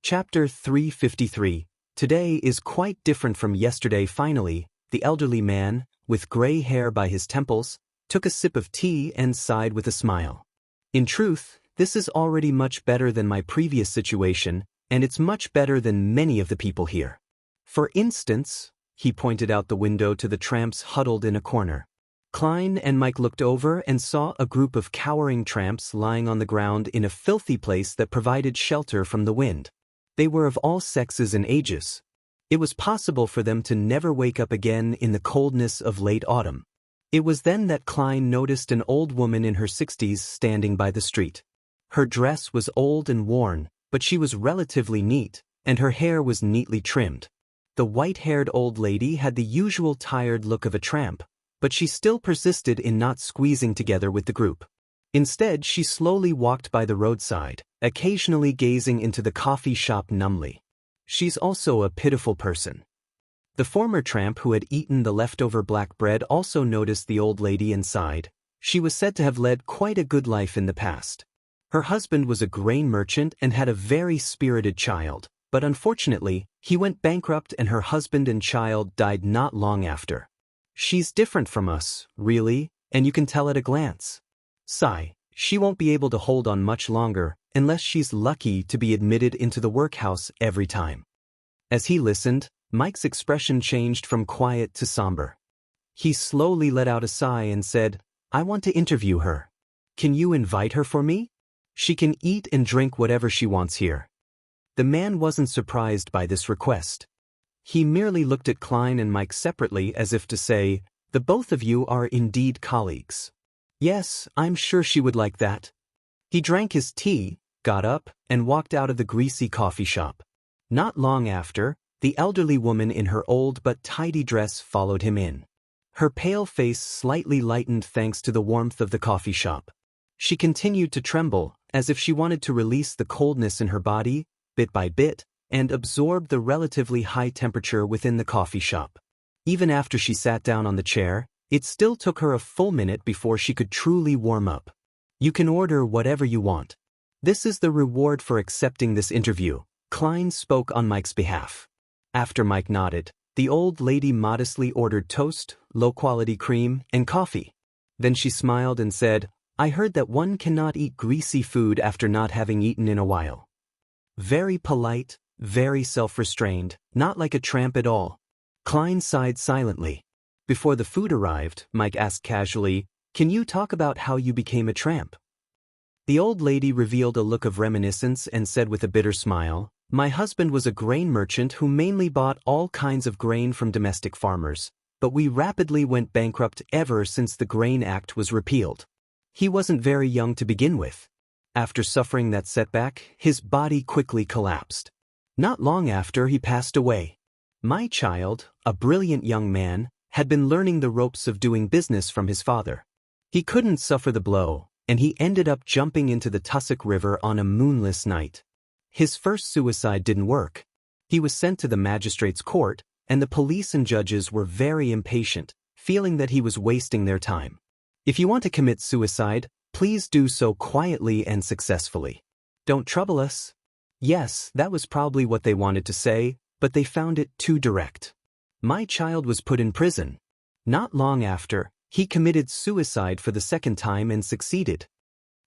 Chapter 353. Today is quite different from yesterday. Finally, the elderly man, with gray hair by his temples, took a sip of tea and sighed with a smile. In truth, this is already much better than my previous situation, and it's much better than many of the people here. For instance, he pointed out the window to the tramps huddled in a corner. Klein and Mike looked over and saw a group of cowering tramps lying on the ground in a filthy place that provided shelter from the wind. They were of all sexes and ages. It was possible for them to never wake up again in the coldness of late autumn. It was then that Klein noticed an old woman in her 60s standing by the street. Her dress was old and worn, but she was relatively neat, and her hair was neatly trimmed. The white-haired old lady had the usual tired look of a tramp, but she still persisted in not squeezing together with the group. Instead, she slowly walked by the roadside, occasionally gazing into the coffee shop numbly. She's also a pitiful person. The former tramp who had eaten the leftover black bread also noticed the old lady and sighed. She was said to have led quite a good life in the past. Her husband was a grain merchant and had a very spirited child, but unfortunately, he went bankrupt and her husband and child died not long after. She's different from us, really, and you can tell at a glance. Sigh, she won't be able to hold on much longer, unless she's lucky to be admitted into the workhouse every time. As he listened, Mike's expression changed from quiet to somber. He slowly let out a sigh and said, "I want to interview her. Can you invite her for me? She can eat and drink whatever she wants here." The man wasn't surprised by this request. He merely looked at Klein and Mike separately as if to say, "The both of you are indeed colleagues. Yes, I'm sure she would like that." He drank his tea, got up, and walked out of the greasy coffee shop. Not long after, the elderly woman in her old but tidy dress followed him in. Her pale face slightly lightened thanks to the warmth of the coffee shop. She continued to tremble, as if she wanted to release the coldness in her body, bit by bit, and absorb the relatively high temperature within the coffee shop. Even after she sat down on the chair, it still took her a full minute before she could truly warm up. "You can order whatever you want. This is the reward for accepting this interview," Klein spoke on Mike's behalf. After Mike nodded, the old lady modestly ordered toast, low-quality cream, and coffee. Then she smiled and said, "I heard that one cannot eat greasy food after not having eaten in a while." Very polite, very self-restrained, not like a tramp at all. Klein sighed silently. Before the food arrived, Mike asked casually, "Can you talk about how you became a tramp?" The old lady revealed a look of reminiscence and said with a bitter smile, "My husband was a grain merchant who mainly bought all kinds of grain from domestic farmers, but we rapidly went bankrupt ever since the Grain Act was repealed. He wasn't very young to begin with. After suffering that setback, his body quickly collapsed. Not long after, he passed away. My child, a brilliant young man, had been learning the ropes of doing business from his father. He couldn't suffer the blow, and he ended up jumping into the Tussock River on a moonless night. His first suicide didn't work. He was sent to the magistrate's court, and the police and judges were very impatient, feeling that he was wasting their time. If you want to commit suicide, please do so quietly and successfully. Don't trouble us." Yes, that was probably what they wanted to say, but they found it too direct. My child was put in prison. Not long after, he committed suicide for the second time and succeeded.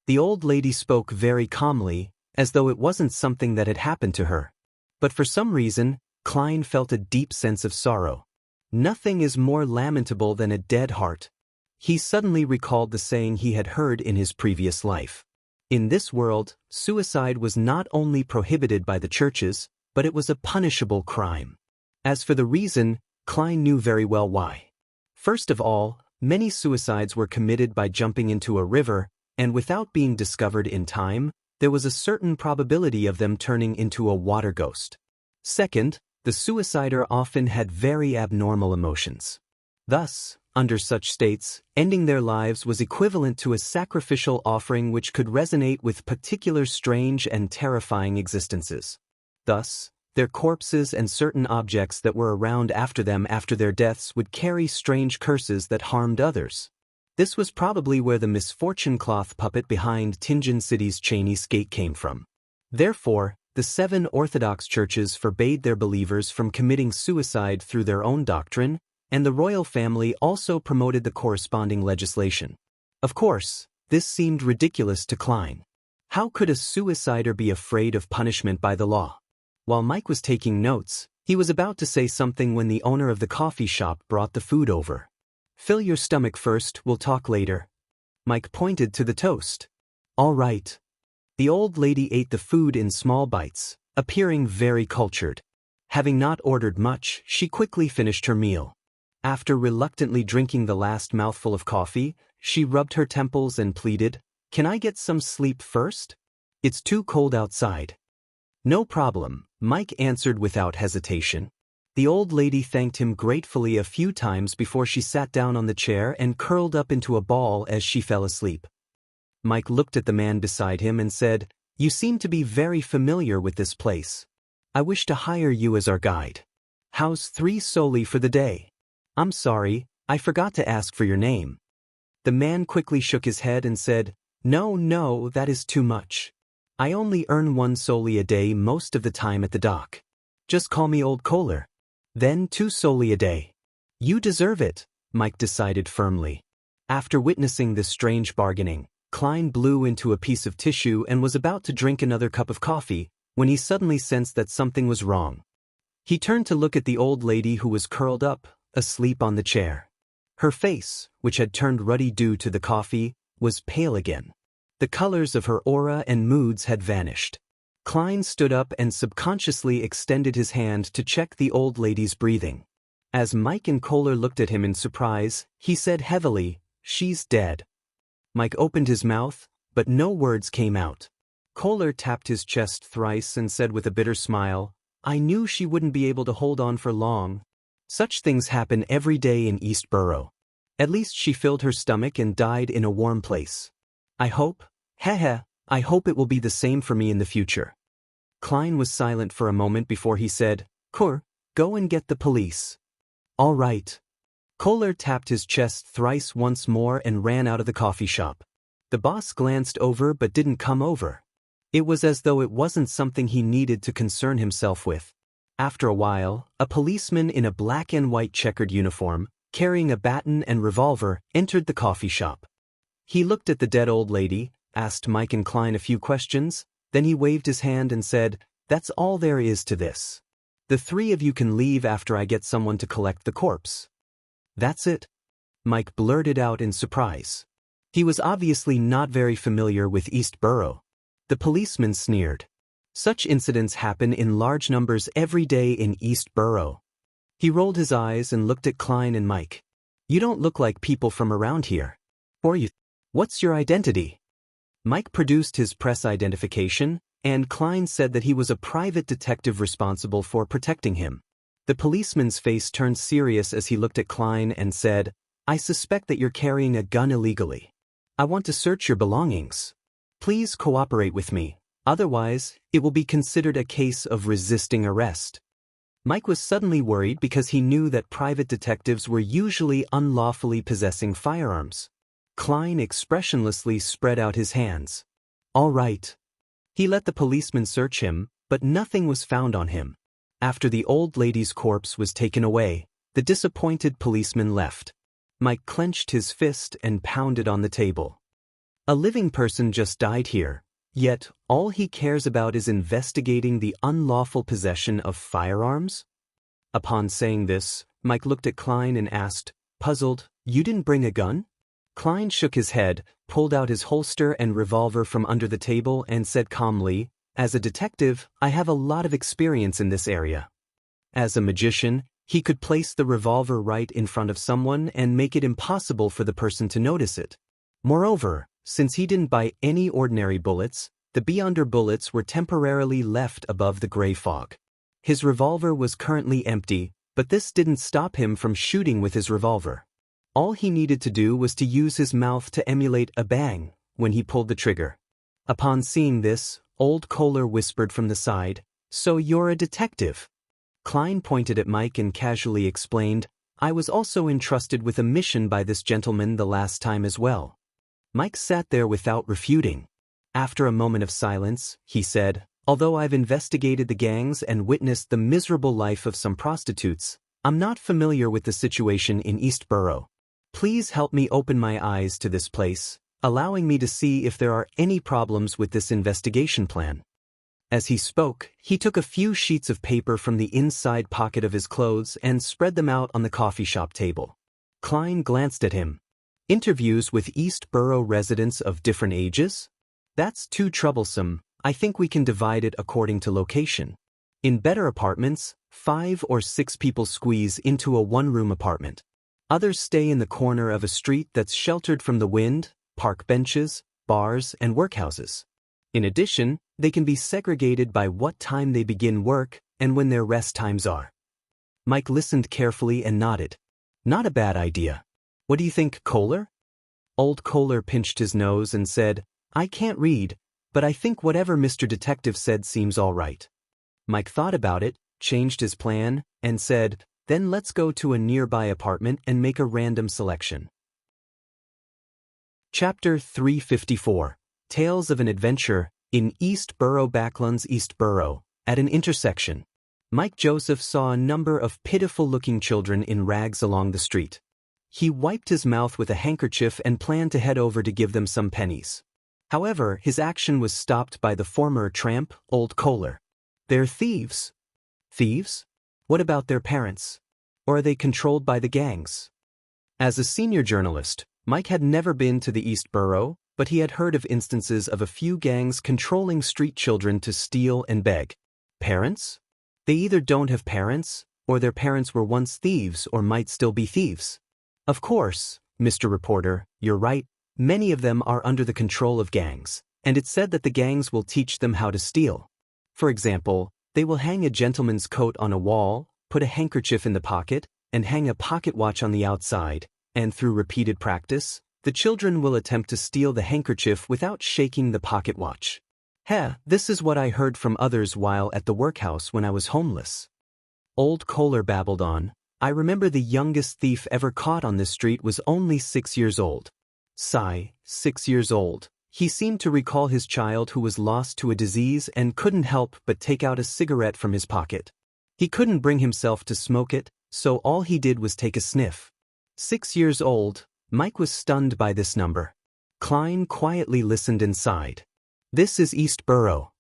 The old lady spoke very calmly, as though it wasn't something that had happened to her. But for some reason, Klein felt a deep sense of sorrow. Nothing is more lamentable than a dead heart. He suddenly recalled the saying he had heard in his previous life. In this world, suicide was not only prohibited by the churches, but it was a punishable crime. As for the reason, Klein knew very well why. First of all, many suicides were committed by jumping into a river, and without being discovered in time, there was a certain probability of them turning into a water ghost. Second, the suicider often had very abnormal emotions. Thus, under such states, ending their lives was equivalent to a sacrificial offering which could resonate with particular strange and terrifying existences. Thus, their corpses and certain objects that were around after them after their deaths would carry strange curses that harmed others. This was probably where the misfortune cloth puppet behind Tinjin City's Chinese gate came from. Therefore, the 7 Orthodox churches forbade their believers from committing suicide through their own doctrine, and the royal family also promoted the corresponding legislation. Of course, this seemed ridiculous to Klein. How could a suicider be afraid of punishment by the law? While Mike was taking notes, he was about to say something when the owner of the coffee shop brought the food over. "Fill your stomach first, we'll talk later." Mike pointed to the toast. "All right." The old lady ate the food in small bites, appearing very cultured. Having not ordered much, she quickly finished her meal. After reluctantly drinking the last mouthful of coffee, she rubbed her temples and pleaded, "Can I get some sleep first? It's too cold outside." "No problem," Mike answered without hesitation. The old lady thanked him gratefully a few times before she sat down on the chair and curled up into a ball as she fell asleep. Mike looked at the man beside him and said, "You seem to be very familiar with this place. I wish to hire you as our guide. How's 3 soldi for the day?" "I'm sorry, I forgot to ask for your name." The man quickly shook his head and said, No, that is too much. I only earn 1 soldi a day most of the time at the dock. Just call me Old Kohler. Then 2 soldi a day." "You deserve it," Mike decided firmly. After witnessing this strange bargaining, Klein blew into a piece of tissue and was about to drink another cup of coffee when he suddenly sensed that something was wrong. He turned to look at the old lady who was curled up, asleep on the chair. Her face, which had turned ruddy due to the coffee, was pale again. The colors of her aura and moods had vanished. Klein stood up and subconsciously extended his hand to check the old lady's breathing. As Mike and Kohler looked at him in surprise, he said heavily, "She's dead." Mike opened his mouth, but no words came out. Kohler tapped his chest thrice and said with a bitter smile, "I knew she wouldn't be able to hold on for long. Such things happen every day in East Borough. At least she filled her stomach and died in a warm place. I hope it will be the same for me in the future." Klein was silent for a moment before he said, "Kur, go and get the police." "All right." Kohler tapped his chest thrice once more and ran out of the coffee shop. The boss glanced over but didn't come over. It was as though it wasn't something he needed to concern himself with. After a while, a policeman in a black and white checkered uniform, carrying a baton and revolver, entered the coffee shop. He looked at the dead old lady, asked Mike and Klein a few questions, then he waved his hand and said, "That's all there is to this. The 3 of you can leave after I get someone to collect the corpse." "That's it?" Mike blurted out in surprise. He was obviously not very familiar with East Borough. The policeman sneered. "Such incidents happen in large numbers every day in East Borough." He rolled his eyes and looked at Klein and Mike. "You don't look like people from around here. Or you. What's your identity?" Mike produced his press identification, and Klein said that he was a private detective responsible for protecting him. The policeman's face turned serious as he looked at Klein and said, "I suspect that you're carrying a gun illegally. I want to search your belongings. Please cooperate with me, otherwise, it will be considered a case of resisting arrest." Mike was suddenly worried because he knew that private detectives were usually unlawfully possessing firearms. Klein expressionlessly spread out his hands. "All right." He let the policeman search him, but nothing was found on him. After the old lady's corpse was taken away, the disappointed policeman left. Mike clenched his fist and pounded on the table. A living person just died here, yet all he cares about is investigating the unlawful possession of firearms? Upon saying this, Mike looked at Klein and asked, puzzled, "You didn't bring a gun?" Klein shook his head, pulled out his holster and revolver from under the table and said calmly, "As a detective, I have a lot of experience in this area." As a magician, he could place the revolver right in front of someone and make it impossible for the person to notice it. Moreover, since he didn't buy any ordinary bullets, the Beyonder bullets were temporarily left above the gray fog. His revolver was currently empty, but this didn't stop him from shooting with his revolver. All he needed to do was to use his mouth to emulate a bang when he pulled the trigger. Upon seeing this, Old Kohler whispered from the side, "So you're a detective?" Klein pointed at Mike and casually explained, "I was also entrusted with a mission by this gentleman the last time as well." Mike sat there without refuting. After a moment of silence, he said, Although I've investigated the gangs and witnessed the miserable life of some prostitutes, I'm not familiar with the situation in East Borough. Please help me open my eyes to this place, allowing me to see if there are any problems with this investigation plan." As he spoke, he took a few sheets of paper from the inside pocket of his clothes and spread them out on the coffee shop table. Klein glanced at him. "Interviews with East Borough residents of different ages? That's too troublesome. I think we can divide it according to location. In better apartments, 5 or 6 people squeeze into a one-room apartment. Others stay in the corner of a street that's sheltered from the wind, park benches, bars, and workhouses. In addition, they can be segregated by what time they begin work and when their rest times are." Mike listened carefully and nodded. "Not a bad idea. What do you think, Kohler?" Old Kohler pinched his nose and said, "I can't read, but I think whatever Mr. Detective said seems all right." Mike thought about it, changed his plan, and said, "Then let's go to a nearby apartment and make a random selection." Chapter 354. Tales of an Adventure in East Borough. Backlands. East Borough. At an intersection, Mike Joseph saw a number of pitiful-looking children in rags along the street. He wiped his mouth with a handkerchief and planned to head over to give them some pennies. However, his action was stopped by the former tramp, Old Kohler. "They're thieves." "Thieves? What about their parents? Or are they controlled by the gangs?" As a senior journalist, Mike had never been to the East Borough, but he had heard of instances of a few gangs controlling street children to steal and beg. Parents? They either don't have parents, or their parents were once thieves or might still be thieves. "Of course, Mr. Reporter, you're right, many of them are under the control of gangs, and it's said that the gangs will teach them how to steal. For example, they will hang a gentleman's coat on a wall, put a handkerchief in the pocket, and hang a pocket watch on the outside, and through repeated practice, the children will attempt to steal the handkerchief without shaking the pocket watch. This is what I heard from others while at the workhouse when I was homeless." Old Kohler babbled on. "I remember the youngest thief ever caught on this street was only 6 years old. Sigh, 6 years old. He seemed to recall his child who was lost to a disease and couldn't help but take out a cigarette from his pocket. He couldn't bring himself to smoke it, so all he did was take a sniff. 6 years old." Mike was stunned by this number. Klein quietly listened and sighed. "This is East Borough."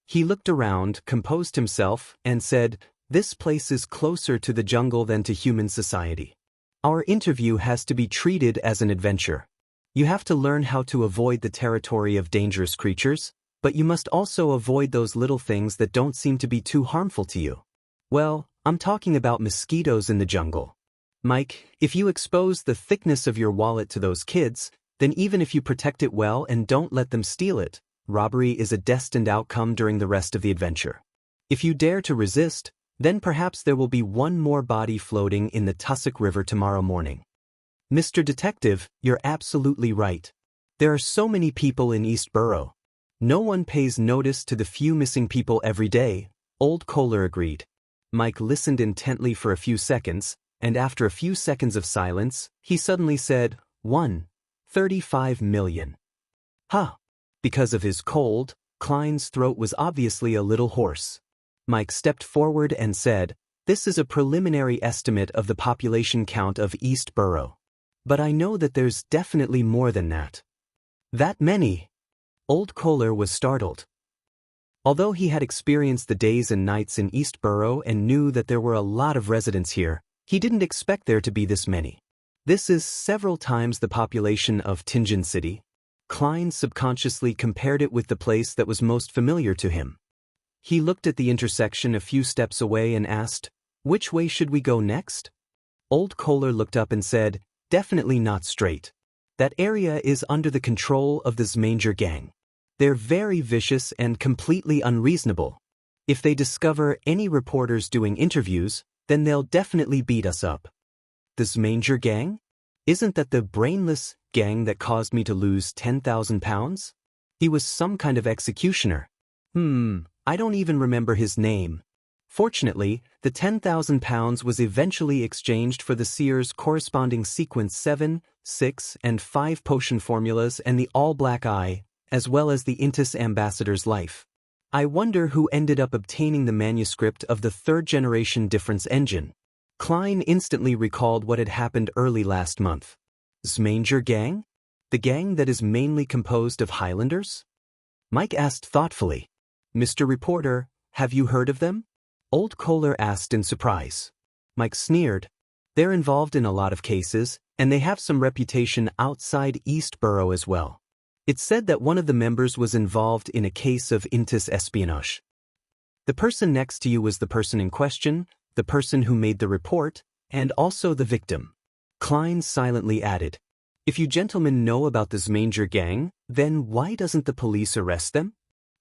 He looked around, composed himself, and said, "This place is closer to the jungle than to human society. Our interview has to be treated as an adventure. You have to learn how to avoid the territory of dangerous creatures, but you must also avoid those little things that don't seem to be too harmful to you. Well, I'm talking about mosquitoes in the jungle. Mike, if you expose the thickness of your wallet to those kids, then even if you protect it well and don't let them steal it, robbery is a destined outcome during the rest of the adventure. If you dare to resist, then perhaps there will be one more body floating in the Tussock River tomorrow morning." "Mr. Detective, you're absolutely right. There are so many people in East Borough. No one pays notice to the few missing people every day," Old Kohler agreed. Mike listened intently for a few seconds, and after a few seconds of silence, he suddenly said, 35 million. Huh. Because of his cold, Klein's throat was obviously a little hoarse. Mike stepped forward and said, "This is a preliminary estimate of the population count of East Borough. But I know that there's definitely more than that." "That many?" Old Kohler was startled. Although he had experienced the days and nights in East Borough and knew that there were a lot of residents here, he didn't expect there to be this many. This is several times the population of Tingen City. Klein subconsciously compared it with the place that was most familiar to him. He looked at the intersection a few steps away and asked, "Which way should we go next?" Old Kohler looked up and said, "Definitely not straight. That area is under the control of the Zmanger gang. They're very vicious and completely unreasonable. If they discover any reporters doing interviews, then they'll definitely beat us up." "The Zmanger gang? Isn't that the brainless gang that caused me to lose 10,000 pounds? He was some kind of executioner. I don't even remember his name. Fortunately, the 10,000 pounds was eventually exchanged for the Sears corresponding sequence 7, 6, and 5 potion formulas and the all-black eye, as well as the Intis ambassador's life. I wonder who ended up obtaining the manuscript of the third-generation difference engine. Klein instantly recalled what had happened early last month. Zmanger gang? The gang that is mainly composed of Highlanders? Mike asked thoughtfully. Mr. Reporter, have you heard of them? Old Kohler asked in surprise. Mike sneered. They're involved in a lot of cases, and they have some reputation outside Eastborough as well. It's said that one of the members was involved in a case of intis espionage. The person next to you was the person in question, the person who made the report, and also the victim. Klein silently added, if you gentlemen know about the Zmanger gang, then why doesn't the police arrest them?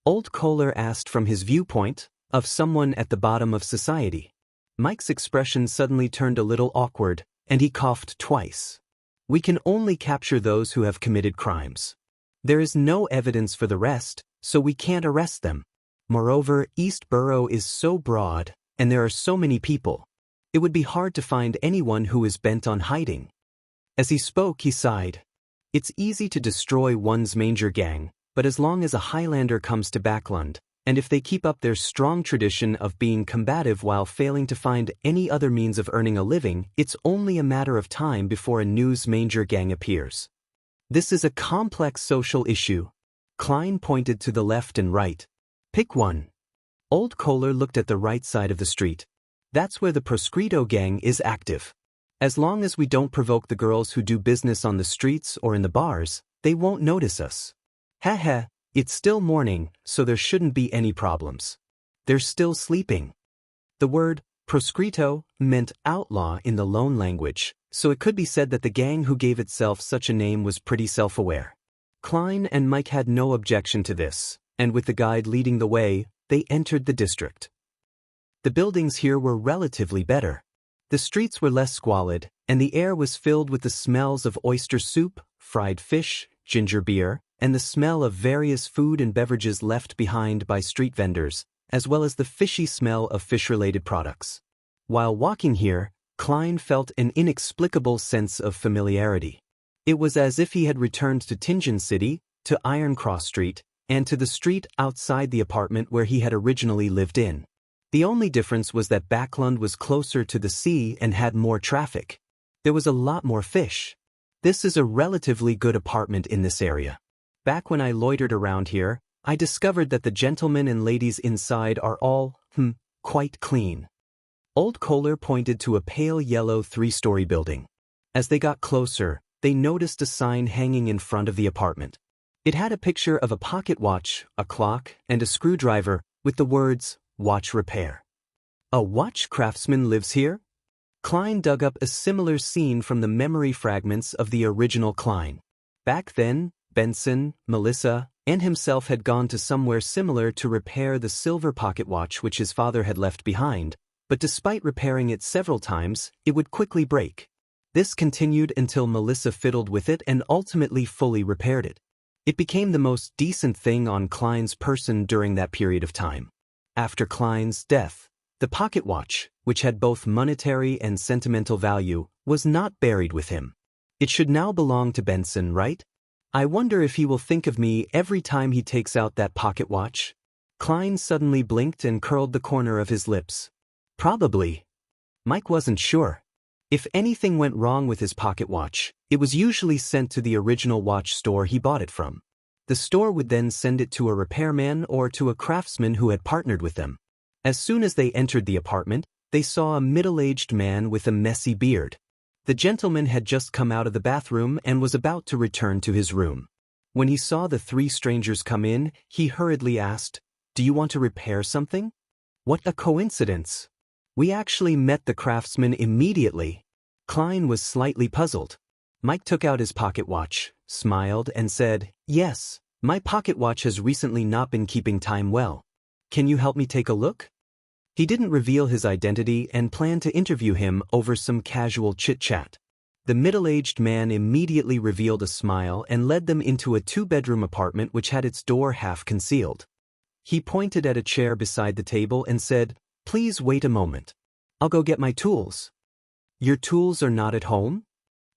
Old Kohler asked from his viewpoint, of someone at the bottom of society. Mike's expression suddenly turned a little awkward, and he coughed twice. We can only capture those who have committed crimes. There is no evidence for the rest, so we can't arrest them. Moreover, Eastborough is so broad, and there are so many people. It would be hard to find anyone who is bent on hiding. As he spoke, he sighed. It's easy to destroy one's Zmanger gang, but as long as a Highlander comes to Backland, and if they keep up their strong tradition of being combative while failing to find any other means of earning a living, it's only a matter of time before a new Zmanger gang appears. This is a complex social issue. Klein pointed to the left and right. Pick one. Old Kohler looked at the right side of the street. That's where the Proscrito gang is active. As long as we don't provoke the girls who do business on the streets or in the bars, they won't notice us. Heh. It's still morning, so there shouldn't be any problems. They're still sleeping. The word proscrito meant outlaw in the Lone language, so it could be said that the gang who gave itself such a name was pretty self-aware. Klein and Mike had no objection to this, and with the guide leading the way, they entered the district. The buildings here were relatively better. The streets were less squalid, and the air was filled with the smells of oyster soup, fried fish, ginger beer, and the smell of various food and beverages left behind by street vendors, as well as the fishy smell of fish-related products. While walking here, Klein felt an inexplicable sense of familiarity. It was as if he had returned to Tingen City, to Iron Cross Street, and to the street outside the apartment where he had originally lived in. The only difference was that Backland was closer to the sea and had more traffic. There was a lot more fish. This is a relatively good apartment in this area. Back when I loitered around here, I discovered that the gentlemen and ladies inside are all, quite clean. Old Kohler pointed to a pale yellow 3-story building. As they got closer, they noticed a sign hanging in front of the apartment. It had a picture of a pocket watch, a clock, and a screwdriver, with the words, watch repair. A watch craftsman lives here? Klein dug up a similar scene from the memory fragments of the original Klein. Back then, Benson, Melissa, and himself had gone to somewhere similar to repair the silver pocket watch which his father had left behind, but despite repairing it several times, it would quickly break. This continued until Melissa fiddled with it and ultimately fully repaired it. It became the most decent thing on Klein's person during that period of time. After Klein's death, the pocket watch, which had both monetary and sentimental value, was not buried with him. It should now belong to Benson, right? I wonder if he will think of me every time he takes out that pocket watch. Klein suddenly blinked and curled the corner of his lips. Probably. Mike wasn't sure. If anything went wrong with his pocket watch, it was usually sent to the original watch store he bought it from. The store would then send it to a repairman or to a craftsman who had partnered with them. As soon as they entered the apartment, they saw a middle-aged man with a messy beard. The gentleman had just come out of the bathroom and was about to return to his room. When he saw the 3 strangers come in, he hurriedly asked, "Do you want to repair something?" What a coincidence! We actually met the craftsman immediately. Klein was slightly puzzled. Mike took out his pocket watch, smiled, and said, "Yes, my pocket watch has recently not been keeping time well. Can you help me take a look?" He didn't reveal his identity and planned to interview him over some casual chit-chat. The middle-aged man immediately revealed a smile and led them into a 2-bedroom apartment which had its door half concealed. He pointed at a chair beside the table and said, "Please wait a moment. I'll go get my tools." "Your tools are not at home?"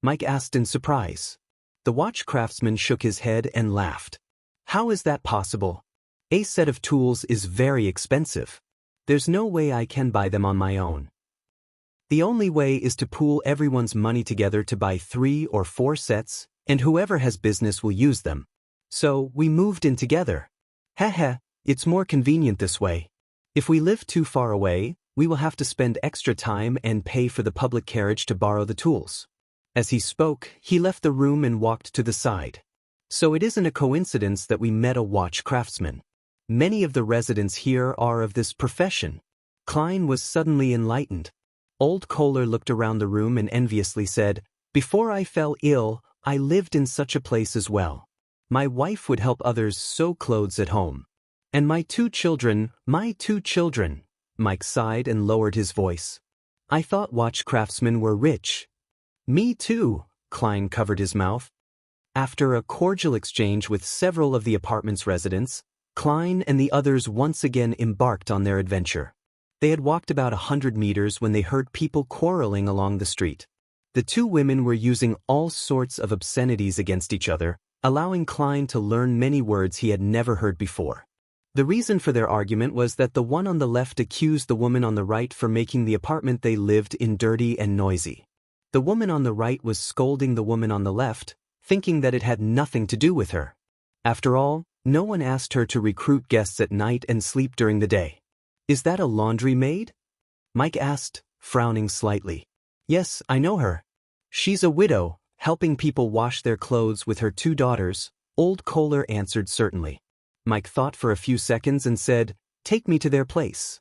Mike asked in surprise. The watch craftsman shook his head and laughed. "How is that possible? A set of tools is very expensive. There's no way I can buy them on my own. The only way is to pool everyone's money together to buy 3 or 4 sets, and whoever has business will use them. So, we moved in together. Heh, it's more convenient this way. If we live too far away, we will have to spend extra time and pay for the public carriage to borrow the tools. As he spoke, he left the room and walked to the side. So it isn't a coincidence that we met a watch craftsman. Many of the residents here are of this profession. Klein was suddenly enlightened. Old Kohler looked around the room and enviously said, "Before I fell ill, I lived in such a place as well. My wife would help others sew clothes at home. And my two children, Mike sighed and lowered his voice. I thought watch craftsmen were rich. Me too, Klein covered his mouth. After a cordial exchange with several of the apartment's residents, Klein and the others once again embarked on their adventure. They had walked about 100 meters when they heard people quarreling along the street. The two women were using all sorts of obscenities against each other, allowing Klein to learn many words he had never heard before. The reason for their argument was that the one on the left accused the woman on the right for making the apartment they lived in dirty and noisy. The woman on the right was scolding the woman on the left, thinking that it had nothing to do with her. After all, no one asked her to recruit guests at night and sleep during the day. Is that a laundry maid? Mike asked, frowning slightly. Yes, I know her. She's a widow, helping people wash their clothes with her 2 daughters, Old Kohler answered certainly. Mike thought for a few seconds and said, Take me to their place.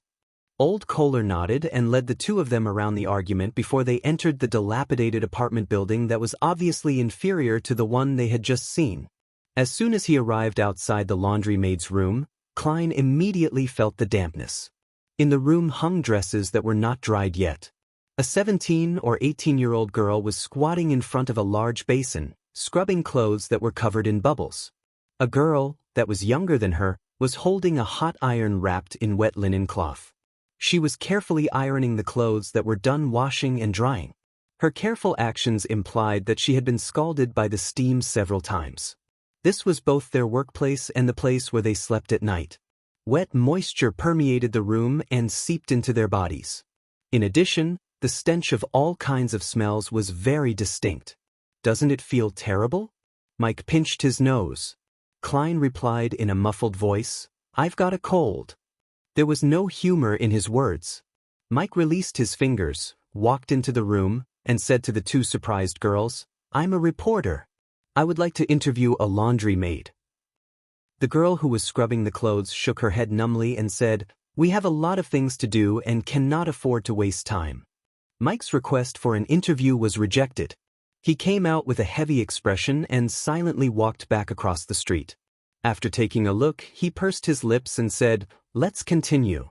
Old Kohler nodded and led the two of them around the argument before they entered the dilapidated apartment building that was obviously inferior to the one they had just seen. As soon as he arrived outside the laundry maid's room, Klein immediately felt the dampness. In the room hung dresses that were not dried yet. A 17 or 18-year-old girl was squatting in front of a large basin, scrubbing clothes that were covered in bubbles. A girl, that was younger than her, was holding a hot iron wrapped in wet linen cloth. She was carefully ironing the clothes that were done washing and drying. Her careful actions implied that she had been scalded by the steam several times. This was both their workplace and the place where they slept at night. Wet moisture permeated the room and seeped into their bodies. In addition, the stench of all kinds of smells was very distinct. Doesn't it feel terrible? Mike pinched his nose. Klein replied in a muffled voice, I've got a cold. There was no humor in his words. Mike released his fingers, walked into the room, and said to the two surprised girls, I'm a reporter. I would like to interview a laundry maid. The girl who was scrubbing the clothes shook her head numbly and said, We have a lot of things to do and cannot afford to waste time. Mike's request for an interview was rejected. He came out with a heavy expression and silently walked back across the street. After taking a look, he pursed his lips and said, Let's continue.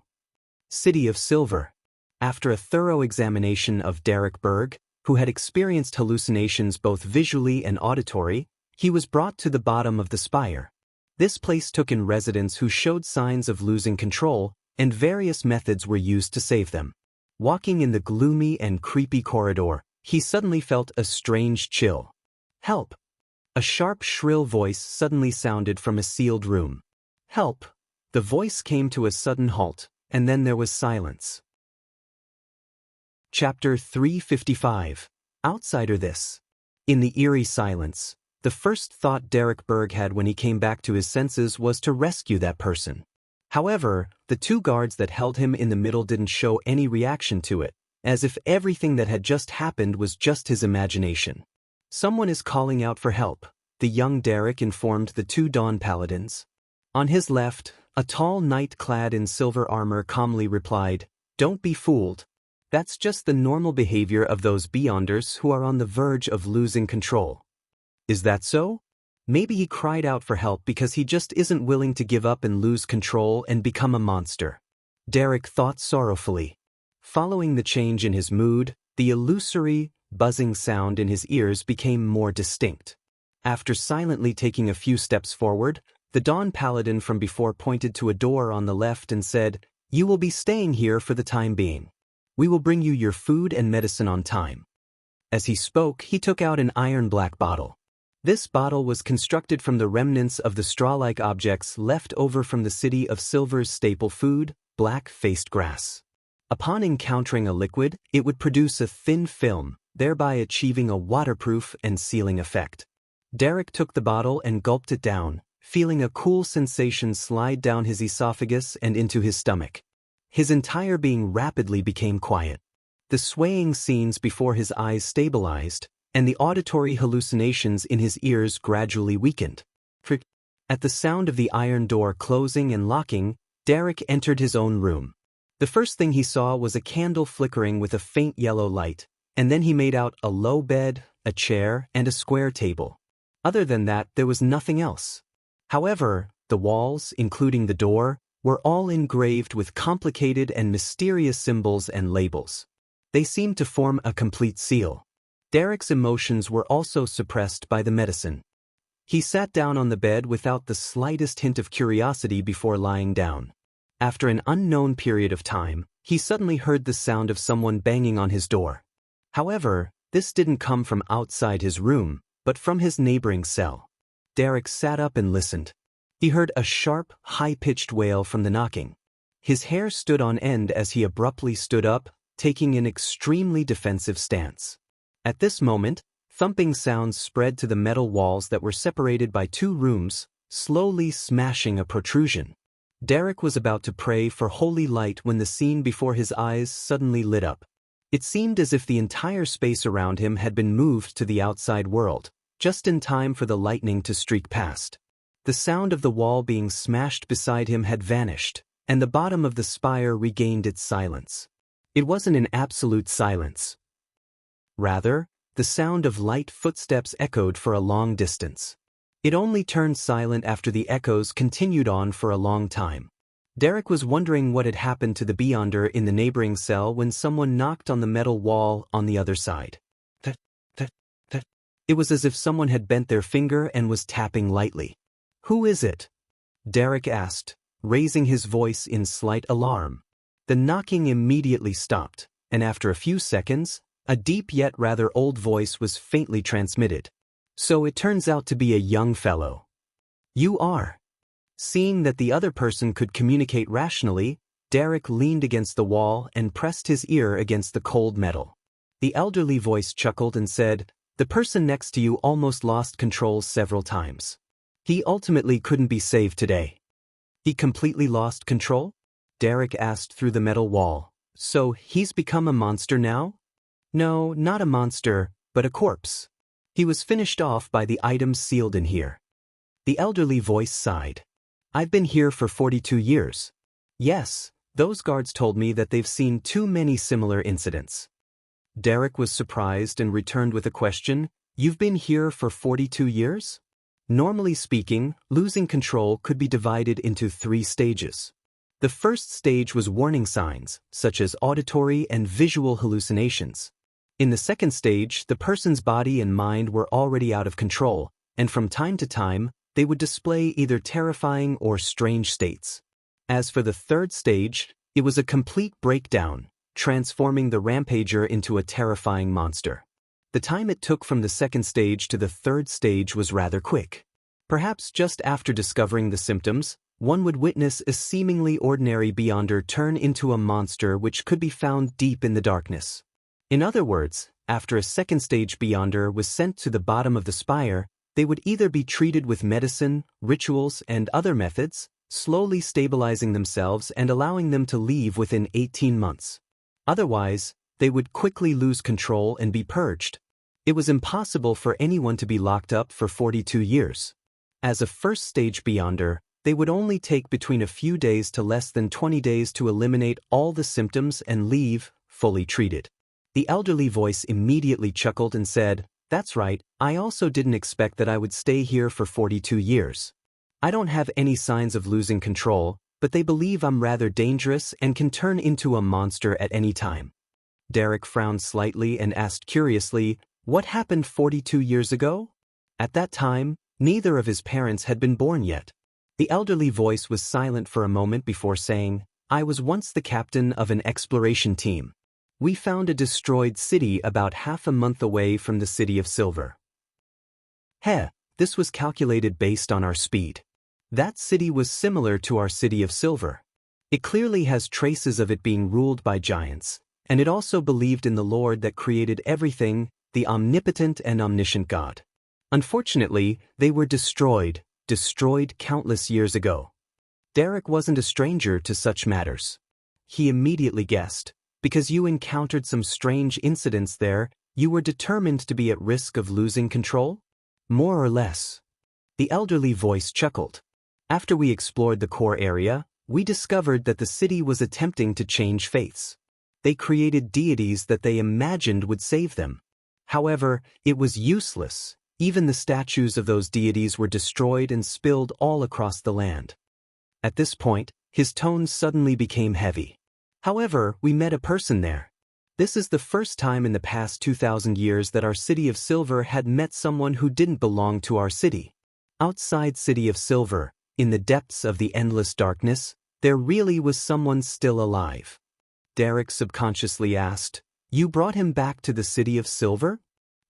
City of Silver. After a thorough examination of Derek Berg, who had experienced hallucinations both visually and auditory, he was brought to the bottom of the spire. This place took in residents who showed signs of losing control, and various methods were used to save them. Walking in the gloomy and creepy corridor, he suddenly felt a strange chill. Help! A sharp, shrill voice suddenly sounded from a sealed room. Help! The voice came to a sudden halt, and then there was silence. Chapter 355. Outsider This. In the eerie silence, the first thought Derek Berg had when he came back to his senses was to rescue that person. However, the 2 guards that held him in the middle didn't show any reaction to it, as if everything that had just happened was just his imagination. Someone is calling out for help, the young Derek informed the 2 Dawn Paladins. On his left, a tall knight clad in silver armor calmly replied, Don't be fooled. That's just the normal behavior of those Beyonders who are on the verge of losing control. Is that so? Maybe he cried out for help because he just isn't willing to give up and lose control and become a monster. Derek thought sorrowfully. Following the change in his mood, the illusory, buzzing sound in his ears became more distinct. After silently taking a few steps forward, the Dawn Paladin from before pointed to a door on the left and said, You will be staying here for the time being. We will bring you your food and medicine on time. As he spoke, he took out an iron black bottle. This bottle was constructed from the remnants of the straw-like objects left over from the city of Silver's staple food, black-faced grass. Upon encountering a liquid, it would produce a thin film, thereby achieving a waterproof and sealing effect. Derek took the bottle and gulped it down, feeling a cool sensation slide down his esophagus and into his stomach. His entire being rapidly became quiet. The swaying scenes before his eyes stabilized, and the auditory hallucinations in his ears gradually weakened. At the sound of the iron door closing and locking, Derek entered his own room. The first thing he saw was a candle flickering with a faint yellow light, and then he made out a low bed, a chair, and a square table. Other than that, there was nothing else. However, the walls, including the door, were all engraved with complicated and mysterious symbols and labels. They seemed to form a complete seal. Derek's emotions were also suppressed by the medicine. He sat down on the bed without the slightest hint of curiosity before lying down. After an unknown period of time, he suddenly heard the sound of someone banging on his door. However, this didn't come from outside his room, but from his neighboring cell. Derek sat up and listened. He heard a sharp, high-pitched wail from the knocking. His hair stood on end as he abruptly stood up, taking an extremely defensive stance. At this moment, thumping sounds spread to the metal walls that were separated by two rooms, slowly smashing a protrusion. Derek was about to pray for holy light when the scene before his eyes suddenly lit up. It seemed as if the entire space around him had been moved to the outside world, just in time for the lightning to streak past. The sound of the wall being smashed beside him had vanished, and the bottom of the spire regained its silence. It wasn't an absolute silence. Rather, the sound of light footsteps echoed for a long distance. It only turned silent after the echoes continued on for a long time. Derek was wondering what had happened to the Beyonder in the neighboring cell when someone knocked on the metal wall on the other side. It was as if someone had bent their finger and was tapping lightly. "Who is it?" Derek asked, raising his voice in slight alarm. The knocking immediately stopped, and after a few seconds, a deep yet rather old voice was faintly transmitted. "So it turns out to be a young fellow. You are." Seeing that the other person could communicate rationally, Derek leaned against the wall and pressed his ear against the cold metal. The elderly voice chuckled and said, "The person next to you almost lost control several times. He ultimately couldn't be saved today." "He completely lost control?" Derek asked through the metal wall. "So he's become a monster now?" "No, not a monster, but a corpse. He was finished off by the items sealed in here." The elderly voice sighed. "I've been here for 42 years. Yes, those guards told me that they've seen too many similar incidents." Derek was surprised and returned with a question. "You've been here for 42 years? Normally speaking, losing control could be divided into 3 stages. The first stage was warning signs, such as auditory and visual hallucinations. In the second stage, the person's body and mind were already out of control, and from time to time, they would display either terrifying or strange states. As for the third stage, it was a complete breakdown, transforming the rampager into a terrifying monster. The time it took from the second stage to the third stage was rather quick. Perhaps just after discovering the symptoms, one would witness a seemingly ordinary Beyonder turn into a monster which could be found deep in the darkness. In other words, after a second stage Beyonder was sent to the bottom of the spire, they would either be treated with medicine, rituals, and other methods, slowly stabilizing themselves and allowing them to leave within 18 months. Otherwise, they would quickly lose control and be purged. It was impossible for anyone to be locked up for 42 years. As a first-stage Beyonder, they would only take between a few days to less than 20 days to eliminate all the symptoms and leave, fully treated. The elderly voice immediately chuckled and said, "That's right, I also didn't expect that I would stay here for 42 years. I don't have any signs of losing control, but they believe I'm rather dangerous and can turn into a monster at any time." Derek frowned slightly and asked curiously, "What happened 42 years ago?" At that time, neither of his parents had been born yet. The elderly voice was silent for a moment before saying, "I was once the captain of an exploration team. We found a destroyed city about half a month away from the City of Silver." "Heh, This was calculated based on our speed. That city was similar to our city of silver. It clearly has traces of it being ruled by giants, and it also believed in the Lord that created everything, the omnipotent and omniscient God. Unfortunately, they were destroyed countless years ago. Derek wasn't a stranger to such matters. He immediately guessed, because you encountered some strange incidents there, you were determined to be at risk of losing control? More or less. The elderly voice chuckled. After we explored the core area, we discovered that the city was attempting to change faiths. They created deities that they imagined would save them. However, it was useless. Even the statues of those deities were destroyed and spilled all across the land. At this point, his tone suddenly became heavy. However, we met a person there. This is the first time in the past 2,000 years that our City of Silver had met someone who didn't belong to our city. Outside City of Silver, in the depths of the endless darkness, there really was someone still alive. Derek subconsciously asked, "You brought him back to the City of Silver?"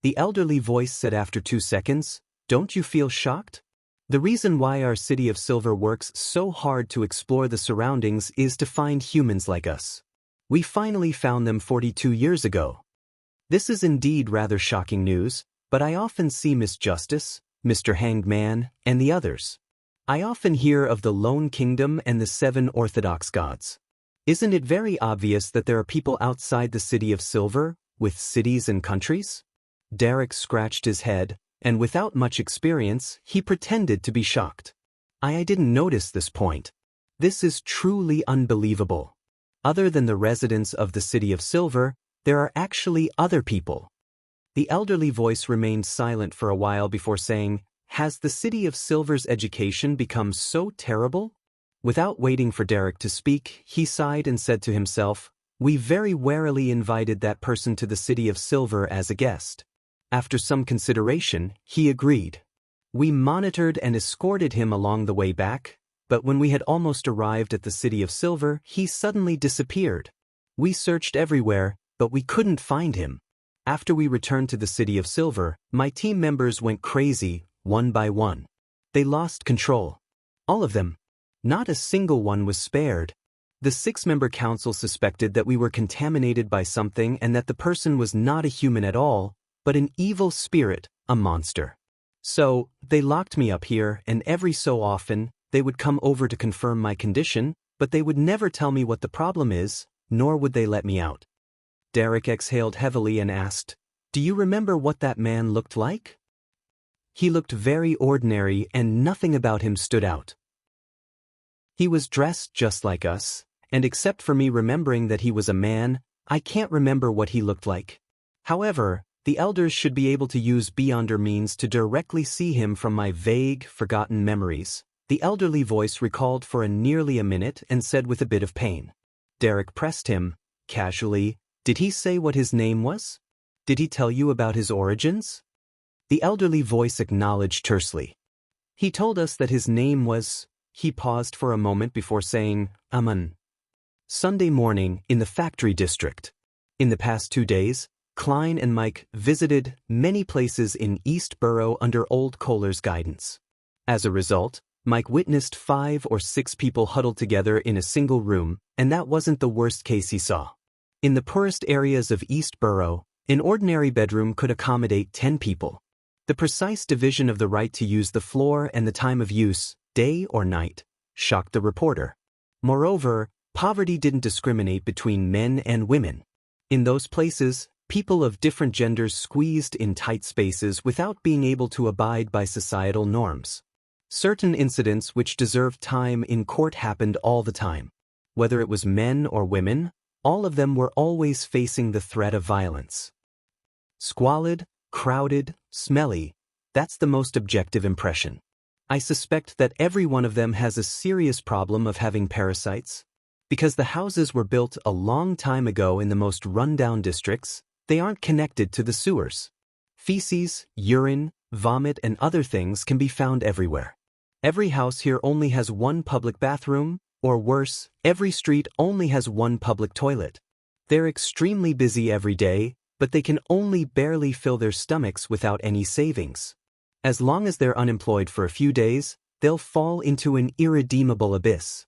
The elderly voice said after 2 seconds, "Don't you feel shocked? The reason why our City of Silver works so hard to explore the surroundings is to find humans like us. We finally found them 42 years ago. This is indeed rather shocking news, but I often see Miss Justice, Mr. Hanged Man, and the others. I often hear of the Lone Kingdom and the 7 Orthodox gods. Isn't it very obvious that there are people outside the City of Silver, with cities and countries?" Derek scratched his head, and without much experience, he pretended to be shocked. I didn't notice this point. This is truly unbelievable. Other than the residents of the City of Silver, there are actually other people. The elderly voice remained silent for a while before saying, "Has the City of Silver's education become so terrible?" Without waiting for Derek to speak, he sighed and said to himself, "We very warily invited that person to the City of Silver as a guest." After some consideration, he agreed. We monitored and escorted him along the way back, but when we had almost arrived at the City of Silver, he suddenly disappeared. We searched everywhere, but we couldn't find him. After we returned to the City of Silver, my team members went crazy, one by one. They lost control. All of them. Not a single one was spared. The 6-member council suspected that we were contaminated by something and that the person was not a human at all, but an evil spirit, a monster. So, they locked me up here, and every so often, they would come over to confirm my condition, but they would never tell me what the problem is, nor would they let me out. Derek exhaled heavily and asked, "Do you remember what that man looked like?" He looked very ordinary and nothing about him stood out. He was dressed just like us, and except for me remembering that he was a man, I can't remember what he looked like. However, the elders should be able to use Beyonder means to directly see him from my vague, forgotten memories. The elderly voice recalled for nearly a minute and said with a bit of pain. Derek pressed him, casually, "Did he say what his name was? Did he tell you about his origins?" The elderly voice acknowledged tersely. "He told us that his name was..." He paused for a moment before saying, "Amun." Sunday morning, in the factory district. In the past 2 days, Klein and Mike visited many places in East Borough under Old Kohler's guidance. As a result, Mike witnessed 5 or 6 people huddled together in a single room, and that wasn't the worst case he saw. In the poorest areas of East Borough, an ordinary bedroom could accommodate 10 people. The precise division of the right to use the floor and the time of use, day or night, shocked the reporter. Moreover, poverty didn't discriminate between men and women. In those places, people of different genders squeezed in tight spaces without being able to abide by societal norms. Certain incidents which deserved time in court happened all the time. Whether it was men or women, all of them were always facing the threat of violence. Squalid, crowded, smelly, that's the most objective impression. I suspect that every one of them has a serious problem of having parasites. Because the houses were built a long time ago in the most run-down districts, they aren't connected to the sewers. Feces, urine, vomit, and other things can be found everywhere. Every house here only has one public bathroom, or worse, every street only has one public toilet. They're extremely busy every day, but they can only barely fill their stomachs without any savings. As long as they're unemployed for a few days, they'll fall into an irredeemable abyss.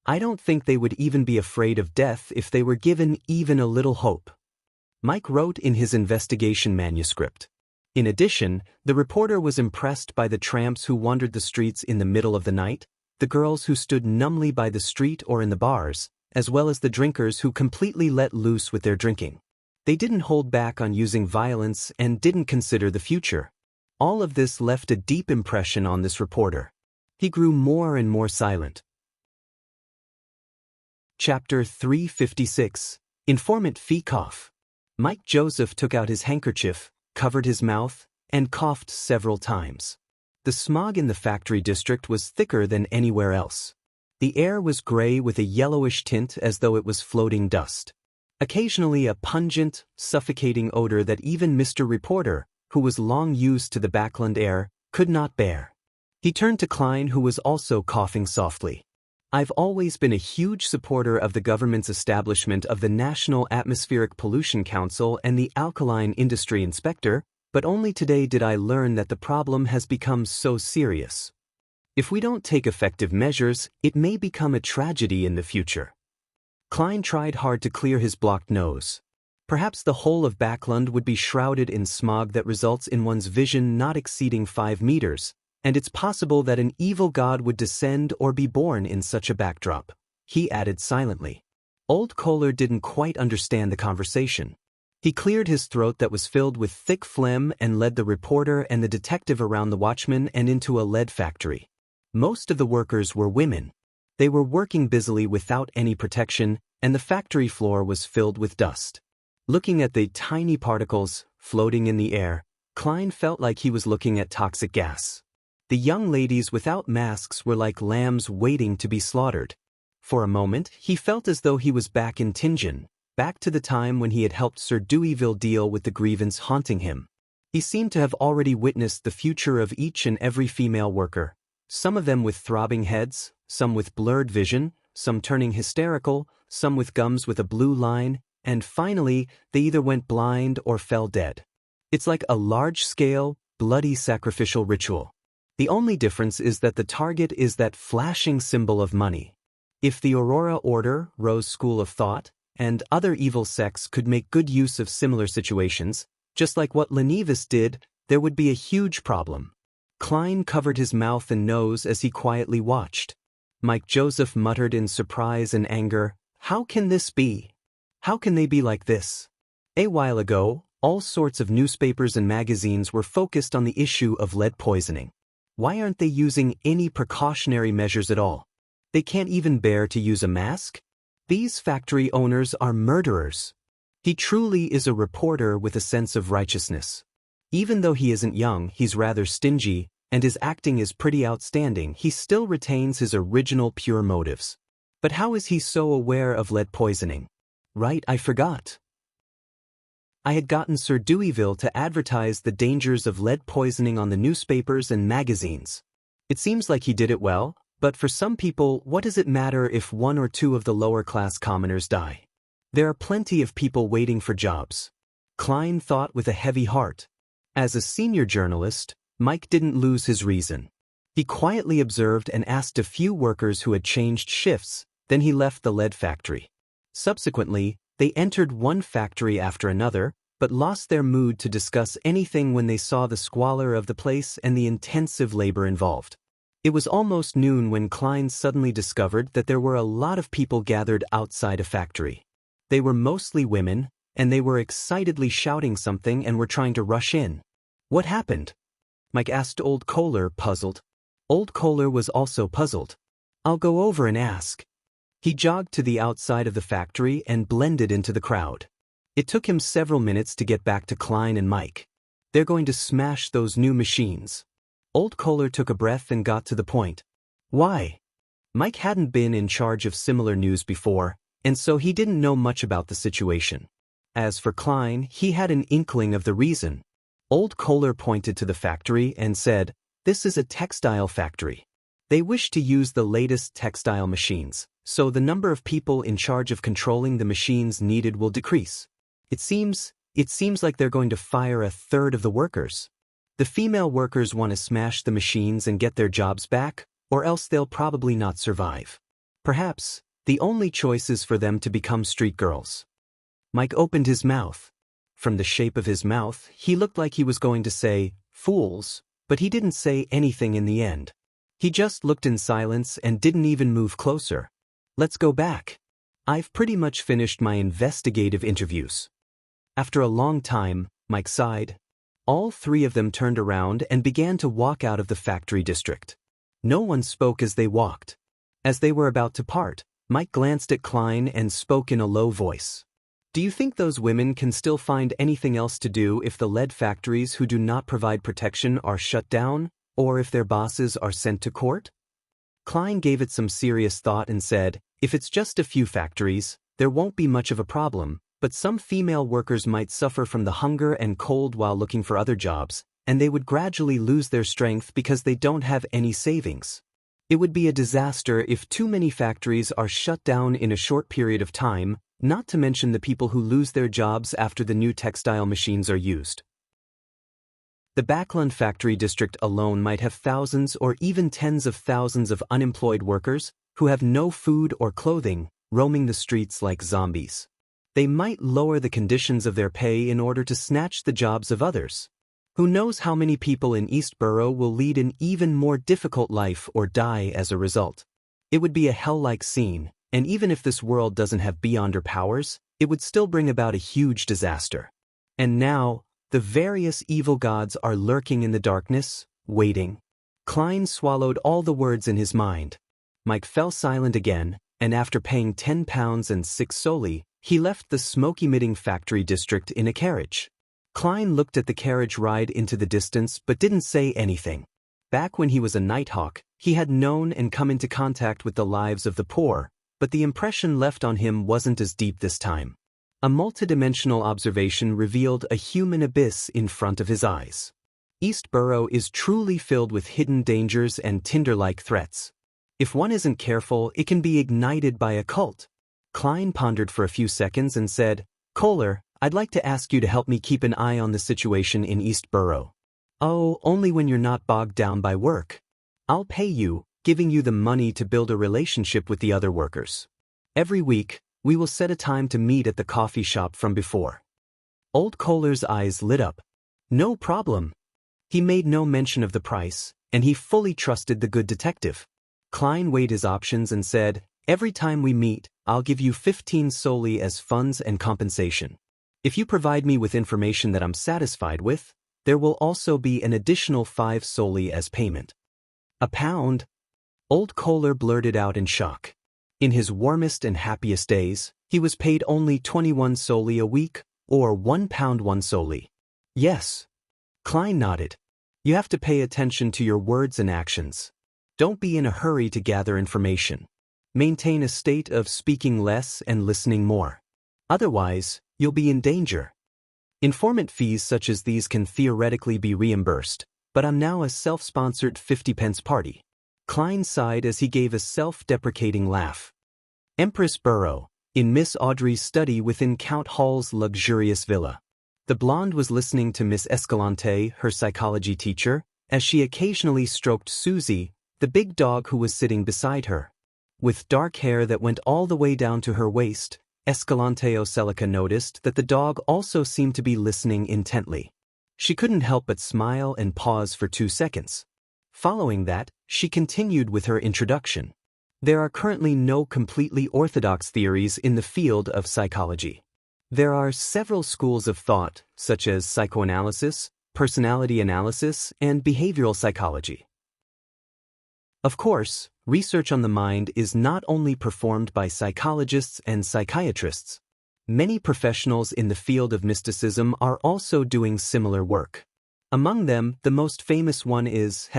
I don't think they would even be afraid of death if they were given even a little hope. Mike wrote in his investigation manuscript. In addition, the reporter was impressed by the tramps who wandered the streets in the middle of the night, the girls who stood numbly by the street or in the bars, as well as the drinkers who completely let loose with their drinking. They didn't hold back on using violence and didn't consider the future. All of this left a deep impression on this reporter. He grew more and more silent. Chapter 356. Informant Feekoff. Mike Joseph took out his handkerchief, covered his mouth, and coughed several times. The smog in the factory district was thicker than anywhere else. The air was gray with a yellowish tint as though it was floating dust. Occasionally a pungent, suffocating odor that even Mr. Reporter, who was long used to the backland air, could not bear. He turned to Klein, who was also coughing softly. I've always been a huge supporter of the government's establishment of the National Atmospheric Pollution Council and the Alkaline Industry Inspector, but only today did I learn that the problem has become so serious. If we don't take effective measures, it may become a tragedy in the future. Klein tried hard to clear his blocked nose. Perhaps the whole of Backland would be shrouded in smog that results in one's vision not exceeding 5 meters, and it's possible that an evil god would descend or be born in such a backdrop, he added silently. Old Kohler didn't quite understand the conversation. He cleared his throat that was filled with thick phlegm and led the reporter and the detective around the watchman and into a lead factory. Most of the workers were women. They were working busily without any protection, and the factory floor was filled with dust. Looking at the tiny particles floating in the air, Klein felt like he was looking at toxic gas. The young ladies without masks were like lambs waiting to be slaughtered. For a moment, he felt as though he was back in Tingen, back to the time when he had helped Sir Deweyville deal with the grievance haunting him. He seemed to have already witnessed the future of each and every female worker, some of them with throbbing heads, some with blurred vision, some turning hysterical, some with gums with a blue line, and finally, they either went blind or fell dead. It's like a large-scale, bloody sacrificial ritual. The only difference is that the target is that flashing symbol of money. If the Aurora Order, Rose School of Thought, and other evil sects could make good use of similar situations, just like what Lenevis did, there would be a huge problem. Klein covered his mouth and nose as he quietly watched. Mike Joseph muttered in surprise and anger, "How can this be? How can they be like this?" A while ago, all sorts of newspapers and magazines were focused on the issue of lead poisoning. Why aren't they using any precautionary measures at all? They can't even bear to use a mask? These factory owners are murderers. He truly is a reporter with a sense of righteousness. Even though he isn't young, he's rather stingy, and his acting is pretty outstanding, he still retains his original pure motives. But how is he so aware of lead poisoning? Right, I forgot. I had gotten Sir Deweyville to advertise the dangers of lead poisoning on the newspapers and magazines. It seems like he did it well, but for some people, what does it matter if 1 or 2 of the lower-class commoners die? There are plenty of people waiting for jobs. Klein thought with a heavy heart. As a senior journalist, Mike didn't lose his reason. He quietly observed and asked a few workers who had changed shifts, then he left the lead factory. Subsequently, they entered one factory after another, but lost their mood to discuss anything when they saw the squalor of the place and the intensive labor involved. It was almost noon when Klein suddenly discovered that there were a lot of people gathered outside a factory. They were mostly women, and they were excitedly shouting something and were trying to rush in. What happened? Mike asked Old Kohler, puzzled. Old Kohler was also puzzled. I'll go over and ask. He jogged to the outside of the factory and blended into the crowd. It took him several minutes to get back to Klein and Mike. They're going to smash those new machines. Old Kohler took a breath and got to the point. Why? Mike hadn't been in charge of similar news before, and so he didn't know much about the situation. As for Klein, he had an inkling of the reason. Old Kohler pointed to the factory and said, "This is a textile factory. They wish to use the latest textile machines, so the number of people in charge of controlling the machines needed will decrease. It seems like they're going to fire 1/3 of the workers." The female workers want to smash the machines and get their jobs back, or else they'll probably not survive. Perhaps, the only choice is for them to become street girls. Mike opened his mouth. From the shape of his mouth, he looked like he was going to say, "Fools," but he didn't say anything in the end. He just looked in silence and didn't even move closer. "Let's go back. I've pretty much finished my investigative interviews." After a long time, Mike sighed. All three of them turned around and began to walk out of the factory district. No one spoke as they walked. As they were about to part, Mike glanced at Klein and spoke in a low voice. "Do you think those women can still find anything else to do if the lead factories who do not provide protection are shut down, or if their bosses are sent to court?" Klein gave it some serious thought and said, "If it's just a few factories, there won't be much of a problem, but some female workers might suffer from the hunger and cold while looking for other jobs, and they would gradually lose their strength because they don't have any savings. It would be a disaster if too many factories are shut down in a short period of time, not to mention the people who lose their jobs after the new textile machines are used." The Backlund factory district alone might have thousands or even tens of thousands of unemployed workers who have no food or clothing, roaming the streets like zombies. They might lower the conditions of their pay in order to snatch the jobs of others. Who knows how many people in East Borough will lead an even more difficult life or die as a result. It would be a hell-like scene, and even if this world doesn't have Beyonder powers, it would still bring about a huge disaster. And now, the various evil gods are lurking in the darkness, waiting. Klein swallowed all the words in his mind. Mike fell silent again, and after paying £10 and 6 soldi, he left the smoke-emitting factory district in a carriage. Klein looked at the carriage ride into the distance but didn't say anything. Back when he was a Nighthawk, he had known and come into contact with the lives of the poor, but the impression left on him wasn't as deep this time. A multidimensional observation revealed a human abyss in front of his eyes. East Borough is truly filled with hidden dangers and Tinder-like threats. If one isn't careful, it can be ignited by a cult. Klein pondered for a few seconds and said, "Kohler, I'd like to ask you to help me keep an eye on the situation in East Borough." "Oh, only when you're not bogged down by work. I'll pay you, giving you the money to build a relationship with the other workers. Every week, we will set a time to meet at the coffee shop from before." Old Kohler's eyes lit up. "No problem." He made no mention of the price, and he fully trusted the good detective. Klein weighed his options and said, "Every time we meet, I'll give you 15 soldi as funds and compensation. If you provide me with information that I'm satisfied with, there will also be an additional 5 soldi as payment." £1? Old Kohler blurted out in shock. In his warmest and happiest days, he was paid only 21 soldi a week, or £1 1 soldi. "Yes." Klein nodded. "You have to pay attention to your words and actions. Don't be in a hurry to gather information. Maintain a state of speaking less and listening more. Otherwise, you'll be in danger. Informant fees such as these can theoretically be reimbursed, but I'm now a self-sponsored 50p party." Klein sighed as he gave a self-deprecating laugh. Empress Borough, in Miss Audrey's study within Count Hall's luxurious villa. The blonde was listening to Miss Escalante, her psychology teacher, as she occasionally stroked Susie, the big dog who was sitting beside her. With dark hair that went all the way down to her waist, Escalante Ocelica noticed that the dog also seemed to be listening intently. She couldn't help but smile and pause for 2 seconds. Following that, she continued with her introduction. There are currently no completely orthodox theories in the field of psychology. There are several schools of thought, such as psychoanalysis, personality analysis, and behavioral psychology. Of course, research on the mind is not only performed by psychologists and psychiatrists. Many professionals in the field of mysticism are also doing similar work. Among them, the most famous one is,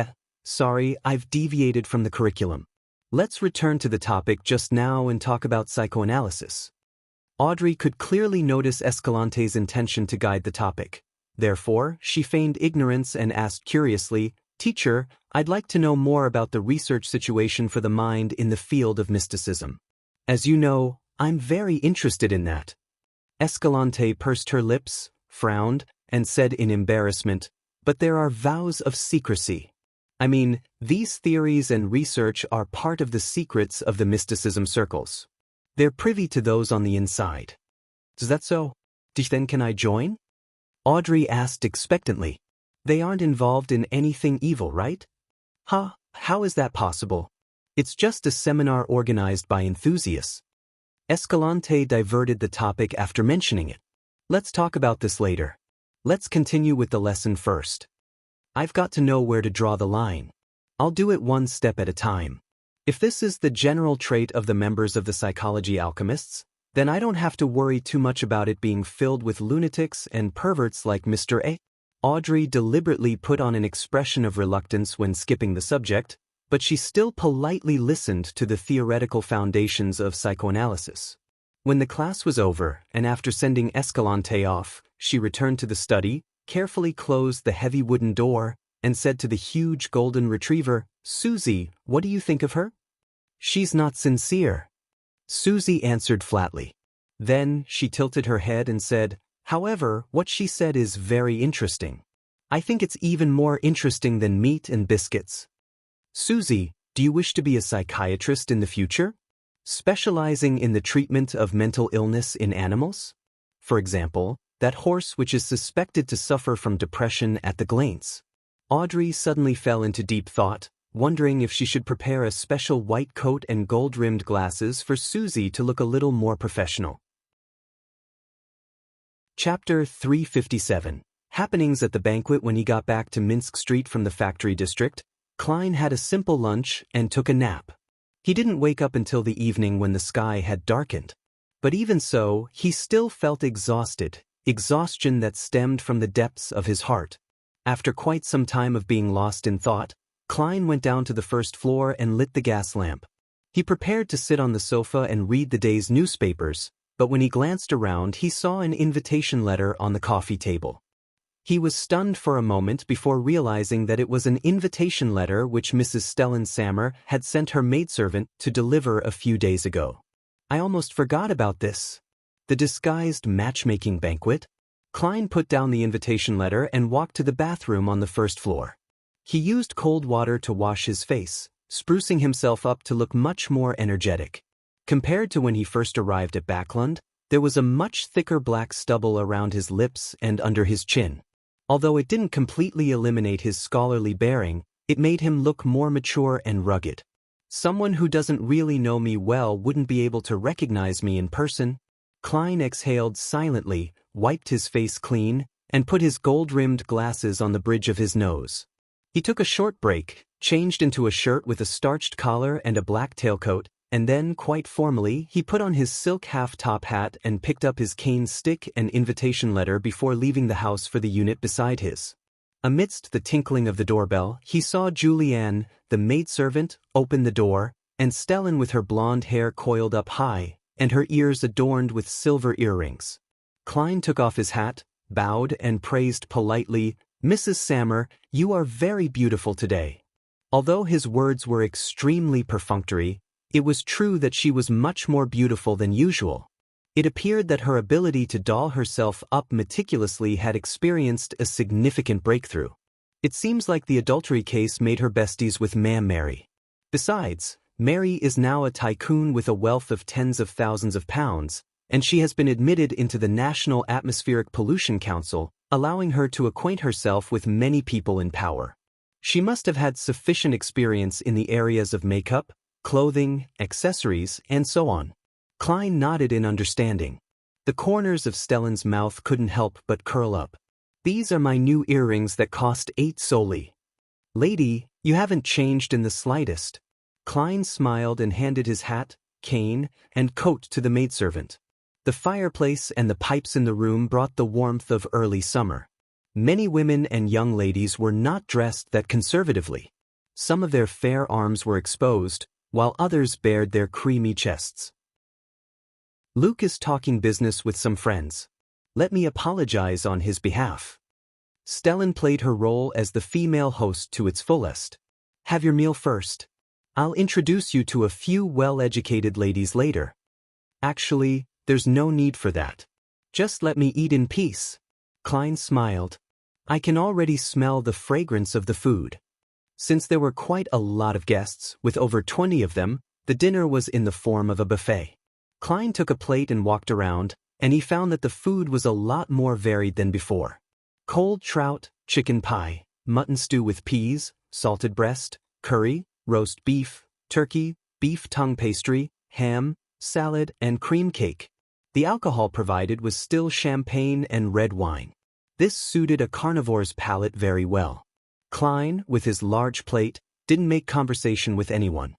sorry, I've deviated from the curriculum. Let's return to the topic just now and talk about psychoanalysis. Audrey could clearly notice Escalante's intention to guide the topic. Therefore, she feigned ignorance and asked curiously, "Teacher, I'd like to know more about the research situation for the mind in the field of mysticism. As you know, I'm very interested in that." Escalante pursed her lips, frowned, and said in embarrassment, But there are vows of secrecy. I mean, these theories and research are part of the secrets of the mysticism circles. They're privy to those on the inside. Is that so? Then can I join? Audrey asked expectantly. They aren't involved in anything evil, right? Huh, how is that possible? It's just a seminar organized by enthusiasts. Escalante diverted the topic after mentioning it. Let's talk about this later. Let's continue with the lesson first. I've got to know where to draw the line. I'll do it one step at a time. If this is the general trait of the members of the Psychology Alchemists, then I don't have to worry too much about it being filled with lunatics and perverts like Mr. A. Audrey deliberately put on an expression of reluctance when skipping the subject, but she still politely listened to the theoretical foundations of psychoanalysis. When the class was over, and after sending Escalante off, she returned to the study, carefully closed the heavy wooden door, and said to the huge golden retriever, "Susie, what do you think of her?" "She's not sincere," Susie answered flatly. Then she tilted her head and said, "However, what she said is very interesting. I think it's even more interesting than meat and biscuits." "Susie, do you wish to be a psychiatrist in the future? Specializing in the treatment of mental illness in animals? For example, that horse which is suspected to suffer from depression at the Glaints." Audrey suddenly fell into deep thought, wondering if she should prepare a special white coat and gold-rimmed glasses for Susie to look a little more professional. Chapter 357. Happenings at the banquet. When he got back to Minsk Street from the factory district, Klein had a simple lunch and took a nap. He didn't wake up until the evening when the sky had darkened. But even so, he still felt exhausted, exhaustion that stemmed from the depths of his heart. After quite some time of being lost in thought, Klein went down to the first floor and lit the gas lamp. He prepared to sit on the sofa and read the day's newspapers, but when he glanced around he saw an invitation letter on the coffee table. He was stunned for a moment before realizing that it was an invitation letter which Mrs. Stellan Sammer had sent her maidservant to deliver a few days ago. "I almost forgot about this. The disguised matchmaking banquet?" Klein put down the invitation letter and walked to the bathroom on the first floor. He used cold water to wash his face, sprucing himself up to look much more energetic. Compared to when he first arrived at Backlund, there was a much thicker black stubble around his lips and under his chin. Although it didn't completely eliminate his scholarly bearing, it made him look more mature and rugged. "Someone who doesn't really know me well wouldn't be able to recognize me in person." Klein exhaled silently, wiped his face clean, and put his gold-rimmed glasses on the bridge of his nose. He took a short break, changed into a shirt with a starched collar and a black tailcoat, and then, quite formally, he put on his silk half-top hat and picked up his cane stick and invitation letter before leaving the house for the unit beside his. Amidst the tinkling of the doorbell, he saw Julianne, the maidservant, open the door, and Stellan with her blonde hair coiled up high, and her ears adorned with silver earrings. Klein took off his hat, bowed and praised politely, "Mrs. Sammer, you are very beautiful today." Although his words were extremely perfunctory, it was true that she was much more beautiful than usual. It appeared that her ability to doll herself up meticulously had experienced a significant breakthrough. It seems like the adultery case made her besties with Ma'am Mary. Besides, Mary is now a tycoon with a wealth of tens of thousands of pounds, and she has been admitted into the National Atmospheric Pollution Council, allowing her to acquaint herself with many people in power. She must have had sufficient experience in the areas of makeup, clothing, accessories, and so on. Klein nodded in understanding. The corners of Stellan's mouth couldn't help but curl up. "These are my new earrings that cost 8 soldi. Lady, you haven't changed in the slightest." Klein smiled and handed his hat, cane, and coat to the maidservant. The fireplace and the pipes in the room brought the warmth of early summer. Many women and young ladies were not dressed that conservatively. Some of their fair arms were exposed, while others bared their creamy chests. "Luke is talking business with some friends. Let me apologize on his behalf." Stellan played her role as the female host to its fullest. "Have your meal first. I'll introduce you to a few well-educated ladies later." "Actually, there's no need for that. Just let me eat in peace." Klein smiled. I can already smell the fragrance of the food. Since there were quite a lot of guests, with over 20 of them, the dinner was in the form of a buffet. Klein took a plate and walked around, and he found that the food was a lot more varied than before. Cold trout, chicken pie, mutton stew with peas, salted breast, curry, roast beef, turkey, beef tongue pastry, ham, salad, and cream cake. The alcohol provided was still champagne and red wine. This suited a carnivore's palate very well. Klein, with his large plate, didn't make conversation with anyone.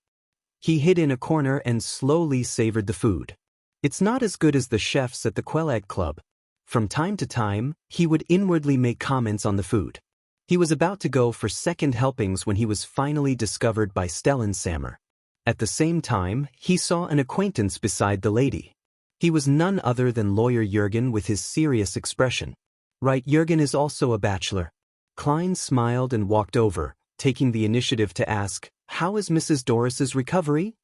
He hid in a corner and slowly savored the food. It's not as good as the chefs at the Quelag Club. From time to time, he would inwardly make comments on the food. He was about to go for second helpings when he was finally discovered by Stellan Sammer. At the same time, he saw an acquaintance beside the lady. He was none other than lawyer Jürgen with his serious expression. Right, Jürgen is also a bachelor. Klein smiled and walked over, taking the initiative to ask, "How is Mrs. Doris's recovery?"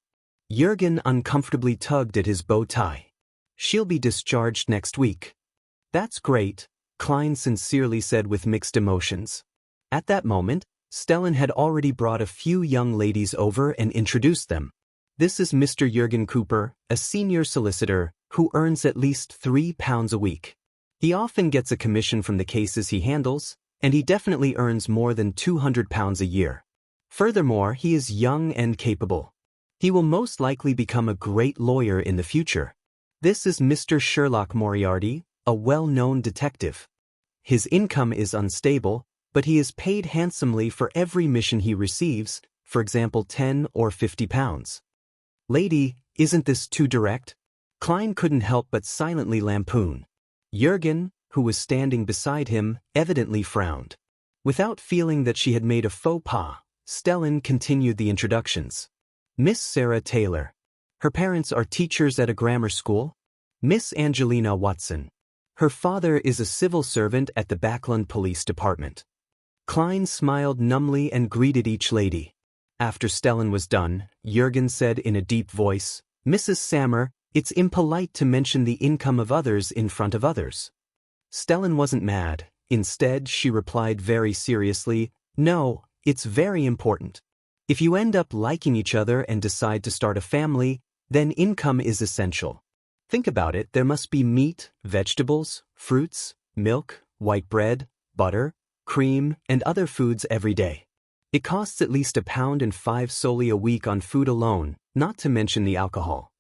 Jürgen uncomfortably tugged at his bow tie. "She'll be discharged next week." "That's great," Klein sincerely said with mixed emotions. At that moment, Stellan had already brought a few young ladies over and introduced them. "This is Mr. Jürgen Cooper, a senior solicitor, who earns at least £3 a week. He often gets a commission from the cases he handles, and he definitely earns more than £200 a year. Furthermore, he is young and capable. He will most likely become a great lawyer in the future. This is Mr. Sherlock Moriarty, a well-known detective. His income is unstable, but he is paid handsomely for every mission he receives, for example £10 or £50. Lady, isn't this too direct?" Klein couldn't help but silently lampoon. Jürgen, who was standing beside him, evidently frowned. Without feeling that she had made a faux pas, Stellan continued the introductions. "Miss Sarah Taylor. Her parents are teachers at a grammar school. Miss Angelina Watson. Her father is a civil servant at the Backland Police Department." Klein smiled numbly and greeted each lady. After Stellan was done, Jürgen said in a deep voice, "Mrs. Sammer, it's impolite to mention the income of others in front of others." Stellan wasn't mad. Instead, she replied very seriously, "No, it's very important. If you end up liking each other and decide to start a family, then income is essential. Think about it, there must be meat, vegetables, fruits, milk, white bread, butter, cream, and other foods every day. It costs at least £1.05 solely a week on food alone, not to mention the alcohol.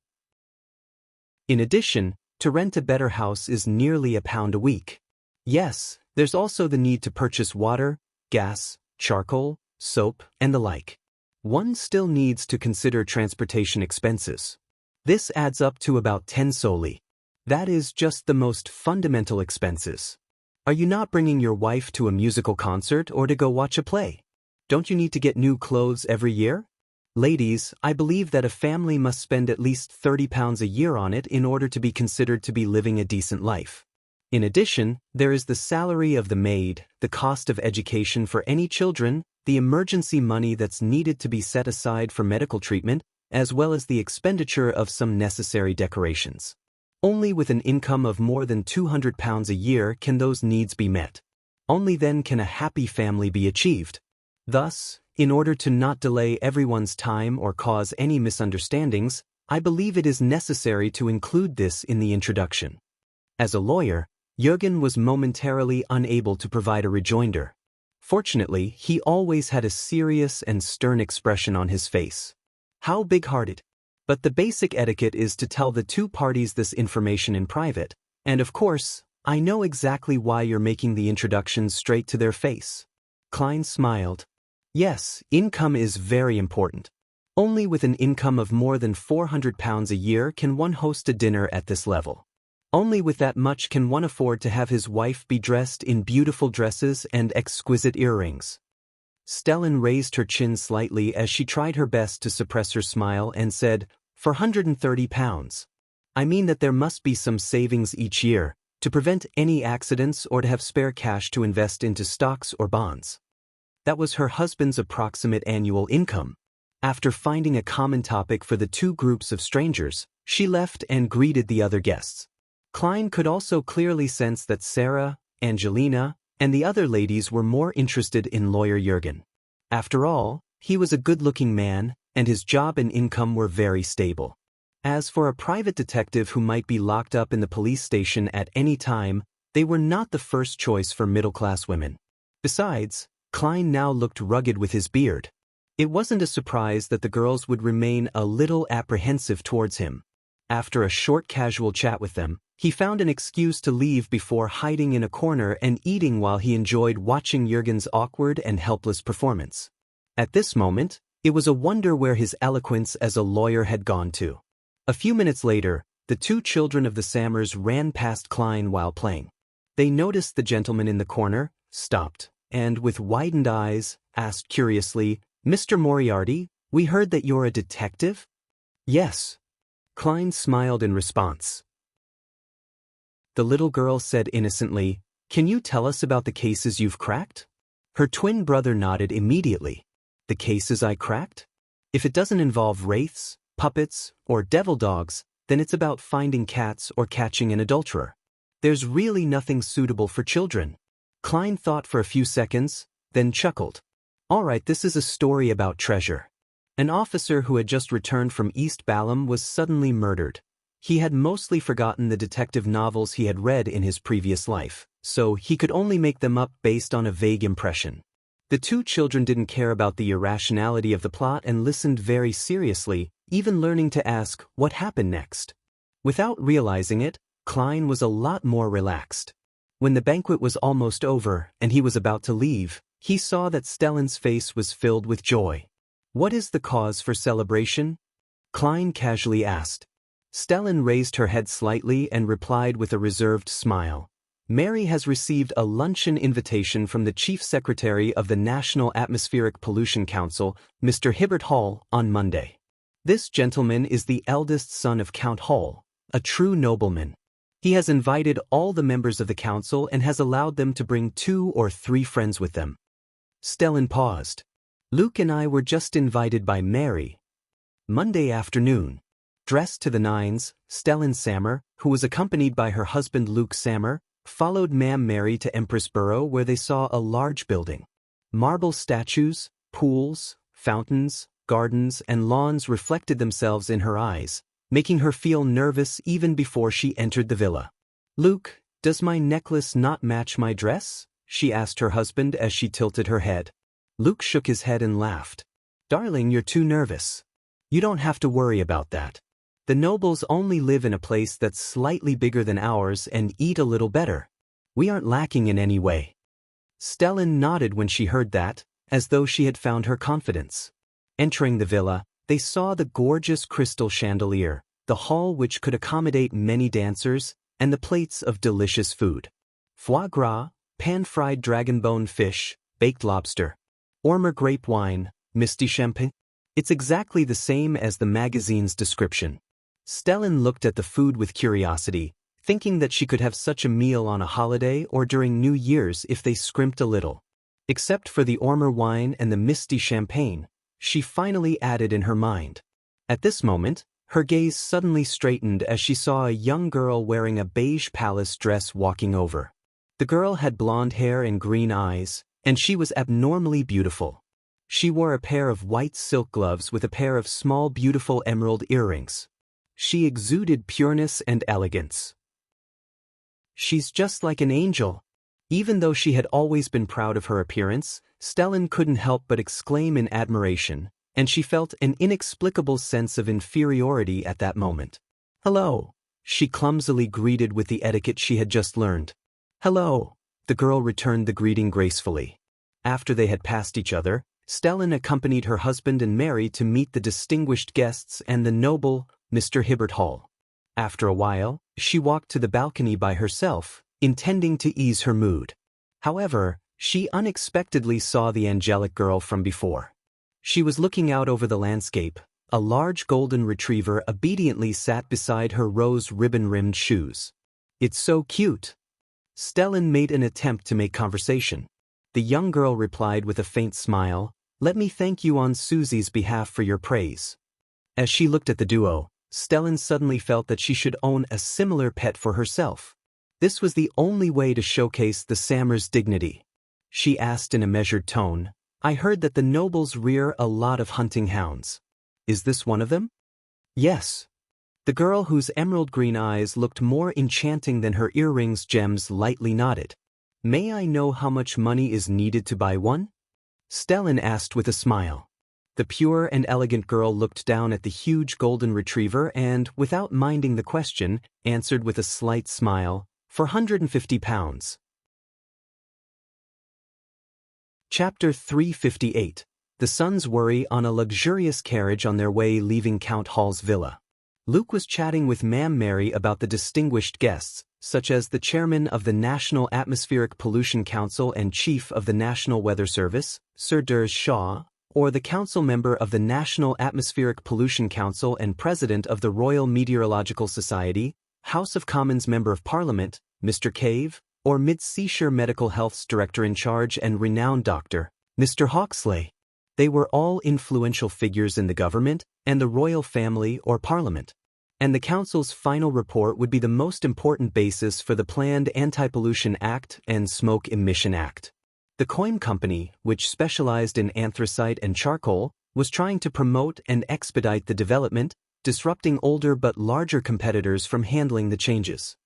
In addition, to rent a better house is nearly £1 a week. Yes, there's also the need to purchase water, gas, charcoal, soap, and the like. One still needs to consider transportation expenses. This adds up to about 10 solely. That is just the most fundamental expenses. Are you not bringing your wife to a musical concert or to go watch a play? Don't you need to get new clothes every year? Ladies, I believe that a family must spend at least £30 a year on it in order to be considered to be living a decent life. In addition, there is the salary of the maid, the cost of education for any children, the emergency money that's needed to be set aside for medical treatment, as well as the expenditure of some necessary decorations. Only with an income of more than £200 a year can those needs be met. Only then can a happy family be achieved. Thus, in order to not delay everyone's time or cause any misunderstandings, I believe it is necessary to include this in the introduction. As a lawyer, Jürgen was momentarily unable to provide a rejoinder. Fortunately, he always had a serious and stern expression on his face. How big-hearted! But the basic etiquette is to tell the two parties this information in private, and of course, I know exactly why you're making the introductions straight to their face. Klein smiled. Yes, income is very important. Only with an income of more than £400 a year can one host a dinner at this level. Only with that much can one afford to have his wife be dressed in beautiful dresses and exquisite earrings. Stellan raised her chin slightly as she tried her best to suppress her smile and said, "For £130. I mean that there must be some savings each year, to prevent any accidents or to have spare cash to invest into stocks or bonds." That was her husband's approximate annual income. After finding a common topic for the two groups of strangers, she left and greeted the other guests. Klein could also clearly sense that Sarah, Angelina, and the other ladies were more interested in lawyer Jürgen. After all, he was a good-looking man, and his job and income were very stable. As for a private detective who might be locked up in the police station at any time, they were not the first choice for middle-class women. Besides, Klein now looked rugged with his beard. It wasn't a surprise that the girls would remain a little apprehensive towards him. After a short casual chat with them, he found an excuse to leave before hiding in a corner and eating while he enjoyed watching Jürgen's awkward and helpless performance. At this moment, it was a wonder where his eloquence as a lawyer had gone to. A few minutes later, the two children of the Sammers ran past Klein while playing. They noticed the gentleman in the corner, stopped, and with widened eyes, asked curiously, "Mr. Moriarty, we heard that you're a detective?" "Yes." Klein smiled in response. The little girl said innocently, "Can you tell us about the cases you've cracked?" Her twin brother nodded immediately. "The cases I cracked? If it doesn't involve wraiths, puppets, or devil dogs, then it's about finding cats or catching an adulterer. There's really nothing suitable for children." Klein thought for a few seconds, then chuckled. "All right, this is a story about treasure." An officer who had just returned from East Balham was suddenly murdered. He had mostly forgotten the detective novels he had read in his previous life, so he could only make them up based on a vague impression. The two children didn't care about the irrationality of the plot and listened very seriously, even learning to ask what happened next. Without realizing it, Klein was a lot more relaxed. When the banquet was almost over and he was about to leave, he saw that Stellen's face was filled with joy. "What is the cause for celebration?" Klein casually asked. Stellan raised her head slightly and replied with a reserved smile. "Mary has received a luncheon invitation from the Chief Secretary of the National Atmospheric Pollution Council, Mr. Hibbert Hall, on Monday. This gentleman is the eldest son of Count Hall, a true nobleman. He has invited all the members of the council and has allowed them to bring 2 or 3 friends with them." Stellan paused. "Luke and I were just invited by Mary." Monday afternoon. Dressed to the nines, Stellan Sammer, who was accompanied by her husband Luke Sammer, followed Ma'am Mary to Empress Borough where they saw a large building. Marble statues, pools, fountains, gardens, and lawns reflected themselves in her eyes, making her feel nervous even before she entered the villa. "Luke, does my necklace not match my dress?" she asked her husband as she tilted her head. Luke shook his head and laughed. "Darling, you're too nervous. You don't have to worry about that. The nobles only live in a place that's slightly bigger than ours and eat a little better. We aren't lacking in any way." Stellan nodded when she heard that, as though she had found her confidence. Entering the villa, they saw the gorgeous crystal chandelier, the hall which could accommodate many dancers, and the plates of delicious food. Foie gras, pan-fried dragon-bone fish, baked lobster, Ormer grape wine, misty champagne. It's exactly the same as the magazine's description. Stellan looked at the food with curiosity, thinking that she could have such a meal on a holiday or during New Year's if they scrimped a little. Except for the Ormer wine and the misty champagne, she finally added in her mind. At this moment, her gaze suddenly straightened as she saw a young girl wearing a beige palace dress walking over. The girl had blonde hair and green eyes, and she was abnormally beautiful. She wore a pair of white silk gloves with a pair of small beautiful emerald earrings. She exuded pureness and elegance. "She's just like an angel." Even though she had always been proud of her appearance, Stellan couldn't help but exclaim in admiration, and she felt an inexplicable sense of inferiority at that moment. "Hello," she clumsily greeted with the etiquette she had just learned. "Hello," the girl returned the greeting gracefully. After they had passed each other, Stellan accompanied her husband and Mary to meet the distinguished guests and the noble Mr. Hibbert Hall. After a while, she walked to the balcony by herself, intending to ease her mood. However, she unexpectedly saw the angelic girl from before. She was looking out over the landscape. A large golden retriever obediently sat beside her rose ribbon-rimmed shoes. "It's so cute." Stellan made an attempt to make conversation. The young girl replied with a faint smile, "Let me thank you on Susie's behalf for your praise." As she looked at the duo, Stellan suddenly felt that she should own a similar pet for herself. This was the only way to showcase the Sammer's dignity. She asked in a measured tone, "I heard that the nobles rear a lot of hunting hounds. Is this one of them?" "Yes." The girl whose emerald green eyes looked more enchanting than her earrings' gems lightly nodded. "May I know how much money is needed to buy one?" Stellan asked with a smile. The pure and elegant girl looked down at the huge golden retriever and, without minding the question, answered with a slight smile, £450. Chapter 358. The sons worry on a luxurious carriage on their way leaving Count Hall's villa. Luke was chatting with Ma'am Mary about the distinguished guests, such as the chairman of the National Atmospheric Pollution Council and chief of the National Weather Service, Sir Durs Shaw, or the council member of the National Atmospheric Pollution Council and president of the Royal Meteorological Society, House of Commons Member of Parliament, Mr. Cave, or Mid-Seashire Medical Health's director in charge and renowned doctor, Mr. Hawksley. They were all influential figures in the government and the royal family or parliament. And the council's final report would be the most important basis for the planned Anti-Pollution Act and Smoke Emission Act. The Coim Company, which specialized in anthracite and charcoal, was trying to promote and expedite the development, disrupting older but larger competitors from handling the changes.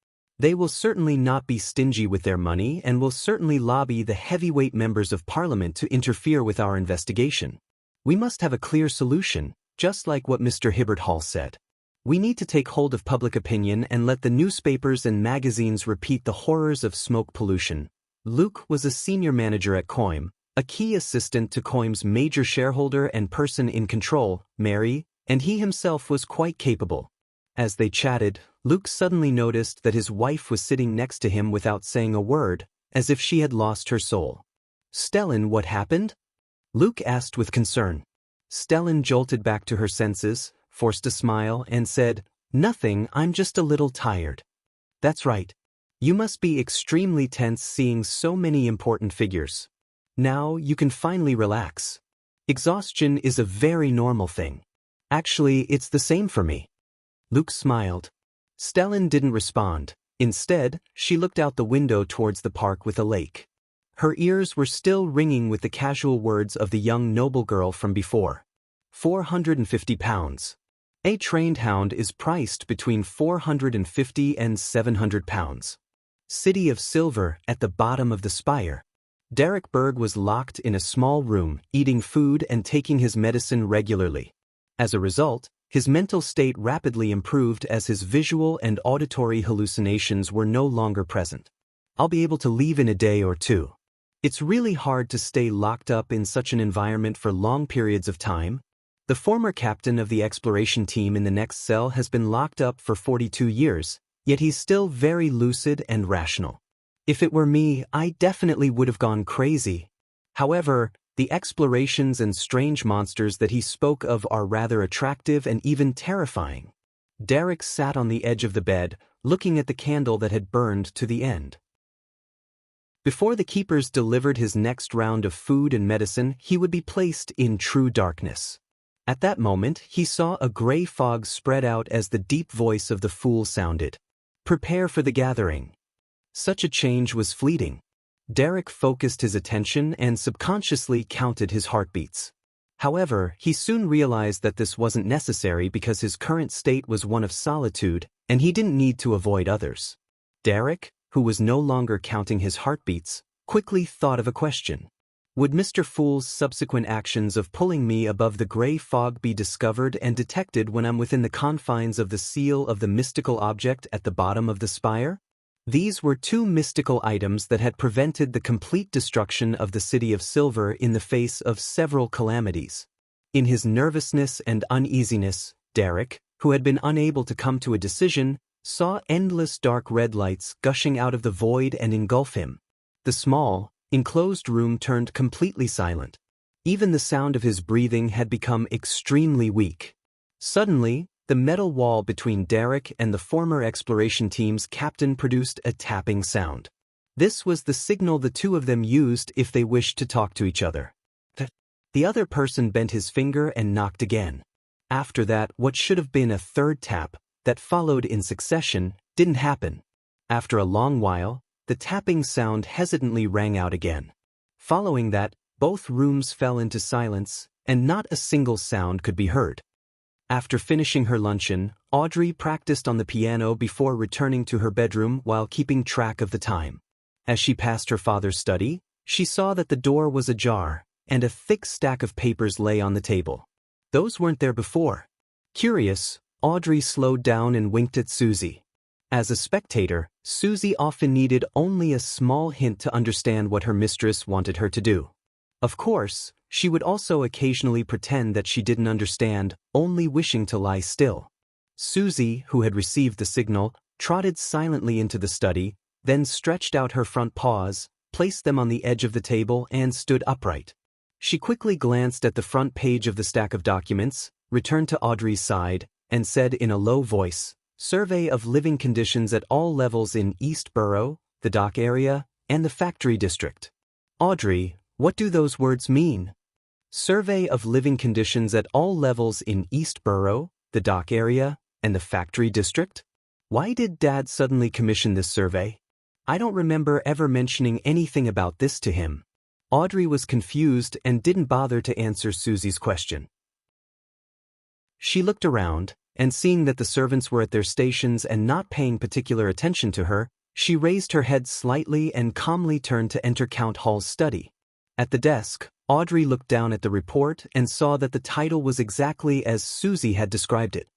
They will certainly not be stingy with their money and will certainly lobby the heavyweight members of Parliament to interfere with our investigation. We must have a clear solution, just like what Mr. Hibbert Hall said. We need to take hold of public opinion and let the newspapers and magazines repeat the horrors of smoke pollution. Luke was a senior manager at Coim, a key assistant to Coim's major shareholder and person in control, Mary, and he himself was quite capable. As they chatted, Luke suddenly noticed that his wife was sitting next to him without saying a word, as if she had lost her soul. "Stellan, what happened?" Luke asked with concern. Stellan jolted back to her senses, forced a smile, and said, "Nothing, I'm just a little tired." "That's right. You must be extremely tense seeing so many important figures. Now you can finally relax. Exhaustion is a very normal thing. Actually, it's the same for me." Luke smiled. Stellan didn't respond. Instead, she looked out the window towards the park with a lake. Her ears were still ringing with the casual words of the young noble girl from before. £450. A trained hound is priced between £450 and £700. City of Silver, at the bottom of the spire. Derek Berg was locked in a small room, eating food and taking his medicine regularly. As a result, his mental state rapidly improved as his visual and auditory hallucinations were no longer present. "I'll be able to leave in a day or two. It's really hard to stay locked up in such an environment for long periods of time. The former captain of the exploration team in the next cell has been locked up for 42 years, yet he's still very lucid and rational. If it were me, I definitely would have gone crazy. However, the explorations and strange monsters that he spoke of are rather attractive and even terrifying." Derek sat on the edge of the bed, looking at the candle that had burned to the end. Before the keepers delivered his next round of food and medicine, he would be placed in true darkness. At that moment, he saw a gray fog spread out as the deep voice of the fool sounded. "Prepare for the gathering." Such a change was fleeting. Derek focused his attention and subconsciously counted his heartbeats. However, he soon realized that this wasn't necessary because his current state was one of solitude, and he didn't need to avoid others. Derek, who was no longer counting his heartbeats, quickly thought of a question. Would Mr. Fool's subsequent actions of pulling me above the gray fog be discovered and detected when I'm within the confines of the seal of the mystical object at the bottom of the spire? These were two mystical items that had prevented the complete destruction of the City of Silver in the face of several calamities. In his nervousness and uneasiness, Derek, who had been unable to come to a decision, saw endless dark red lights gushing out of the void and engulf him. The small, enclosed room turned completely silent. Even the sound of his breathing had become extremely weak. Suddenly, the metal wall between Derek and the former exploration team's captain produced a tapping sound. This was the signal the two of them used if they wished to talk to each other. The other person bent his finger and knocked again. After that, what should have been a third tap, that followed in succession, didn't happen. After a long while, the tapping sound hesitantly rang out again. Following that, both rooms fell into silence, and not a single sound could be heard. After finishing her luncheon, Audrey practiced on the piano before returning to her bedroom while keeping track of the time. As she passed her father's study, she saw that the door was ajar, and a thick stack of papers lay on the table. Those weren't there before. Curious, Audrey slowed down and winked at Susie. As a spectator, Susie often needed only a small hint to understand what her mistress wanted her to do. Of course, she would also occasionally pretend that she didn't understand, only wishing to lie still. Susie, who had received the signal, trotted silently into the study, then stretched out her front paws, placed them on the edge of the table, and stood upright. She quickly glanced at the front page of the stack of documents, returned to Audrey's side, and said in a low voice, "Survey of living conditions at all levels in East Borough, the dock area, and the factory district." "Audrey, what do those words mean?" "Survey of living conditions at all levels in East Borough, the dock area, and the factory district? Why did Dad suddenly commission this survey? I don't remember ever mentioning anything about this to him." Audrey was confused and didn't bother to answer Susie's question. She looked around, and seeing that the servants were at their stations and not paying particular attention to her, she raised her head slightly and calmly turned to enter Count Hall's study. At the desk, Audrey looked down at the report and saw that the title was exactly as Susie had described it.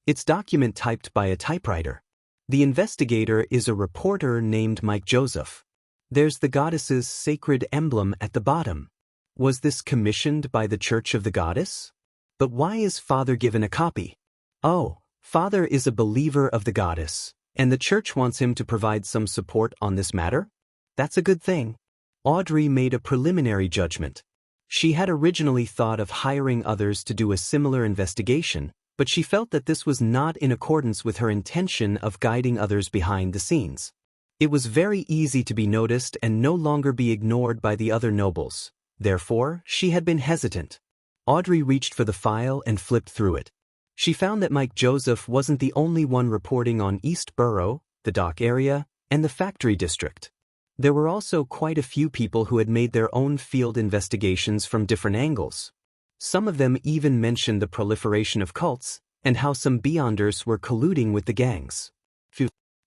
It's document typed by a typewriter. The investigator is a reporter named Mike Joseph. There's the goddess's sacred emblem at the bottom. Was this commissioned by the Church of the Goddess? But why is Father given a copy? Oh, Father is a believer of the goddess, and the church wants him to provide some support on this matter? That's a good thing. Audrey made a preliminary judgment. She had originally thought of hiring others to do a similar investigation, but she felt that this was not in accordance with her intention of guiding others behind the scenes. It was very easy to be noticed and no longer be ignored by the other nobles. Therefore, she had been hesitant. Audrey reached for the file and flipped through it. She found that Mike Joseph wasn't the only one reporting on East Borough, the dock area, and the factory district. There were also quite a few people who had made their own field investigations from different angles. Some of them even mentioned the proliferation of cults and how some Beyonders were colluding with the gangs.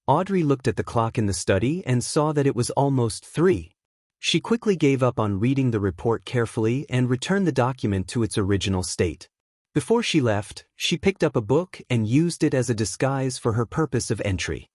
Audrey looked at the clock in the study and saw that it was almost 3. She quickly gave up on reading the report carefully and returned the document to its original state. Before she left, she picked up a book and used it as a disguise for her purpose of entry.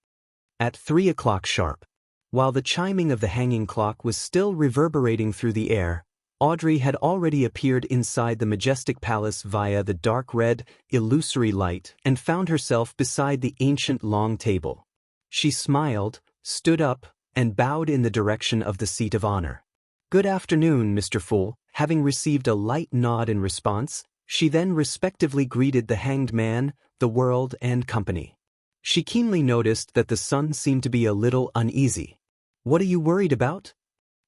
At 3 o'clock sharp, while the chiming of the hanging clock was still reverberating through the air, Audrey had already appeared inside the majestic palace via the dark red, illusory light and found herself beside the ancient long table. She smiled, stood up, and bowed in the direction of the seat of honor. "Good afternoon, Mr. Fool." Having received a light nod in response, she then respectively greeted the hanged man, the world, and company. She keenly noticed that the son seemed to be a little uneasy. "What are you worried about?"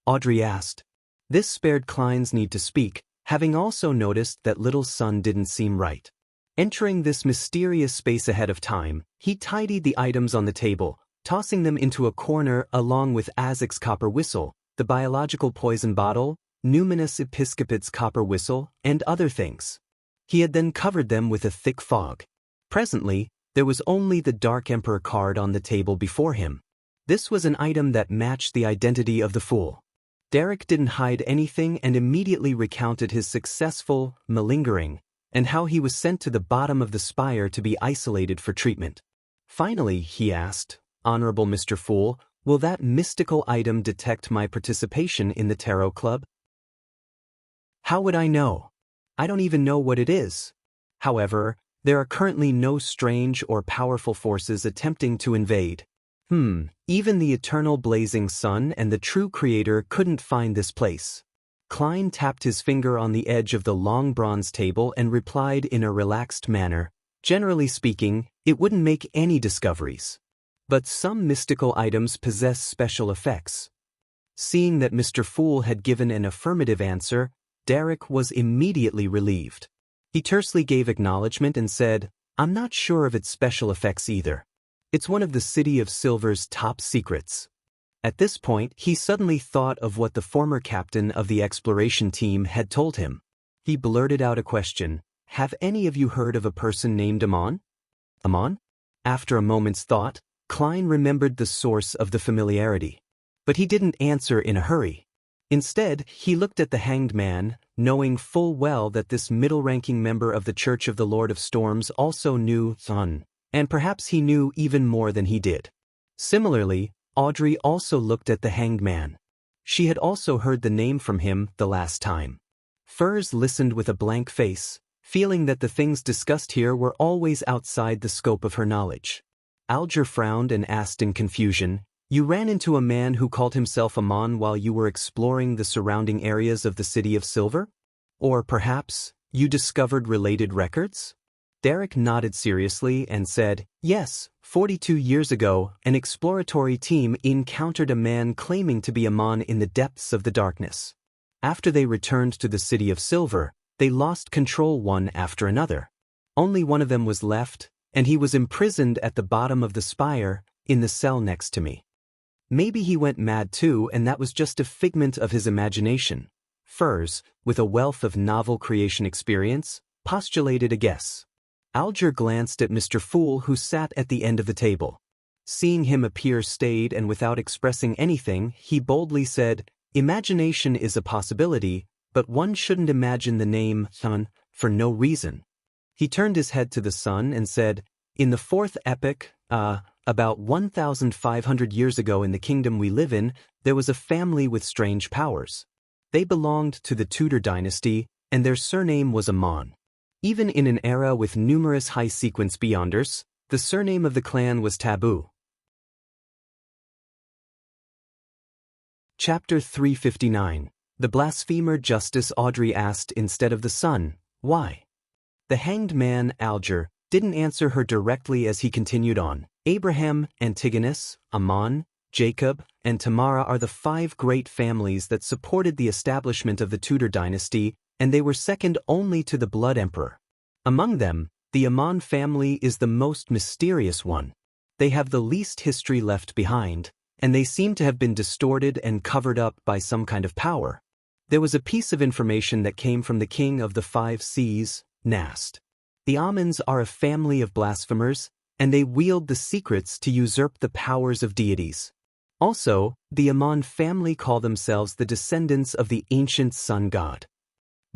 Audrey asked. This spared Klein's need to speak, having also noticed that little son didn't seem right. Entering this mysterious space ahead of time, he tidied the items on the table, tossing them into a corner along with Azek's copper whistle, the biological poison bottle, Numinous Episcopat's copper whistle, and other things. He had then covered them with a thick fog. Presently, there was only the Dark Emperor card on the table before him. This was an item that matched the identity of the fool. Derek didn't hide anything and immediately recounted his successful malingering and how he was sent to the bottom of the spire to be isolated for treatment. Finally, he asked, "Honorable Mr. Fool, will that mystical item detect my participation in the Tarot Club?" "How would I know? I don't even know what it is. However, there are currently no strange or powerful forces attempting to invade. Even the eternal blazing sun and the true creator couldn't find this place." Klein tapped his finger on the edge of the long bronze table and replied in a relaxed manner, "Generally speaking, it wouldn't make any discoveries. But some mystical items possess special effects." Seeing that Mr. Fool had given an affirmative answer, Derek was immediately relieved. He tersely gave acknowledgement and said, "I'm not sure of its special effects either. It's one of the City of Silver's top secrets. At this point, he suddenly thought of what the former captain of the exploration team had told him. He blurted out a question. Have any of you heard of a person named Amon? Amon? After a moment's thought, Klein remembered the source of the familiarity. But he didn't answer in a hurry. Instead, he looked at the hanged man, knowing full well that this middle-ranking member of the Church of the Lord of Storms also knew Sun, and perhaps he knew even more than he did. Similarly, Audrey also looked at the hanged man. She had also heard the name from him the last time. Furs listened with a blank face, feeling that the things discussed here were always outside the scope of her knowledge. Alger frowned and asked in confusion, "You ran into a man who called himself Amon while you were exploring the surrounding areas of the City of Silver? Or perhaps, you discovered related records?" Derek nodded seriously and said, "Yes, 42 years ago, an exploratory team encountered a man claiming to be Amon in the depths of the darkness. After they returned to the City of Silver, they lost control one after another. Only one of them was left, and he was imprisoned at the bottom of the spire, in the cell next to me. Maybe he went mad too, and that was just a figment of his imagination." Furs, with a wealth of novel creation experience, postulated a guess. Alger glanced at Mr. Fool, who sat at the end of the table. Seeing him appear staid and without expressing anything, he boldly said, "Imagination is a possibility, but one shouldn't imagine the name Sun for no reason." He turned his head to the sun and said, "In the fourth epoch, about 1,500 years ago in the kingdom we live in, there was a family with strange powers. They belonged to the Tudor dynasty, and their surname was Amon. Even in an era with numerous high-sequence beyonders, the surname of the clan was taboo." Chapter 359. The Blasphemer Justice Audrey asked instead of the sun, "Why?" The hanged man, Alger, didn't answer her directly as he continued on. "Abraham, Antigonus, Amon, Jacob, and Tamara are the 5 great families that supported the establishment of the Tudor dynasty, and they were second only to the Blood Emperor. Among them, the Amon family is the most mysterious one. They have the least history left behind, and they seem to have been distorted and covered up by some kind of power. There was a piece of information that came from the king of the 5 seas, Nast. The Amons are a family of blasphemers, and they wield the secrets to usurp the powers of deities. Also, the Amon family call themselves the descendants of the ancient sun god."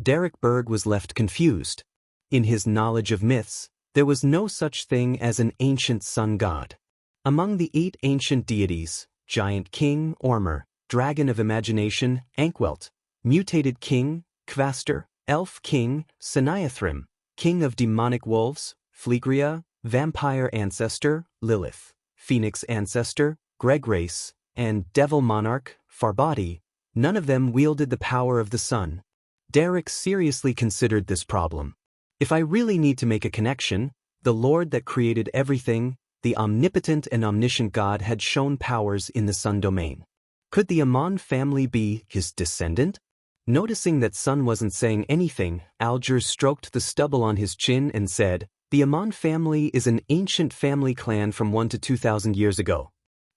Derek Berg was left confused. In his knowledge of myths, there was no such thing as an ancient sun god. Among the 8 ancient deities, Giant King, Ormer, Dragon of Imagination, Ankwelt, Mutated King, Kvastor, Elf King, Seniathrim, King of Demonic Wolves, Fleegria, Vampire Ancestor, Lilith, Phoenix Ancestor, Gregrace, and Devil Monarch, Farbati, none of them wielded the power of the sun. Derek seriously considered this problem. If I really need to make a connection, the Lord that created everything, the omnipotent and omniscient God, had shown powers in the sun domain. Could the Amon family be his descendant? Noticing that Sun wasn't saying anything, Alger stroked the stubble on his chin and said, "The Amon family is an ancient family clan from 1 to 2,000 years ago.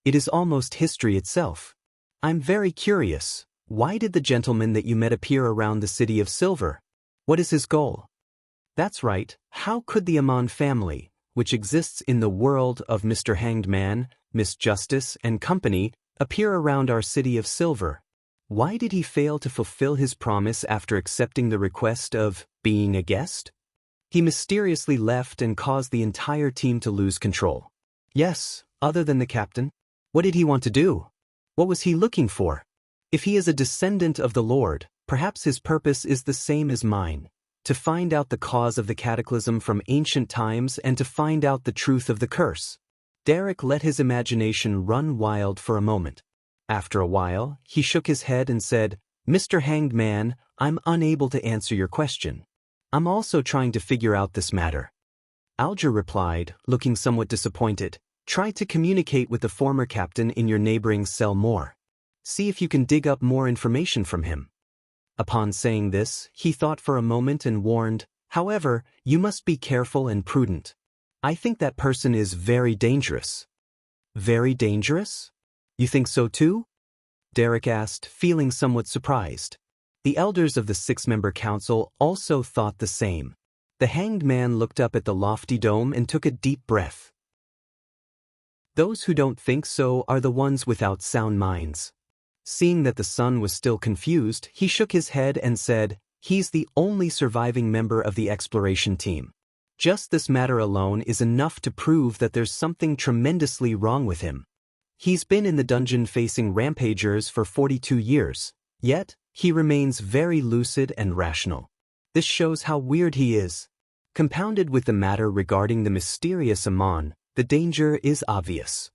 It is almost history itself. I'm very curious. Why did the gentleman that you met appear around the City of Silver? What is his goal?" "That's right. How could the Amon family, which exists in the world of Mr. Hanged Man, Miss Justice, and company, appear around our City of Silver? Why did he fail to fulfill his promise after accepting the request of being a guest? He mysteriously left and caused the entire team to lose control." "Yes, other than the captain. What did he want to do? What was he looking for? If he is a descendant of the Lord, perhaps his purpose is the same as mine, to find out the cause of the cataclysm from ancient times and to find out the truth of the curse." Derek let his imagination run wild for a moment. After a while, he shook his head and said, "Mr. Hanged Man, I'm unable to answer your question. I'm also trying to figure out this matter." Alger replied, looking somewhat disappointed, "Try to communicate with the former captain in your neighboring cell more. See if you can dig up more information from him." Upon saying this, he thought for a moment and warned, "However, you must be careful and prudent. I think that person is very dangerous." very dangerous? You think so too? Derek asked, feeling somewhat surprised. The elders of the six-member council also thought the same. The hanged man looked up at the lofty dome and took a deep breath. Those who don't think so are the ones without sound minds. Seeing that the son was still confused, he shook his head and said, "He's the only surviving member of the exploration team. Just this matter alone is enough to prove that there's something tremendously wrong with him. He's been in the dungeon facing rampagers for 42 years, yet he remains very lucid and rational. This shows how weird he is. Compounded with the matter regarding the mysterious Amon, the danger is obvious."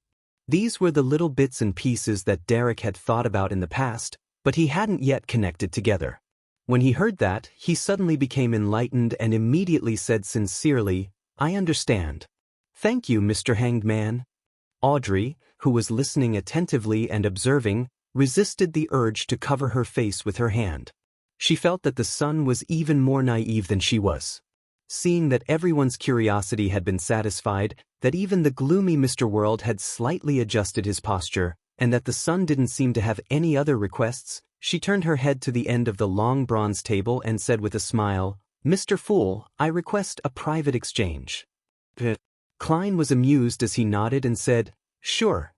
These were the little bits and pieces that Derek had thought about in the past, but he hadn't yet connected together. When he heard that, he suddenly became enlightened and immediately said sincerely, "I understand. Thank you, Mr. Hanged Man." Audrey, who was listening attentively and observing, resisted the urge to cover her face with her hand. She felt that the son was even more naive than she was. Seeing that everyone's curiosity had been satisfied, that even the gloomy Mr. World had slightly adjusted his posture, and that the son didn't seem to have any other requests, she turned her head to the end of the long bronze table and said with a smile, "Mr. Fool, I request a private exchange." Klein was amused as he nodded and said, "Sure."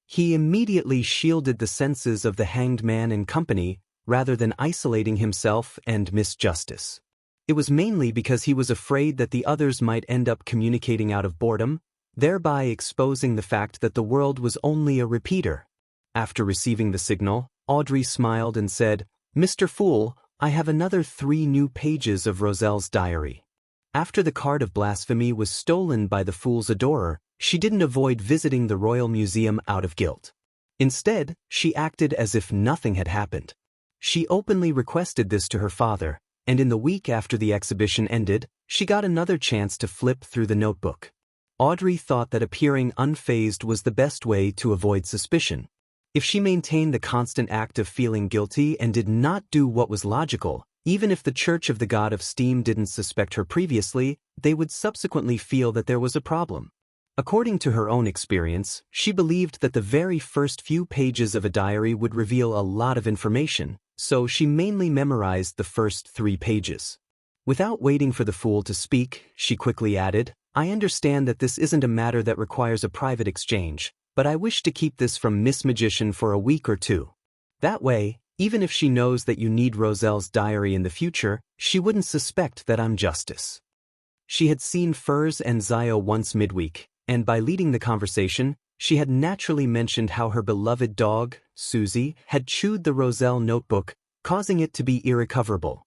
He immediately shielded the senses of the hanged man and company, rather than isolating himself and Miss Justice. It was mainly because he was afraid that the others might end up communicating out of boredom, thereby exposing the fact that the world was only a repeater. After receiving the signal, Audrey smiled and said, "Mr. Fool, I have another 3 new pages of Roselle's diary." After the card of blasphemy was stolen by the fool's adorer, she didn't avoid visiting the Royal Museum out of guilt. Instead, she acted as if nothing had happened. She openly requested this to her father, and in the week after the exhibition ended, she got another chance to flip through the notebook. Audrey thought that appearing unfazed was the best way to avoid suspicion. If she maintained the constant act of feeling guilty and did not do what was logical, even if the Church of the God of Steam didn't suspect her previously, they would subsequently feel that there was a problem. According to her own experience, she believed that the very first few pages of a diary would reveal a lot of information, so she mainly memorized the first 3 pages. Without waiting for the fool to speak, she quickly added, "I understand that this isn't a matter that requires a private exchange, but I wish to keep this from Miss Magician for a week or 2. That way, even if she knows that you need Roselle's diary in the future, she wouldn't suspect that I'm Justice." She had seen Furs and Zio once midweek, and by leading the conversation, she had naturally mentioned how her beloved dog, Susie, had chewed the Roselle notebook, causing it to be irrecoverable.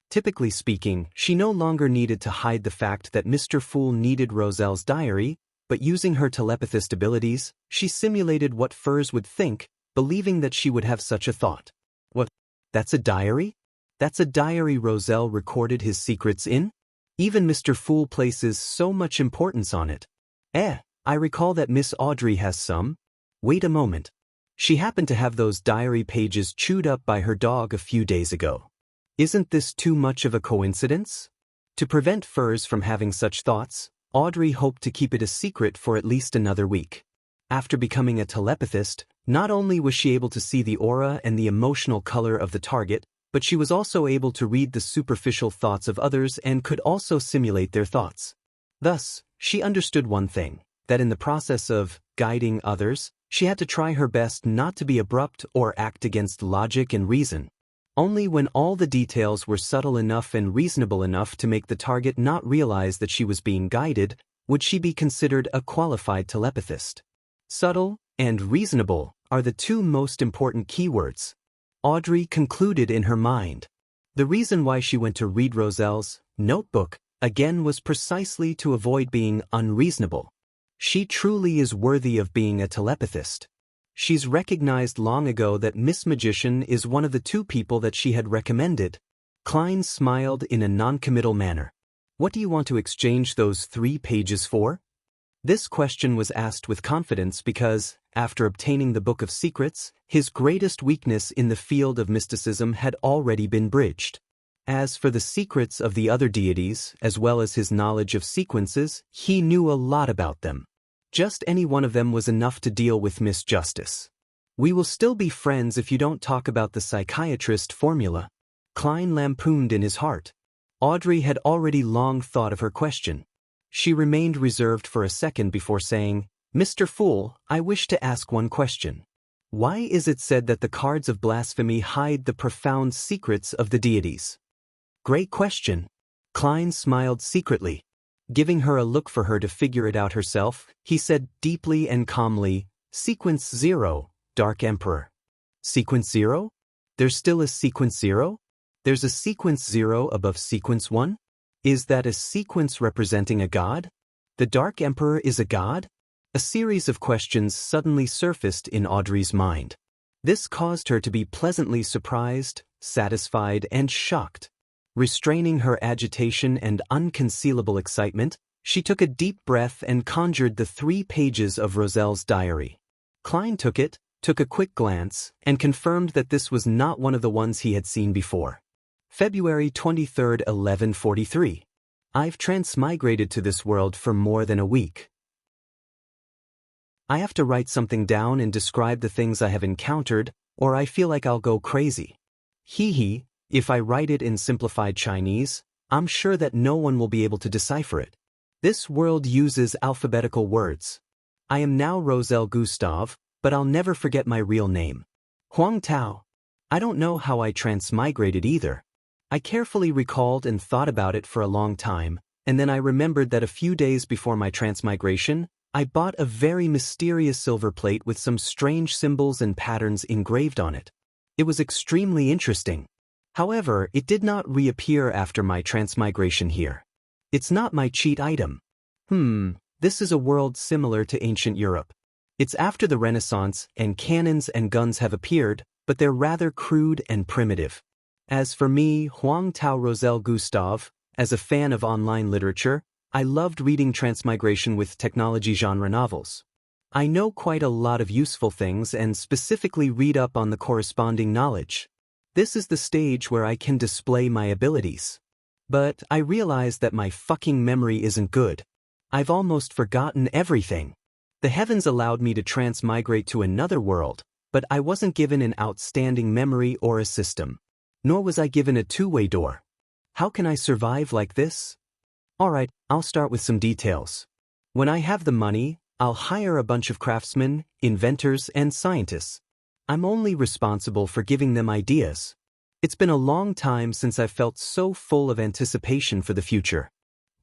Typically speaking, she no longer needed to hide the fact that Mr. Fool needed Roselle's diary, but using her telepathist abilities, she simulated what Furs would think, believing that she would have such a thought. "What? That's a diary? That's a diary Roselle recorded his secrets in? Even Mr. Fool places so much importance on it. I recall that Miss Audrey has some. Wait a moment. She happened to have those diary pages chewed up by her dog a few days ago. Isn't this too much of a coincidence?" To prevent Furs from having such thoughts, Audrey hoped to keep it a secret for at least another week. After becoming a telepathist, not only was she able to see the aura and the emotional color of the target, but she was also able to read the superficial thoughts of others and could also simulate their thoughts. Thus, she understood one thing, that in the process of guiding others, she had to try her best not to be abrupt or act against logic and reason. Only when all the details were subtle enough and reasonable enough to make the target not realize that she was being guided, would she be considered a qualified telepathist. Subtle and reasonable are the 2 most important keywords. Audrey concluded in her mind. The reason why she went to read Roselle's notebook again was precisely to avoid being unreasonable. She truly is worthy of being a telepathist. She's recognized long ago that Miss Magician is one of the 2 people that she had recommended. Klein smiled in a non-committal manner. "What do you want to exchange those 3 pages for?" This question was asked with confidence because, after obtaining the Book of Secrets, his greatest weakness in the field of mysticism had already been bridged. As for the secrets of the other deities, as well as his knowledge of sequences, he knew a lot about them. Just any one of them was enough to deal with Miss Justice. We will still be friends if you don't talk about the psychiatrist formula. Klein lampooned in his heart. Audrey had already long thought of her question. She remained reserved for a second before saying, "Mr. Fool, I wish to ask one question. Why is it said that the cards of blasphemy hide the profound secrets of the deities?" Great question. Klein smiled secretly. Giving her a look for her to figure it out herself, he said deeply and calmly, "Sequence 0, Dark Emperor." Sequence 0? There's still a sequence 0? There's a sequence 0 above sequence 1? Is that a sequence representing a god? The Dark Emperor is a god? A series of questions suddenly surfaced in Audrey's mind. This caused her to be pleasantly surprised, satisfied, and shocked. Restraining her agitation and unconcealable excitement, she took a deep breath and conjured the 3 pages of Roselle's diary. Klein took it, took a quick glance, and confirmed that this was not one of the ones he had seen before. February 23, 1143. I've transmigrated to this world for more than a week. I have to write something down and describe the things I have encountered, or I feel like I'll go crazy. Hee. If I write it in simplified Chinese, I'm sure that no one will be able to decipher it. This world uses alphabetical words. I am now Roselle Gustave, but I'll never forget my real name. Huang Tao. I don't know how I transmigrated either. I carefully recalled and thought about it for a long time, and then I remembered that a few days before my transmigration, I bought a very mysterious silver plate with some strange symbols and patterns engraved on it. It was extremely interesting. However, it did not reappear after my transmigration here. It's not my cheat item. This is a world similar to ancient Europe. It's after the Renaissance and cannons and guns have appeared, but they're rather crude and primitive. As for me, Huang Tao Roselle Gustave, as a fan of online literature, I loved reading transmigration with technology genre novels. I know quite a lot of useful things and specifically read up on the corresponding knowledge. This is the stage where I can display my abilities. But I realize that my fucking memory isn't good. I've almost forgotten everything. The heavens allowed me to transmigrate to another world, but I wasn't given an outstanding memory or a system. Nor was I given a two-way door. How can I survive like this? Alright, I'll start with some details. When I have the money, I'll hire a bunch of craftsmen, inventors, and scientists. I'm only responsible for giving them ideas. It's been a long time since I've felt so full of anticipation for the future.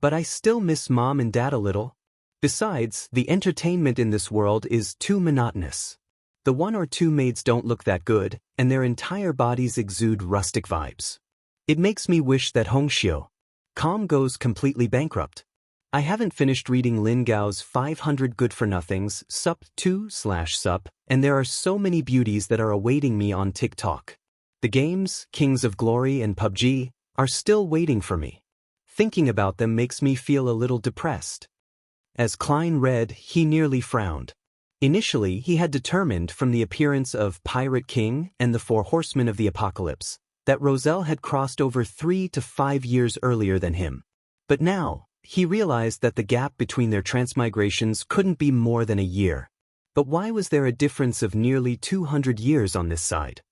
But I still miss Mom and Dad a little. Besides, the entertainment in this world is too monotonous. The 1 or 2 maids don't look that good, and their entire bodies exude rustic vibes. It makes me wish that Hongxiu Com goes completely bankrupt. I haven't finished reading Lin Gao's 500 Good-for-Nothings, Sup 2/Sup, and there are so many beauties that are awaiting me on TikTok. The games, Kings of Glory and PUBG, are still waiting for me. Thinking about them makes me feel a little depressed. As Klein read, he nearly frowned. Initially, he had determined from the appearance of Pirate King and the 4 Horsemen of the Apocalypse that Roselle had crossed over 3 to 5 years earlier than him. But now, he realized that the gap between their transmigrations couldn't be more than a year. But why was there a difference of nearly 200 years on this side?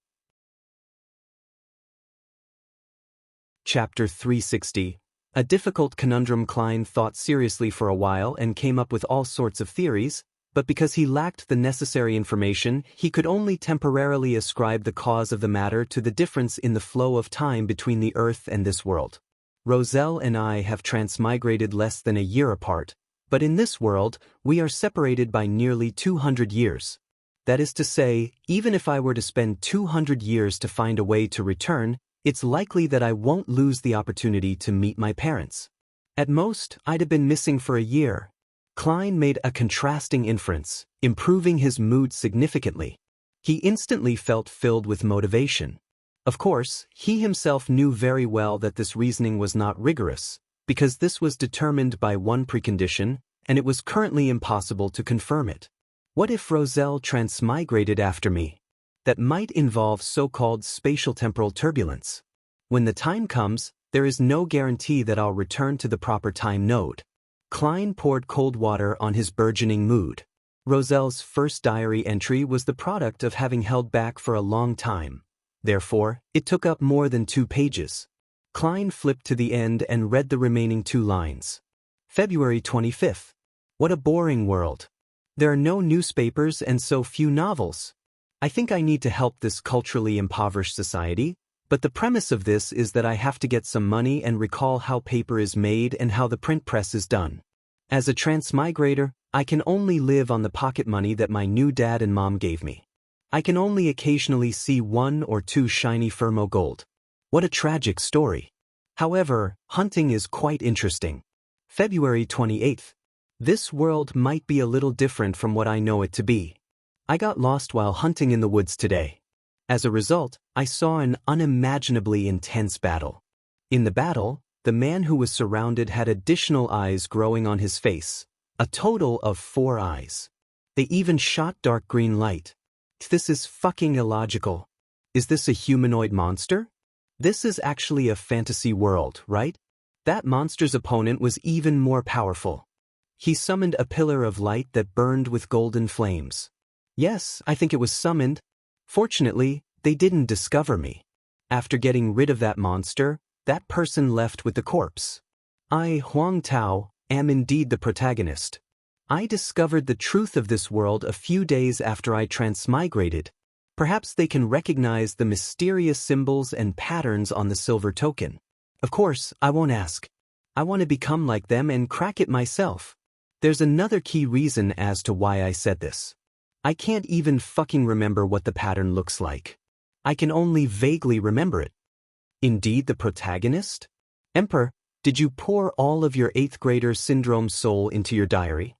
Chapter 360. A difficult conundrum. Klein thought seriously for a while and came up with all sorts of theories, but because he lacked the necessary information, he could only temporarily ascribe the cause of the matter to the difference in the flow of time between the Earth and this world. Roselle and I have transmigrated less than a year apart, but in this world, we are separated by nearly 200 years. That is to say, even if I were to spend 200 years to find a way to return, it's likely that I won't lose the opportunity to meet my parents. At most, I'd have been missing for a year. Klein made a contrasting inference, improving his mood significantly. He instantly felt filled with motivation. Of course, he himself knew very well that this reasoning was not rigorous, because this was determined by one precondition, and it was currently impossible to confirm it. What if Roselle transmigrated after me? That might involve so-called spatial-temporal turbulence. When the time comes, there is no guarantee that I'll return to the proper time node. Klein poured cold water on his burgeoning mood. Roselle's first diary entry was the product of having held back for a long time. Therefore, it took up more than 2 pages. Klein flipped to the end and read the remaining 2 lines. February 25th. What a boring world. There are no newspapers and so few novels. I think I need to help this culturally impoverished society, but the premise of this is that I have to get some money and recall how paper is made and how the print press is done. As a transmigrator, I can only live on the pocket money that my new dad and mom gave me. I can only occasionally see 1 or 2 shiny Fermo gold. What a tragic story. However, hunting is quite interesting. February 28th. This world might be a little different from what I know it to be. I got lost while hunting in the woods today. As a result, I saw an unimaginably intense battle. In the battle, the man who was surrounded had additional eyes growing on his face, a total of 4 eyes. They even shot dark green light. This is fucking illogical. Is this a humanoid monster? This is actually a fantasy world, right? That monster's opponent was even more powerful. He summoned a pillar of light that burned with golden flames. Yes, I think it was summoned. Fortunately, they didn't discover me. After getting rid of that monster, that person left with the corpse. I, Huang Tao, am indeed the protagonist. I discovered the truth of this world a few days after I transmigrated. Perhaps they can recognize the mysterious symbols and patterns on the silver token. Of course, I won't ask. I want to become like them and crack it myself. There's another key reason as to why I said this. I can't even fucking remember what the pattern looks like. I can only vaguely remember it. Indeed the protagonist? Emperor, did you pour all of your 8th grader syndrome soul into your diary?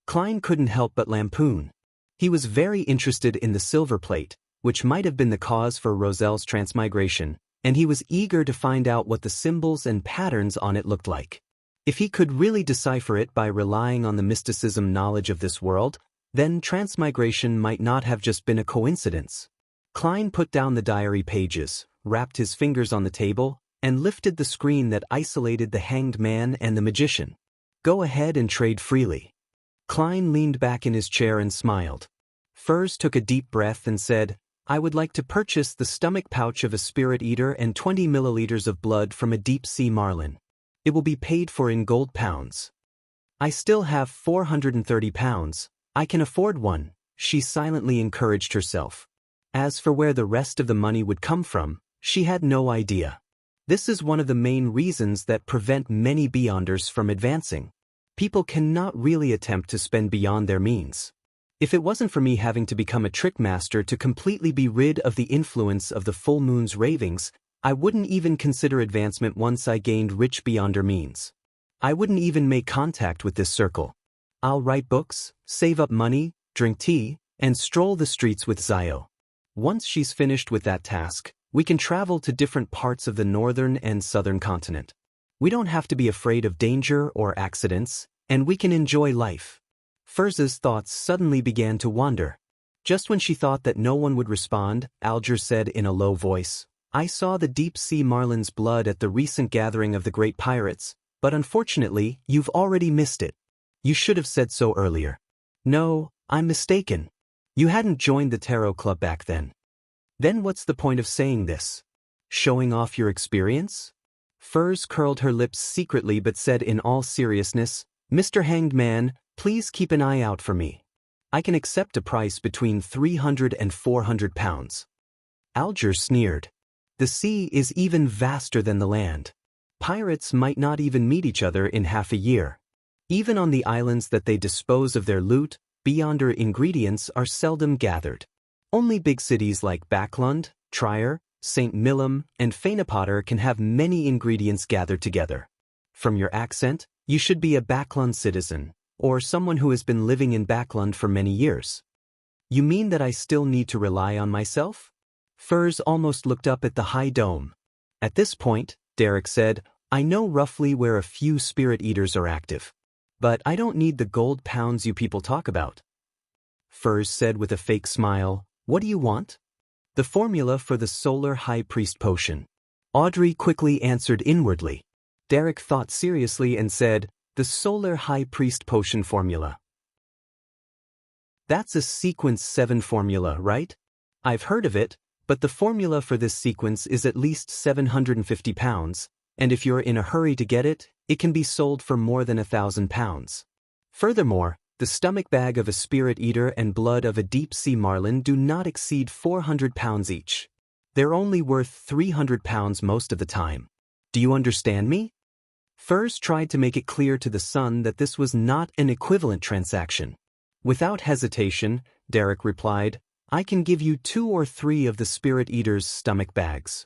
Klein couldn't help but lampoon. He was very interested in the silver plate, which might have been the cause for Roselle's transmigration, and he was eager to find out what the symbols and patterns on it looked like. If he could really decipher it by relying on the mysticism knowledge of this world, then transmigration might not have just been a coincidence. Klein put down the diary pages, wrapped his fingers on the table, and lifted the screen that isolated the hanged man and the magician. Go ahead and trade freely. Klein leaned back in his chair and smiled. Furs took a deep breath and said, I would like to purchase the stomach pouch of a spirit eater and 20 milliliters of blood from a deep-sea marlin. It will be paid for in gold pounds. I still have 430 pounds. I can afford one, she silently encouraged herself. As for where the rest of the money would come from, she had no idea. This is one of the main reasons that prevent many Beyonders from advancing. People cannot really attempt to spend beyond their means. If it wasn't for me having to become a trick master to completely be rid of the influence of the full moon's ravings, I wouldn't even consider advancement once I gained rich Beyonder means. I wouldn't even make contact with this circle. I'll write books, save up money, drink tea, and stroll the streets with Zio. Once she's finished with that task, we can travel to different parts of the northern and southern continent. We don't have to be afraid of danger or accidents, and we can enjoy life. Furz's thoughts suddenly began to wander. Just when she thought that no one would respond, Alger said in a low voice, I saw the deep-sea marlin's blood at the recent gathering of the great pirates, but unfortunately, you've already missed it. You should have said so earlier. No, I'm mistaken. You hadn't joined the Tarot Club back then. Then what's the point of saying this? Showing off your experience? Furs curled her lips secretly but said in all seriousness, Mr. Hanged Man, please keep an eye out for me. I can accept a price between 300 and 400 pounds. Alger sneered. The sea is even vaster than the land. Pirates might not even meet each other in half a year. Even on the islands that they dispose of their loot, Beyonder ingredients are seldom gathered. Only big cities like Backlund, Trier, St. Millum, and Fainapotter can have many ingredients gathered together. From your accent, you should be a Backlund citizen, or someone who has been living in Backlund for many years. You mean that I still need to rely on myself? Furs almost looked up at the high dome. At this point, Derek said, I know roughly where a few spirit eaters are active. But I don't need the gold pounds you people talk about. Furs said with a fake smile, what do you want? The formula for the Solar High Priest potion. Audrey quickly answered inwardly. Derek thought seriously and said, "The Solar High Priest Potion Formula." That's a Sequence 7 formula, right? I've heard of it, but the formula for this sequence is at least 750 pounds, and if you're in a hurry to get it, it can be sold for more than 1,000 pounds. Furthermore, the stomach bag of a spirit eater and blood of a deep-sea marlin do not exceed 400 pounds each. They're only worth 300 pounds most of the time. Do you understand me? Furs tried to make it clear to the son that this was not an equivalent transaction. Without hesitation, Derek replied, "I can give you 2 or 3 of the spirit eater's stomach bags."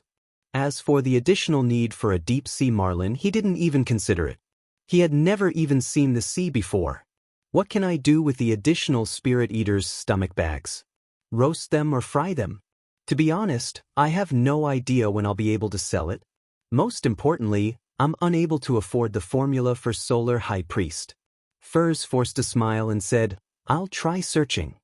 As for the additional need for a deep-sea marlin, he didn't even consider it. He had never even seen the sea before. What can I do with the additional spirit eater's stomach bags? Roast them or fry them? To be honest, I have no idea when I'll be able to sell it. Most importantly, I'm unable to afford the formula for Solar High Priest. Furs forced a smile and said, "I'll try searching."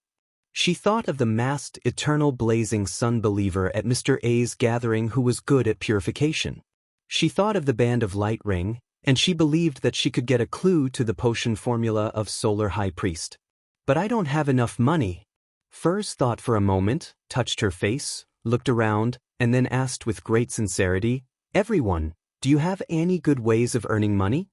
She thought of the masked, eternal blazing sun believer at Mr. A's gathering who was good at purification. She thought of the band of light ring, and she believed that she could get a clue to the potion formula of Solar High Priest. "But I don't have enough money." Furs thought for a moment, touched her face, looked around, and then asked with great sincerity, "Everyone, do you have any good ways of earning money?"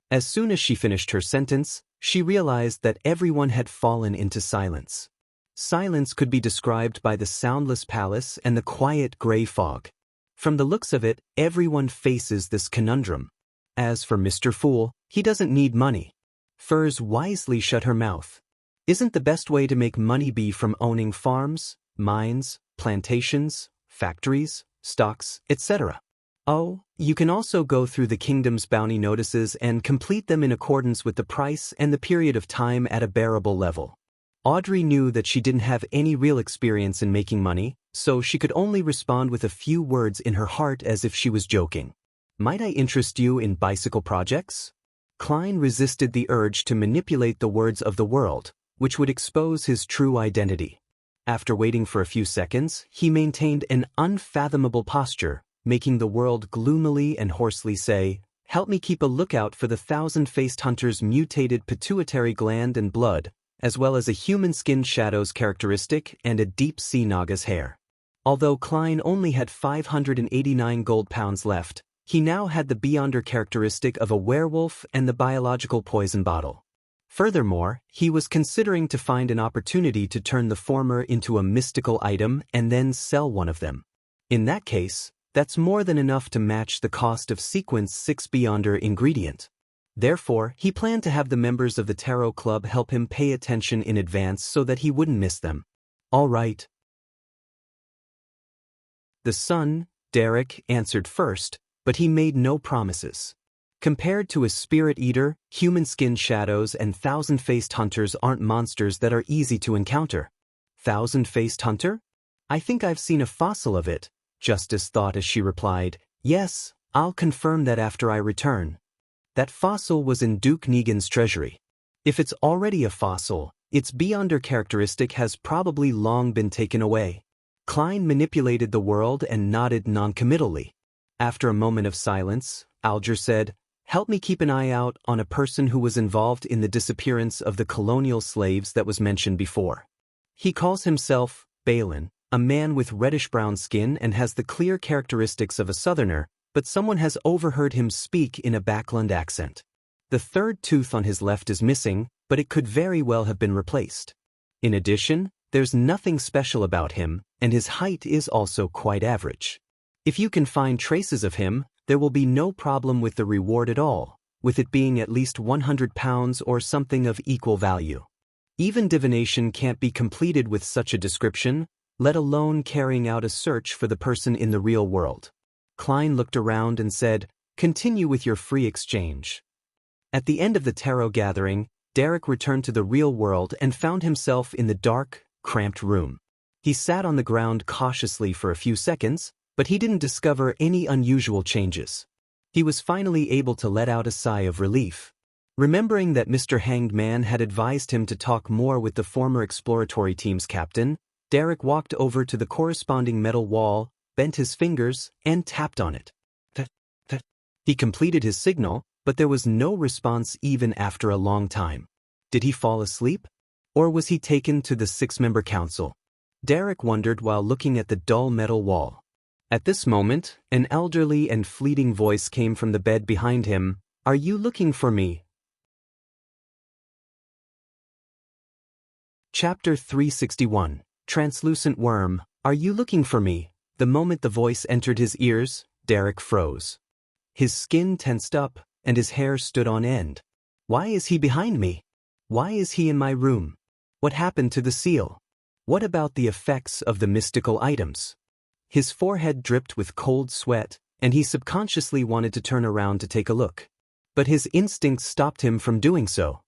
As soon as she finished her sentence, she realized that everyone had fallen into silence. Silence could be described by the soundless palace and the quiet gray fog. From the looks of it, everyone faces this conundrum. As for Mr. Fool, he doesn't need money. Furs wisely shut her mouth. Isn't the best way to make money be from owning farms, mines, plantations, factories, stocks, etc.? Oh, you can also go through the kingdom's bounty notices and complete them in accordance with the price and the period of time at a bearable level. Audrey knew that she didn't have any real experience in making money, so she could only respond with a few words in her heart as if she was joking. "Might I interest you in bicycle projects?" Klein resisted the urge to manipulate the words of the world, which would expose his true identity. After waiting for a few seconds, he maintained an unfathomable posture, making the world gloomily and hoarsely say, "Help me keep a lookout for the thousand-faced hunter's mutated pituitary gland and blood, as well as a human-skinned shadow's characteristic and a deep-sea naga's hair." Although Klein only had 589 gold pounds left, he now had the beyonder characteristic of a werewolf and the biological poison bottle. Furthermore, he was considering to find an opportunity to turn the former into a mystical item and then sell one of them. In that case, that's more than enough to match the cost of Sequence 6 Beyonder ingredient. Therefore, he planned to have the members of the Tarot Club help him pay attention in advance so that he wouldn't miss them. All right. The son, Derek, answered first, but he made no promises. Compared to a spirit eater, human-skinned shadows and thousand-faced hunters aren't monsters that are easy to encounter. Thousand-faced hunter? I think I've seen a fossil of it, Justice thought as she replied, "Yes, I'll confirm that after I return." That fossil was in Duke Negan's treasury. If it's already a fossil, its beyonder characteristic has probably long been taken away. Klein manipulated the world and nodded noncommittally. After a moment of silence, Alger said, "Help me keep an eye out on a person who was involved in the disappearance of the colonial slaves that was mentioned before. He calls himself Balin, a man with reddish-brown skin and has the clear characteristics of a southerner, but someone has overheard him speak in a Backland accent. The third tooth on his left is missing, but it could very well have been replaced. In addition, there's nothing special about him, and his height is also quite average. If you can find traces of him, there will be no problem with the reward at all, with it being at least 100 pounds or something of equal value. Even divination can't be completed with such a description, let alone carrying out a search for the person in the real world." Klein looked around and said, "Continue with your free exchange." At the end of the tarot gathering, Derek returned to the real world and found himself in the dark, cramped room. He sat on the ground cautiously for a few seconds, but he didn't discover any unusual changes. He was finally able to let out a sigh of relief. Remembering that Mr. Hanged Man had advised him to talk more with the former exploratory team's captain, Derek walked over to the corresponding metal wall, bent his fingers, and tapped on it. He completed his signal, but there was no response even after a long time. Did he fall asleep? Or was he taken to the six-member council? Derek wondered while looking at the dull metal wall. At this moment, an elderly and fleeting voice came from the bed behind him. "Are you looking for me?" Chapter 361. Translucent Worm. "Are you looking for me?" The moment the voice entered his ears, Derek froze. His skin tensed up, and his hair stood on end. Why is he behind me? Why is he in my room? What happened to the seal? What about the effects of the mystical items? His forehead dripped with cold sweat, and he subconsciously wanted to turn around to take a look. But his instinct stopped him from doing so.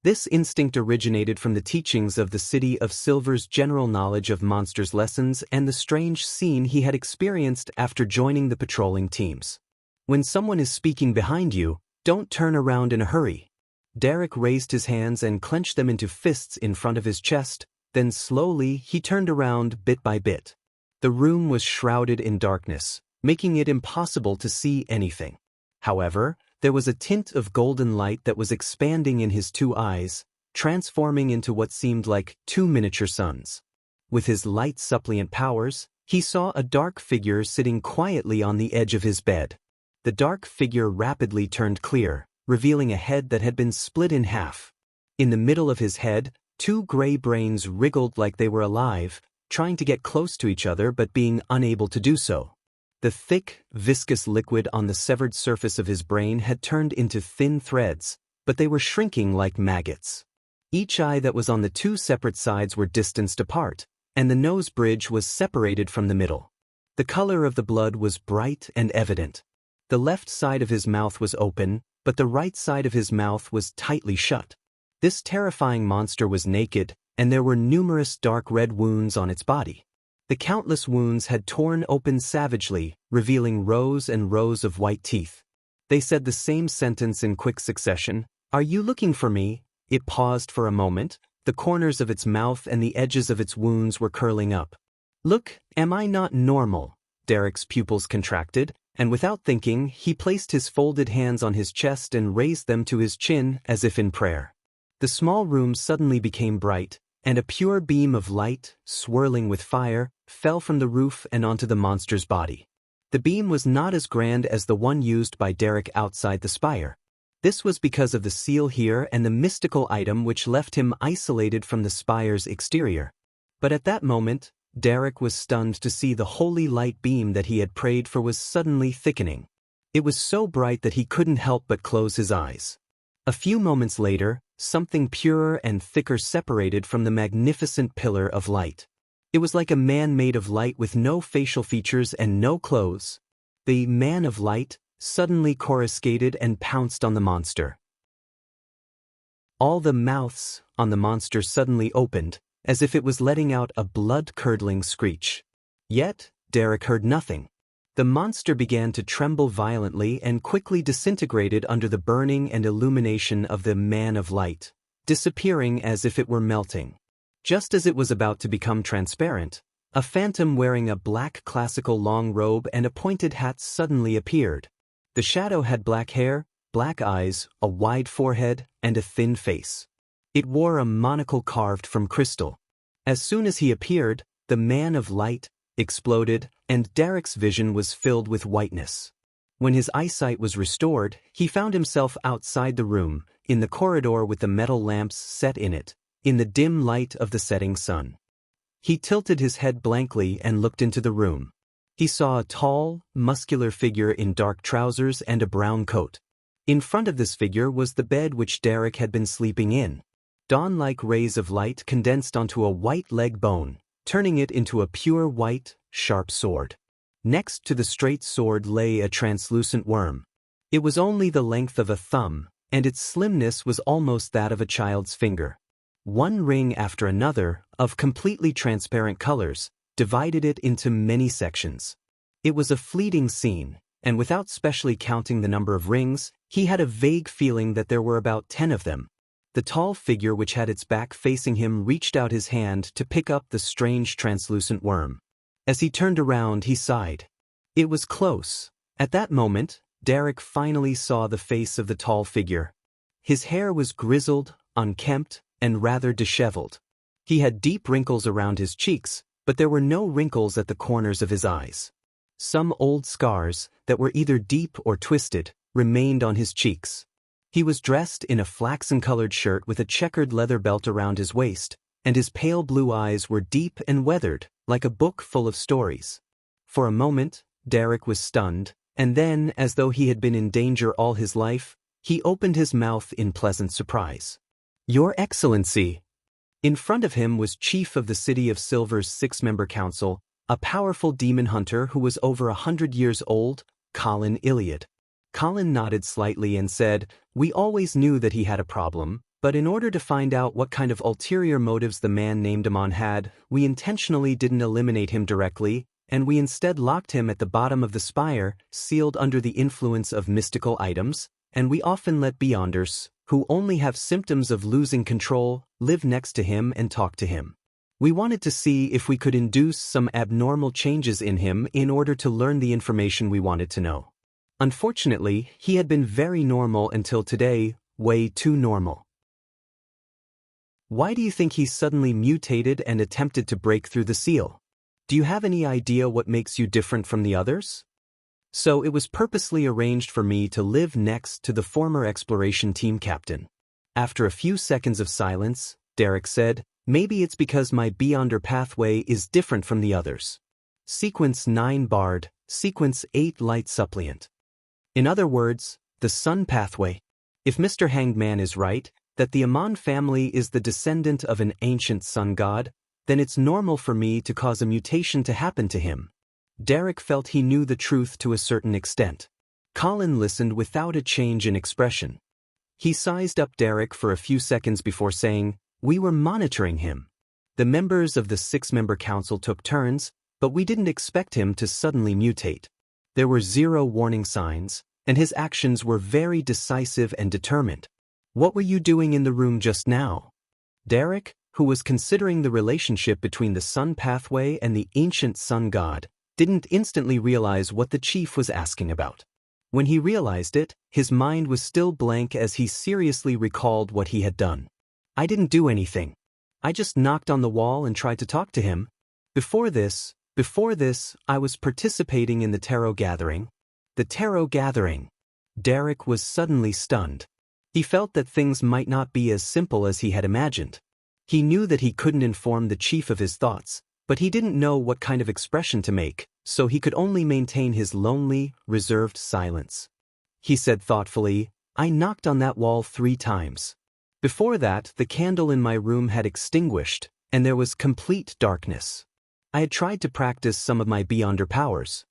This instinct originated from the teachings of the City of Silver's general knowledge of monsters' lessons and the strange scene he had experienced after joining the patrolling teams. When someone is speaking behind you, don't turn around in a hurry. Derek raised his hands and clenched them into fists in front of his chest, then slowly he turned around bit by bit. The room was shrouded in darkness, making it impossible to see anything. However, there was a tint of golden light that was expanding in his two eyes, transforming into what seemed like two miniature suns. With his light suppliant powers, he saw a dark figure sitting quietly on the edge of his bed. The dark figure rapidly turned clear, revealing a head that had been split in half. In the middle of his head, two gray brains wriggled like they were alive, trying to get close to each other but being unable to do so. The thick, viscous liquid on the severed surface of his brain had turned into thin threads, but they were shrinking like maggots. Each eye that was on the two separate sides were distanced apart, and the nose bridge was separated from the middle. The color of the blood was bright and evident. The left side of his mouth was open, but the right side of his mouth was tightly shut. This terrifying monster was naked, and there were numerous dark red wounds on its body. The countless wounds had torn open savagely, revealing rows and rows of white teeth. They said the same sentence in quick succession. "Are you looking for me?" It paused for a moment. The corners of its mouth and the edges of its wounds were curling up. "Look, am I not normal?" Derek's pupils contracted, and without thinking, he placed his folded hands on his chest and raised them to his chin as if in prayer. The small room suddenly became bright, and a pure beam of light, swirling with fire, fell from the roof and onto the monster's body. The beam was not as grand as the one used by Derek outside the spire. This was because of the seal here and the mystical item which left him isolated from the spire's exterior. But at that moment, Derek was stunned to see the holy light beam that he had prayed for was suddenly thickening. It was so bright that he couldn't help but close his eyes. A few moments later, something purer and thicker separated from the magnificent pillar of light. It was like a man made of light with no facial features and no clothes. The man of light suddenly coruscated and pounced on the monster. All the mouths on the monster suddenly opened, as if it was letting out a blood-curdling screech. Yet, Derek heard nothing. The monster began to tremble violently and quickly disintegrated under the burning and illumination of the man of light, disappearing as if it were melting. Just as it was about to become transparent, a phantom wearing a black classical long robe and a pointed hat suddenly appeared. The shadow had black hair, black eyes, a wide forehead, and a thin face. It wore a monocle carved from crystal. As soon as he appeared, the man of light exploded, and Derek's vision was filled with whiteness. When his eyesight was restored, he found himself outside the room, in the corridor with the metal lamps set in it, in the dim light of the setting sun. He tilted his head blankly and looked into the room. He saw a tall, muscular figure in dark trousers and a brown coat. In front of this figure was the bed which Derek had been sleeping in. Dawn-like rays of light condensed onto a white leg bone, turning it into a pure white, sharp sword. Next to the straight sword lay a translucent worm. It was only the length of a thumb, and its slimness was almost that of a child's finger. One ring after another, of completely transparent colors, divided it into many sections. It was a fleeting scene, and without specially counting the number of rings, he had a vague feeling that there were about 10 of them. The tall figure which had its back facing him reached out his hand to pick up the strange translucent worm. As he turned around, he sighed. It was close. At that moment, Derek finally saw the face of the tall figure. His hair was grizzled, unkempt, and rather disheveled. He had deep wrinkles around his cheeks, but there were no wrinkles at the corners of his eyes. Some old scars, that were either deep or twisted, remained on his cheeks. He was dressed in a flaxen-colored shirt with a checkered leather belt around his waist, and his pale blue eyes were deep and weathered, like a book full of stories. For a moment, Derek was stunned, and then, as though he had been in danger all his life, he opened his mouth in pleasant surprise. "Your Excellency!" In front of him was Chief of the City of Silver's 6-member council, a powerful demon hunter who was over 100 years old, Colin Iliad. Colin nodded slightly and said, "We always knew that he had a problem, but in order to find out what kind of ulterior motives the man named Amon had, we intentionally didn't eliminate him directly, and we instead locked him at the bottom of the spire, sealed under the influence of mystical items, and we often let Beyonders, who only have symptoms of losing control, live next to him and talk to him. We wanted to see if we could induce some abnormal changes in him in order to learn the information we wanted to know. Unfortunately, he had been very normal until today, way too normal." "Why do you think he suddenly mutated and attempted to break through the seal? Do you have any idea what makes you different from the others?" "So it was purposely arranged for me to live next to the former exploration team captain." After a few seconds of silence, Derek said, "Maybe it's because my Beyonder pathway is different from the others. Sequence 9 Bard, Sequence 8 Light Suppliant. In other words, the Sun pathway. If Mr. Hanged Man is right, that the Amon family is the descendant of an ancient sun god, then it's normal for me to cause a mutation to happen to him." Derek felt he knew the truth to a certain extent. Colin listened without a change in expression. He sized up Derek for a few seconds before saying, "We were monitoring him. The members of the 6-member council took turns, but we didn't expect him to suddenly mutate. There were 0 warning signs, and his actions were very decisive and determined." "What were you doing in the room just now?" Derek, who was considering the relationship between the sun pathway and the ancient sun god, didn't instantly realize what the chief was asking about. When he realized it, his mind was still blank as he seriously recalled what he had done. "I didn't do anything. I just knocked on the wall and tried to talk to him. Before this, I was participating in the tarot gathering." The tarot gathering. Derek was suddenly stunned. He felt that things might not be as simple as he had imagined. He knew that he couldn't inform the chief of his thoughts, but he didn't know what kind of expression to make, so he could only maintain his lonely, reserved silence. He said thoughtfully, "I knocked on that wall 3 times. Before that, the candle in my room had extinguished, and there was complete darkness. I had tried to practice some of my Beyonder powers."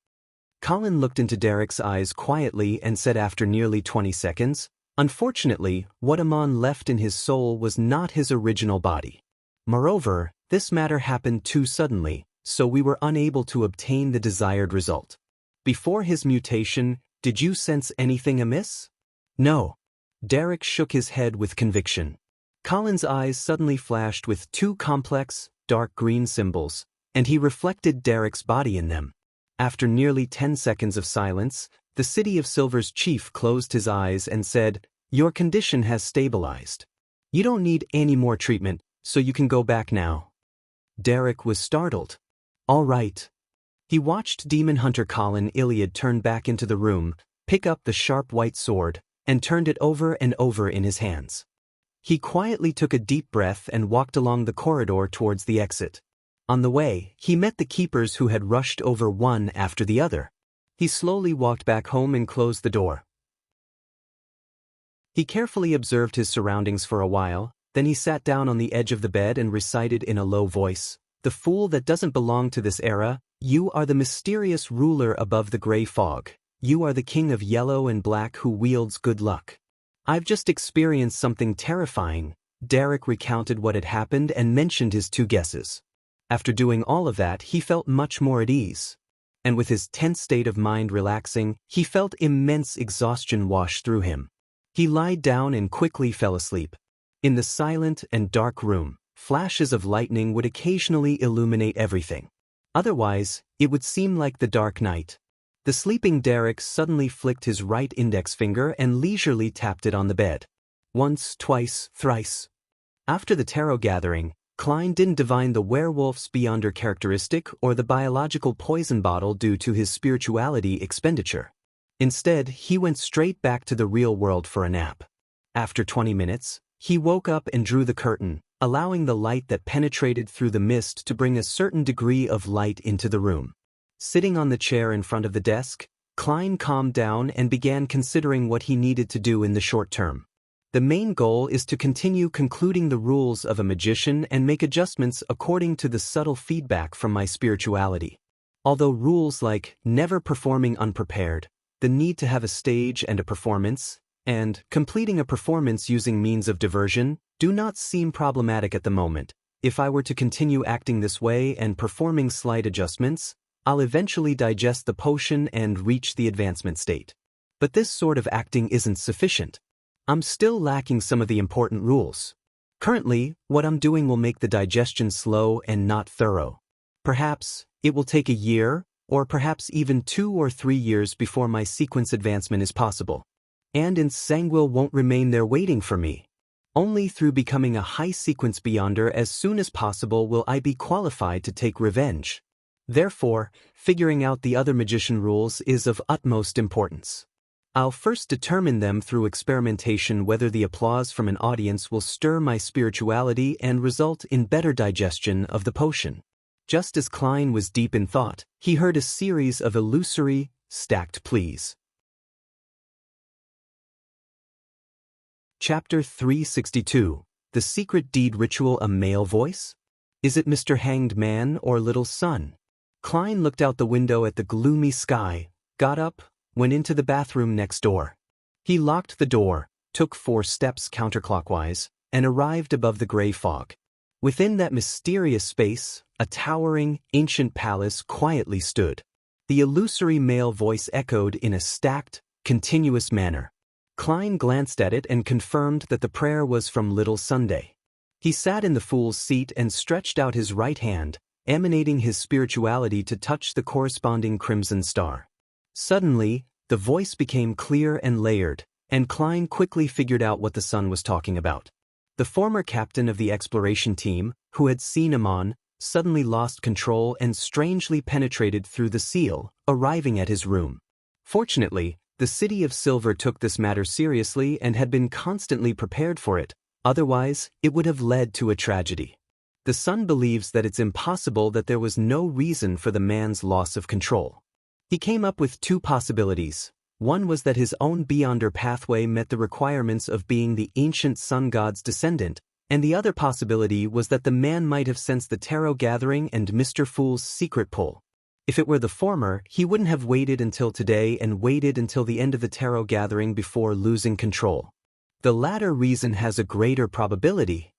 Colin looked into Derek's eyes quietly and said after nearly 20 seconds, "Unfortunately, what Amon left in his soul was not his original body. Moreover, this matter happened too suddenly, so we were unable to obtain the desired result. Before his mutation, did you sense anything amiss?" "No." Derek shook his head with conviction. Colin's eyes suddenly flashed with 2 complex, dark green symbols, and he reflected Derek's body in them. After nearly 10 seconds of silence, the City of Silver's chief closed his eyes and said, "Your condition has stabilized. You don't need any more treatment, so you can go back now." Derek was startled. "All right." He watched Demon Hunter Colin Iliad turn back into the room, pick up the sharp white sword, and turned it over and over in his hands. He quietly took a deep breath and walked along the corridor towards the exit. On the way, he met the keepers who had rushed over one after the other. He slowly walked back home and closed the door. He carefully observed his surroundings for a while, then he sat down on the edge of the bed and recited in a low voice, "The fool that doesn't belong to this era, you are the mysterious ruler above the gray fog. You are the king of yellow and black who wields good luck. I've just experienced something terrifying." Derek recounted what had happened and mentioned his 2 guesses. After doing all of that, he felt much more at ease. And with his tense state of mind relaxing, he felt immense exhaustion wash through him. He lied down and quickly fell asleep. In the silent and dark room, flashes of lightning would occasionally illuminate everything. Otherwise, it would seem like the dark night. The sleeping Derek suddenly flicked his right index finger and leisurely tapped it on the bed. Once, twice, thrice. After the tarot gathering, Klein didn't divine the werewolf's beyonder characteristic or the biological poison bottle due to his spirituality expenditure. Instead, he went straight back to the real world for a nap. After 20 minutes, he woke up and drew the curtain, allowing the light that penetrated through the mist to bring a certain degree of light into the room. Sitting on the chair in front of the desk, Klein calmed down and began considering what he needed to do in the short term. The main goal is to continue concluding the rules of a magician and make adjustments according to the subtle feedback from my spirituality. Although rules like never performing unprepared, the need to have a stage and a performance, and completing a performance using means of diversion do not seem problematic at the moment. If I were to continue acting this way and performing slight adjustments, I'll eventually digest the potion and reach the advancement state. But this sort of acting isn't sufficient. I'm still lacking some of the important rules. Currently, what I'm doing will make the digestion slow and not thorough. Perhaps it will take a year, or perhaps even 2 or 3 years before my sequence advancement is possible. And Insanguil won't remain there waiting for me. Only through becoming a high sequence beyonder as soon as possible will I be qualified to take revenge. Therefore, figuring out the other magician rules is of utmost importance. I'll first determine them through experimentation whether the applause from an audience will stir my spirituality and result in better digestion of the potion. Just as Klein was deep in thought, he heard a series of illusory, stacked pleas. Chapter 362. The Secret Deed Ritual. A male voice? Is it Mr. Hanged Man or Little Sun? Klein looked out the window at the gloomy sky, got up, went into the bathroom next door. He locked the door, took 4 steps counterclockwise, and arrived above the gray fog. Within that mysterious space, a towering, ancient palace quietly stood. The illusory male voice echoed in a stacked, continuous manner. Klein glanced at it and confirmed that the prayer was from Little Sunday. He sat in the fool's seat and stretched out his right hand, emanating his spirituality to touch the corresponding crimson star. Suddenly, the voice became clear and layered, and Klein quickly figured out what the sun was talking about. The former captain of the exploration team, who had seen Amon, suddenly lost control and strangely penetrated through the seal, arriving at his room. Fortunately, the City of Silver took this matter seriously and had been constantly prepared for it, otherwise it would have led to a tragedy. The Sun believes that it's impossible that there was no reason for the man's loss of control. He came up with 2 possibilities. One was that his own beyonder pathway met the requirements of being the ancient sun god's descendant, and the other possibility was that the man might have sensed the tarot gathering and Mr. Fool's secret pull. If it were the former, he wouldn't have waited until today and waited until the end of the tarot gathering before losing control. The latter reason has a greater probability.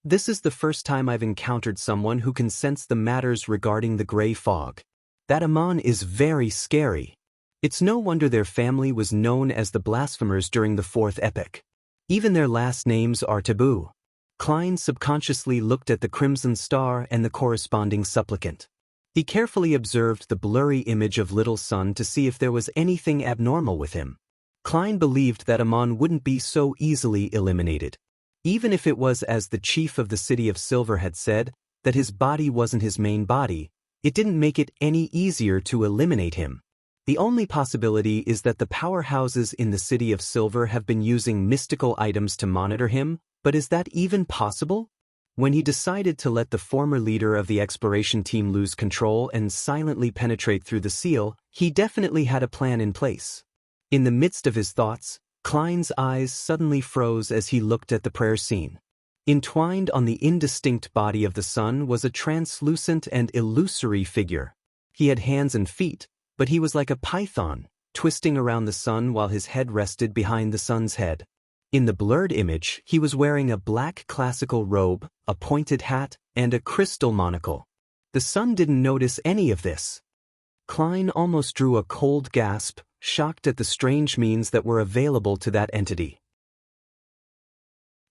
This is the first time I've encountered someone who can sense the matters regarding the gray fog. That Amon is very scary. It's no wonder their family was known as the blasphemers during the 4th epoch. Even their last names are taboo. Klein subconsciously looked at the crimson star and the corresponding supplicant. He carefully observed the blurry image of Little Sun to see if there was anything abnormal with him. Klein believed that Amon wouldn't be so easily eliminated. Even if it was as the chief of the City of Silver had said, that his body wasn't his main body, it didn't make it any easier to eliminate him. The only possibility is that the powerhouses in the City of Silver have been using mystical items to monitor him, but is that even possible? When he decided to let the former leader of the exploration team lose control and silently penetrate through the seal, he definitely had a plan in place. In the midst of his thoughts, Klein's eyes suddenly froze as he looked at the prayer scene. Entwined on the indistinct body of the sun was a translucent and illusory figure. He had hands and feet, but he was like a python, twisting around the sun while his head rested behind the sun's head. In the blurred image, he was wearing a black classical robe, a pointed hat, and a crystal monocle. The sun didn't notice any of this. Klein almost drew a cold gasp, shocked at the strange means that were available to that entity.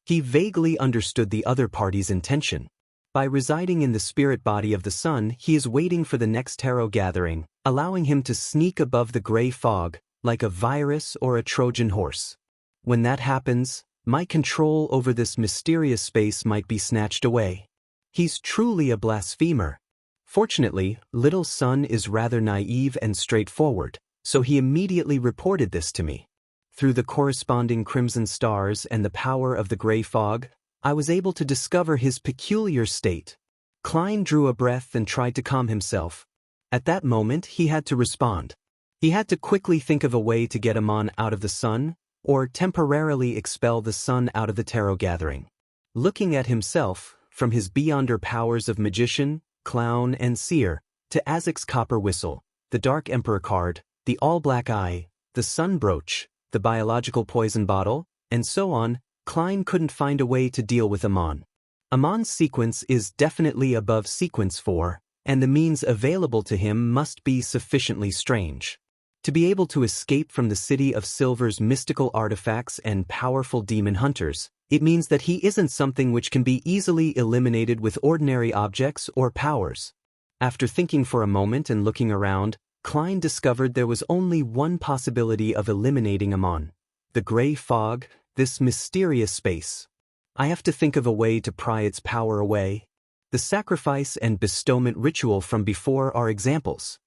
He vaguely understood the other party's intention. By residing in the spirit body of the sun, he is waiting for the next tarot gathering, allowing him to sneak above the gray fog like a virus or a Trojan horse. When that happens, my control over this mysterious space might be snatched away. He's truly a blasphemer. Fortunately, little son is rather naive and straightforward, so he immediately reported this to me. Through the corresponding crimson stars and the power of the gray fog, I was able to discover his peculiar state. Klein drew a breath and tried to calm himself. At that moment, he had to respond. He had to quickly think of a way to get Amon out of the sun, or temporarily expel the sun out of the tarot gathering. Looking at himself, from his beyonder powers of magician, clown, and seer, to Azek's copper whistle, the Dark Emperor card, the all-black eye, the sun brooch, the biological poison bottle, and so on, Klein couldn't find a way to deal with Amon. Amon's sequence is definitely above sequence 4, and the means available to him must be sufficiently strange. To be able to escape from the City of Silver's mystical artifacts and powerful demon hunters, it means that he isn't something which can be easily eliminated with ordinary objects or powers. After thinking for a moment and looking around, Klein discovered there was only one possibility of eliminating Amon: the gray fog, this mysterious space. I have to think of a way to pry its power away. The sacrifice and bestowment ritual from before are examples.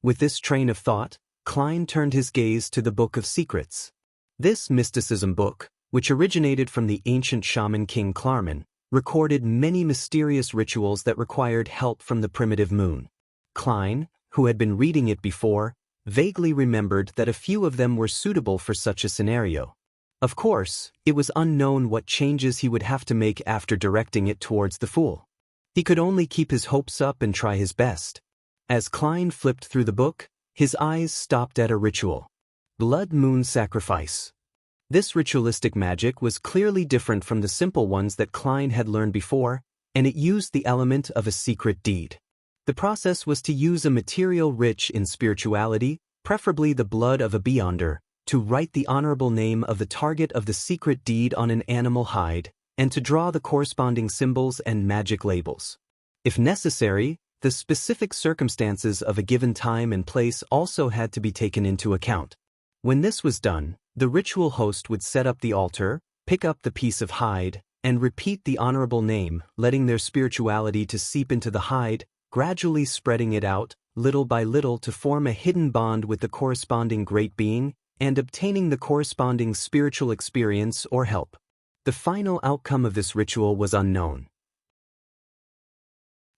With this train of thought, Klein turned his gaze to the Book of Secrets. This mysticism book, which originated from the ancient shaman King Klarman, recorded many mysterious rituals that required help from the primitive moon. Klein, who had been reading it before, vaguely remembered that a few of them were suitable for such a scenario. Of course, it was unknown what changes he would have to make after directing it towards the Fool. He could only keep his hopes up and try his best. As Klein flipped through the book, his eyes stopped at a ritual. Blood Moon Sacrifice. This ritualistic magic was clearly different from the simple ones that Klein had learned before, and it used the element of a secret deed. The process was to use a material rich in spirituality, preferably the blood of a beyonder, to write the honorable name of the target of the secret deed on an animal hide, and to draw the corresponding symbols and magic labels. If necessary, the specific circumstances of a given time and place also had to be taken into account. When this was done, the ritual host would set up the altar, pick up the piece of hide, and repeat the honorable name, letting their spirituality to seep into the hide, gradually spreading it out, little by little, to form a hidden bond with the corresponding great being, and obtaining the corresponding spiritual experience or help. The final outcome of this ritual was unknown.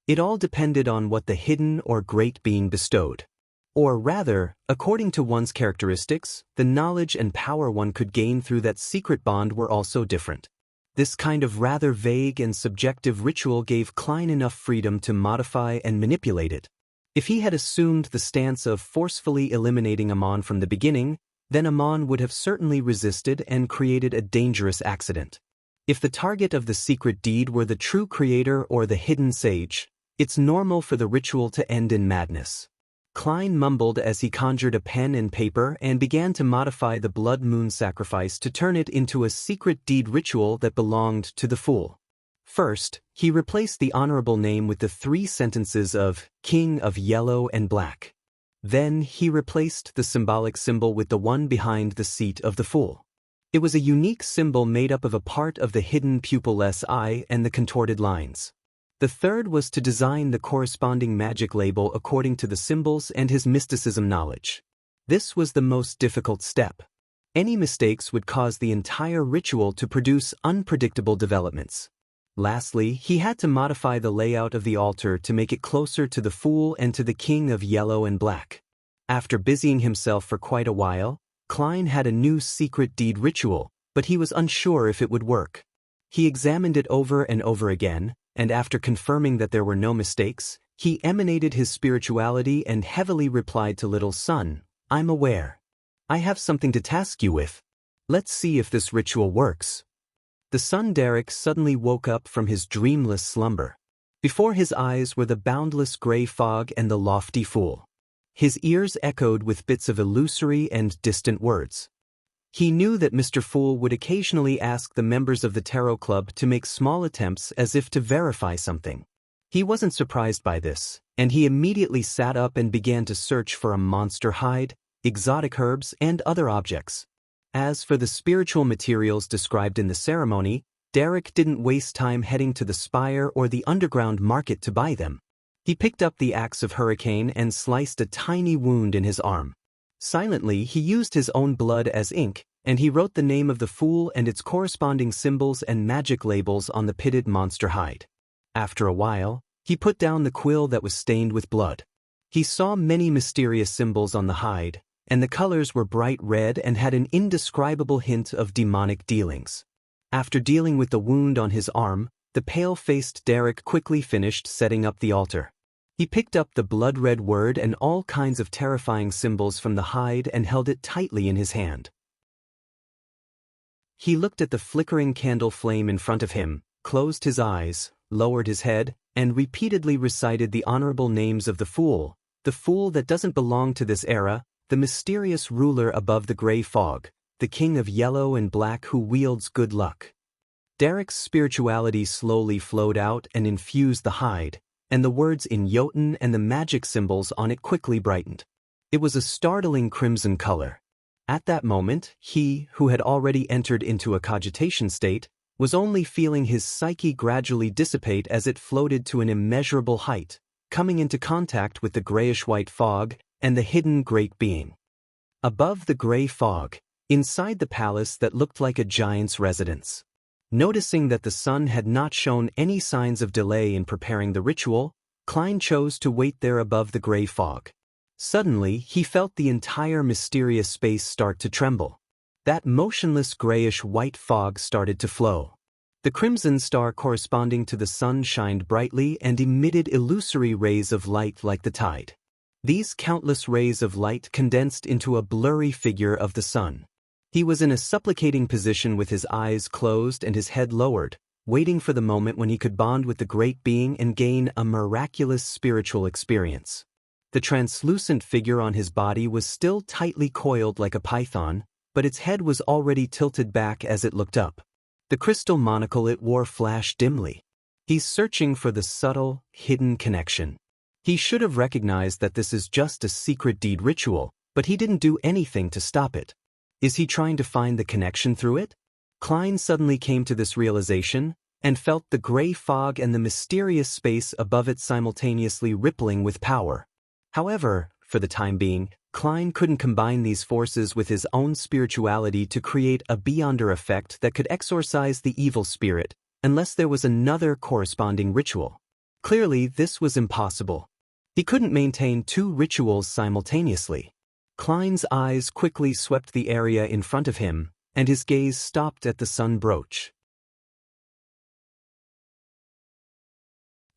It all depended on what the hidden or great being bestowed. Or rather, according to one's characteristics, the knowledge and power one could gain through that secret bond were also different. This kind of rather vague and subjective ritual gave Klein enough freedom to modify and manipulate it. If he had assumed the stance of forcefully eliminating Amon from the beginning, then Amon would have certainly resisted and created a dangerous accident. If the target of the secret deed were the true creator or the hidden sage, it's normal for the ritual to end in madness. Klein mumbled as he conjured a pen and paper and began to modify the blood moon sacrifice to turn it into a secret deed ritual that belonged to the Fool. First, he replaced the honorable name with the 3 sentences of King of Yellow and Black. Then he replaced the symbolic symbol with the one behind the seat of the Fool. It was a unique symbol made up of a part of the hidden pupilless eye and the contorted lines. The third was to design the corresponding magic label according to the symbols and his mysticism knowledge. This was the most difficult step. Any mistakes would cause the entire ritual to produce unpredictable developments. Lastly, he had to modify the layout of the altar to make it closer to the Fool and to the King of Yellow and Black. After busying himself for quite a while, Klein had a new secret deed ritual, but he was unsure if it would work. He examined it over and over again, and after confirming that there were no mistakes, he emanated his spirituality and heavily replied to Little Son, "I'm aware. I have something to task you with. Let's see if this ritual works." The son Derek suddenly woke up from his dreamless slumber. Before his eyes were the boundless gray fog and the lofty Fool. His ears echoed with bits of illusory and distant words. He knew that Mr. Fool would occasionally ask the members of the Tarot Club to make small attempts as if to verify something. He wasn't surprised by this, and he immediately sat up and began to search for a monster hide, exotic herbs, and other objects. As for the spiritual materials described in the ceremony, Derek didn't waste time heading to the spire or the underground market to buy them. He picked up the axe of Hurricane and sliced a tiny wound in his arm. Silently, he used his own blood as ink, and he wrote the name of the fool and its corresponding symbols and magic labels on the pitted monster hide. After a while, he put down the quill that was stained with blood. He saw many mysterious symbols on the hide, and the colors were bright red and had an indescribable hint of demonic dealings. After dealing with the wound on his arm, the pale-faced Derek quickly finished setting up the altar. He picked up the blood-red word and all kinds of terrifying symbols from the hide and held it tightly in his hand. He looked at the flickering candle flame in front of him, closed his eyes, lowered his head, and repeatedly recited the honorable names of the fool that doesn't belong to this era, the mysterious ruler above the gray fog, the king of yellow and black who wields good luck. Derek's spirituality slowly flowed out and infused the hide, and the words in Jotun and the magic symbols on it quickly brightened. It was a startling crimson color. At that moment, he, who had already entered into a cogitation state, was only feeling his psyche gradually dissipate as it floated to an immeasurable height, coming into contact with the grayish-white fog and the hidden great being. Above the gray fog, inside the palace that looked like a giant's residence. Noticing that the sun had not shown any signs of delay in preparing the ritual, Klein chose to wait there above the gray fog. Suddenly, he felt the entire mysterious space start to tremble. That motionless grayish-white fog started to flow. The crimson star corresponding to the sun shined brightly and emitted illusory rays of light like the tide. These countless rays of light condensed into a blurry figure of the sun. He was in a supplicating position with his eyes closed and his head lowered, waiting for the moment when he could bond with the great being and gain a miraculous spiritual experience. The translucent figure on his body was still tightly coiled like a python, but its head was already tilted back as it looked up. The crystal monocle it wore flashed dimly. He's searching for the subtle, hidden connection. He should have recognized that this is just a secret deed ritual, but he didn't do anything to stop it. Is he trying to find the connection through it? Klein suddenly came to this realization, and felt the gray fog and the mysterious space above it simultaneously rippling with power. However, for the time being, Klein couldn't combine these forces with his own spirituality to create a beyonder effect that could exorcise the evil spirit, unless there was another corresponding ritual. Clearly, this was impossible. He couldn't maintain two rituals simultaneously. Klein's eyes quickly swept the area in front of him, and his gaze stopped at the sun brooch.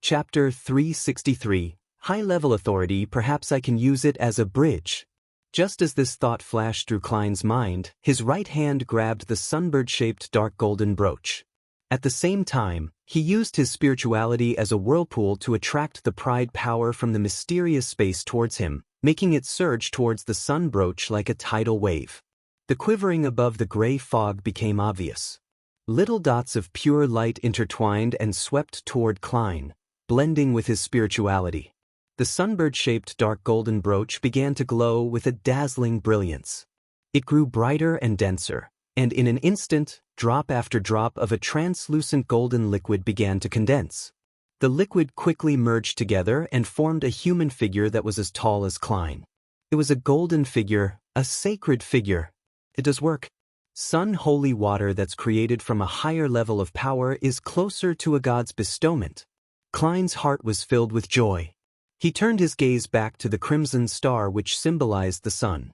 Chapter 363. High-level authority, perhaps I can use it as a bridge. Just as this thought flashed through Klein's mind, his right hand grabbed the sunbird-shaped dark golden brooch. At the same time, he used his spirituality as a whirlpool to attract the pride power from the mysterious space towards him, making it surge towards the sun brooch like a tidal wave. The quivering above the gray fog became obvious. Little dots of pure light intertwined and swept toward Klein, blending with his spirituality. The sunbird-shaped dark golden brooch began to glow with a dazzling brilliance. It grew brighter and denser, and in an instant, drop after drop of a translucent golden liquid began to condense. The liquid quickly merged together and formed a human figure that was as tall as Klein. It was a golden figure, a sacred figure. It does work. Sun holy water that's created from a higher level of power is closer to a god's bestowment. Klein's heart was filled with joy. He turned his gaze back to the crimson star which symbolized the sun.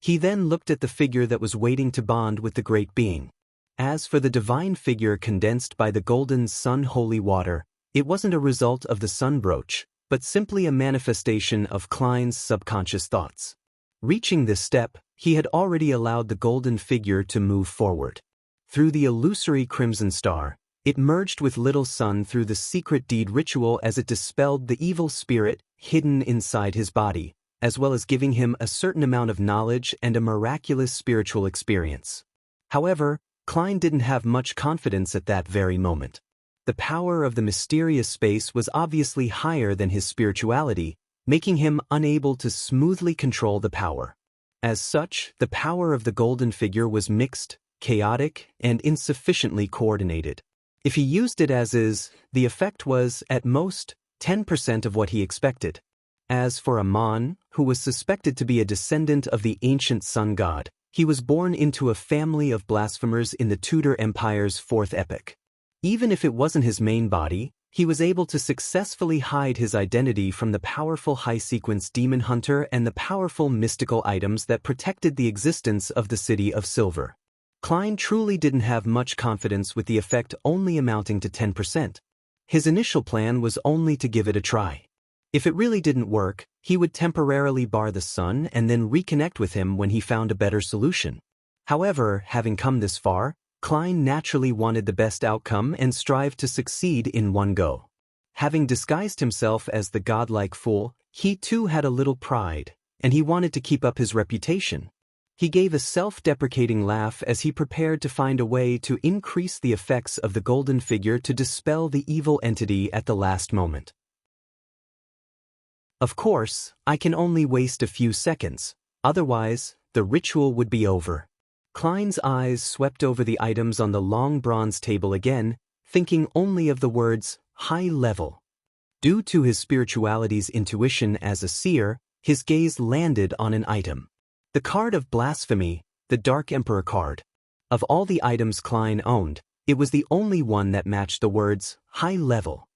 He then looked at the figure that was waiting to bond with the great being. As for the divine figure condensed by the golden sun holy water, it wasn't a result of the sun brooch, but simply a manifestation of Klein's subconscious thoughts. Reaching this step, he had already allowed the golden figure to move forward. Through the illusory crimson star, it merged with Little Sun through the secret deed ritual as it dispelled the evil spirit hidden inside his body, as well as giving him a certain amount of knowledge and a miraculous spiritual experience. However, Klein didn't have much confidence at that very moment. The power of the mysterious space was obviously higher than his spirituality, making him unable to smoothly control the power. As such, the power of the golden figure was mixed, chaotic, and insufficiently coordinated. If he used it as is, the effect was, at most, 10% of what he expected. As for Amun, who was suspected to be a descendant of the ancient sun god, he was born into a family of blasphemers in the Tudor Empire's fourth epoch. Even if it wasn't his main body, he was able to successfully hide his identity from the powerful high-sequence demon hunter and the powerful mystical items that protected the existence of the City of Silver. Klein truly didn't have much confidence with the effect only amounting to 10%. His initial plan was only to give it a try. If it really didn't work, he would temporarily bar the sun and then reconnect with him when he found a better solution. However, having come this far, Klein naturally wanted the best outcome and strived to succeed in one go. Having disguised himself as the godlike fool, he too had a little pride, and he wanted to keep up his reputation. He gave a self-deprecating laugh as he prepared to find a way to increase the effects of the golden figure to dispel the evil entity at the last moment. Of course, I can only waste a few seconds, otherwise, the ritual would be over. Klein's eyes swept over the items on the long bronze table again, thinking only of the words, high level. Due to his spirituality's intuition as a seer, his gaze landed on an item. The card of blasphemy, the Dark Emperor card. Of all the items Klein owned, it was the only one that matched the words, high level.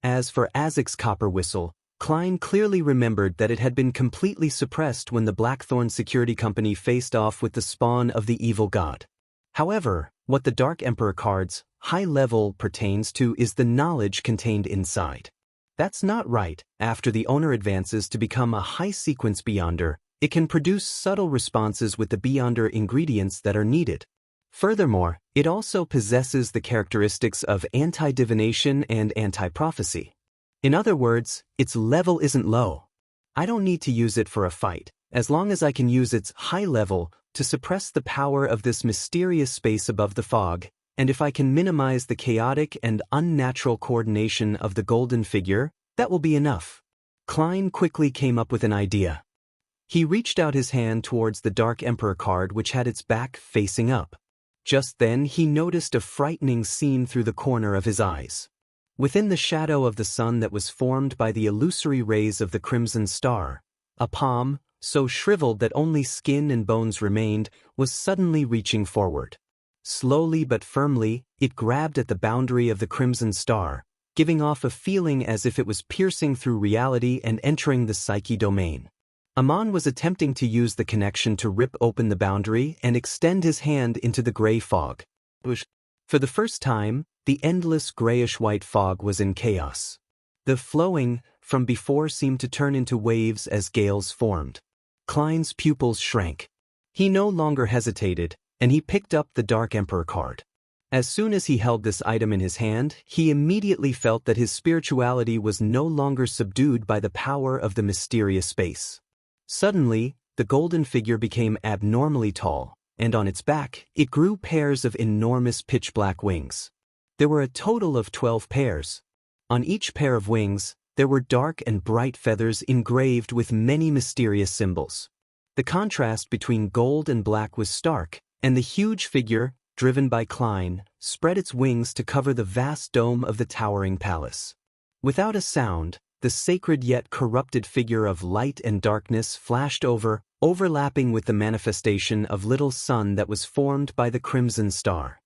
As for Azek's copper whistle, Klein clearly remembered that it had been completely suppressed when the Blackthorn Security Company faced off with the spawn of the evil god. However, what the Dark Emperor card's high level pertains to is the knowledge contained inside. That's not right. After the owner advances to become a high-sequence Beyonder, it can produce subtle responses with the Beyonder ingredients that are needed. Furthermore, it also possesses the characteristics of anti-divination and anti-prophecy. In other words, its level isn't low. I don't need to use it for a fight, as long as I can use its high level to suppress the power of this mysterious space above the fog, and if I can minimize the chaotic and unnatural coordination of the golden figure, that will be enough. Klein quickly came up with an idea. He reached out his hand towards the Dark Emperor card which had its back facing up. Just then he noticed a frightening scene through the corner of his eyes. Within the shadow of the sun that was formed by the illusory rays of the crimson star, a palm, so shriveled that only skin and bones remained, was suddenly reaching forward. Slowly but firmly, it grabbed at the boundary of the crimson star, giving off a feeling as if it was piercing through reality and entering the psyche domain. Amun was attempting to use the connection to rip open the boundary and extend his hand into the gray fog. For the first time, the endless grayish-white fog was in chaos. The flowing from before seemed to turn into waves as gales formed. Klein's pupils shrank. He no longer hesitated, and he picked up the Dark Emperor card. As soon as he held this item in his hand, he immediately felt that his spirituality was no longer subdued by the power of the mysterious space. Suddenly, the golden figure became abnormally tall, and on its back, it grew pairs of enormous pitch-black wings. There were a total of 12 pairs. On each pair of wings, there were dark and bright feathers engraved with many mysterious symbols. The contrast between gold and black was stark, and the huge figure, driven by Klein, spread its wings to cover the vast dome of the towering palace. Without a sound, the sacred yet corrupted figure of light and darkness flashed over, overlapping with the manifestation of little sun that was formed by the crimson star.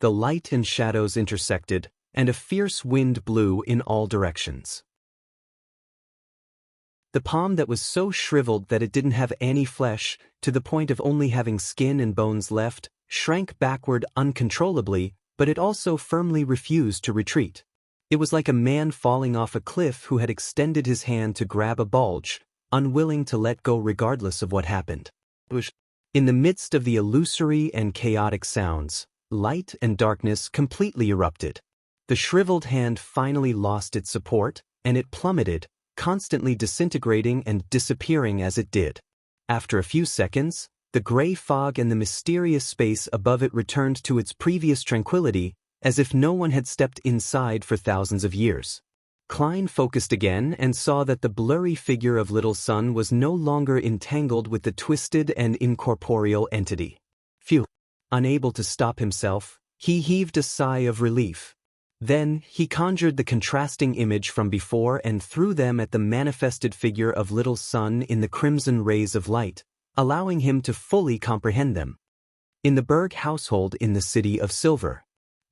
The light and shadows intersected, and a fierce wind blew in all directions. The palm that was so shriveled that it didn't have any flesh, to the point of only having skin and bones left, shrank backward uncontrollably, but it also firmly refused to retreat. It was like a man falling off a cliff who had extended his hand to grab a bulge, unwilling to let go regardless of what happened. In the midst of the illusory and chaotic sounds, light and darkness completely erupted. The shriveled hand finally lost its support, and it plummeted, constantly disintegrating and disappearing as it did. After a few seconds, the gray fog and the mysterious space above it returned to its previous tranquility, as if no one had stepped inside for thousands of years. Klein focused again and saw that the blurry figure of Little Sun was no longer entangled with the twisted and incorporeal entity. Phew! Unable to stop himself, he heaved a sigh of relief. Then, he conjured the contrasting image from before and threw them at the manifested figure of Little Sun in the crimson rays of light, allowing him to fully comprehend them. In the Berg household in the City of Silver,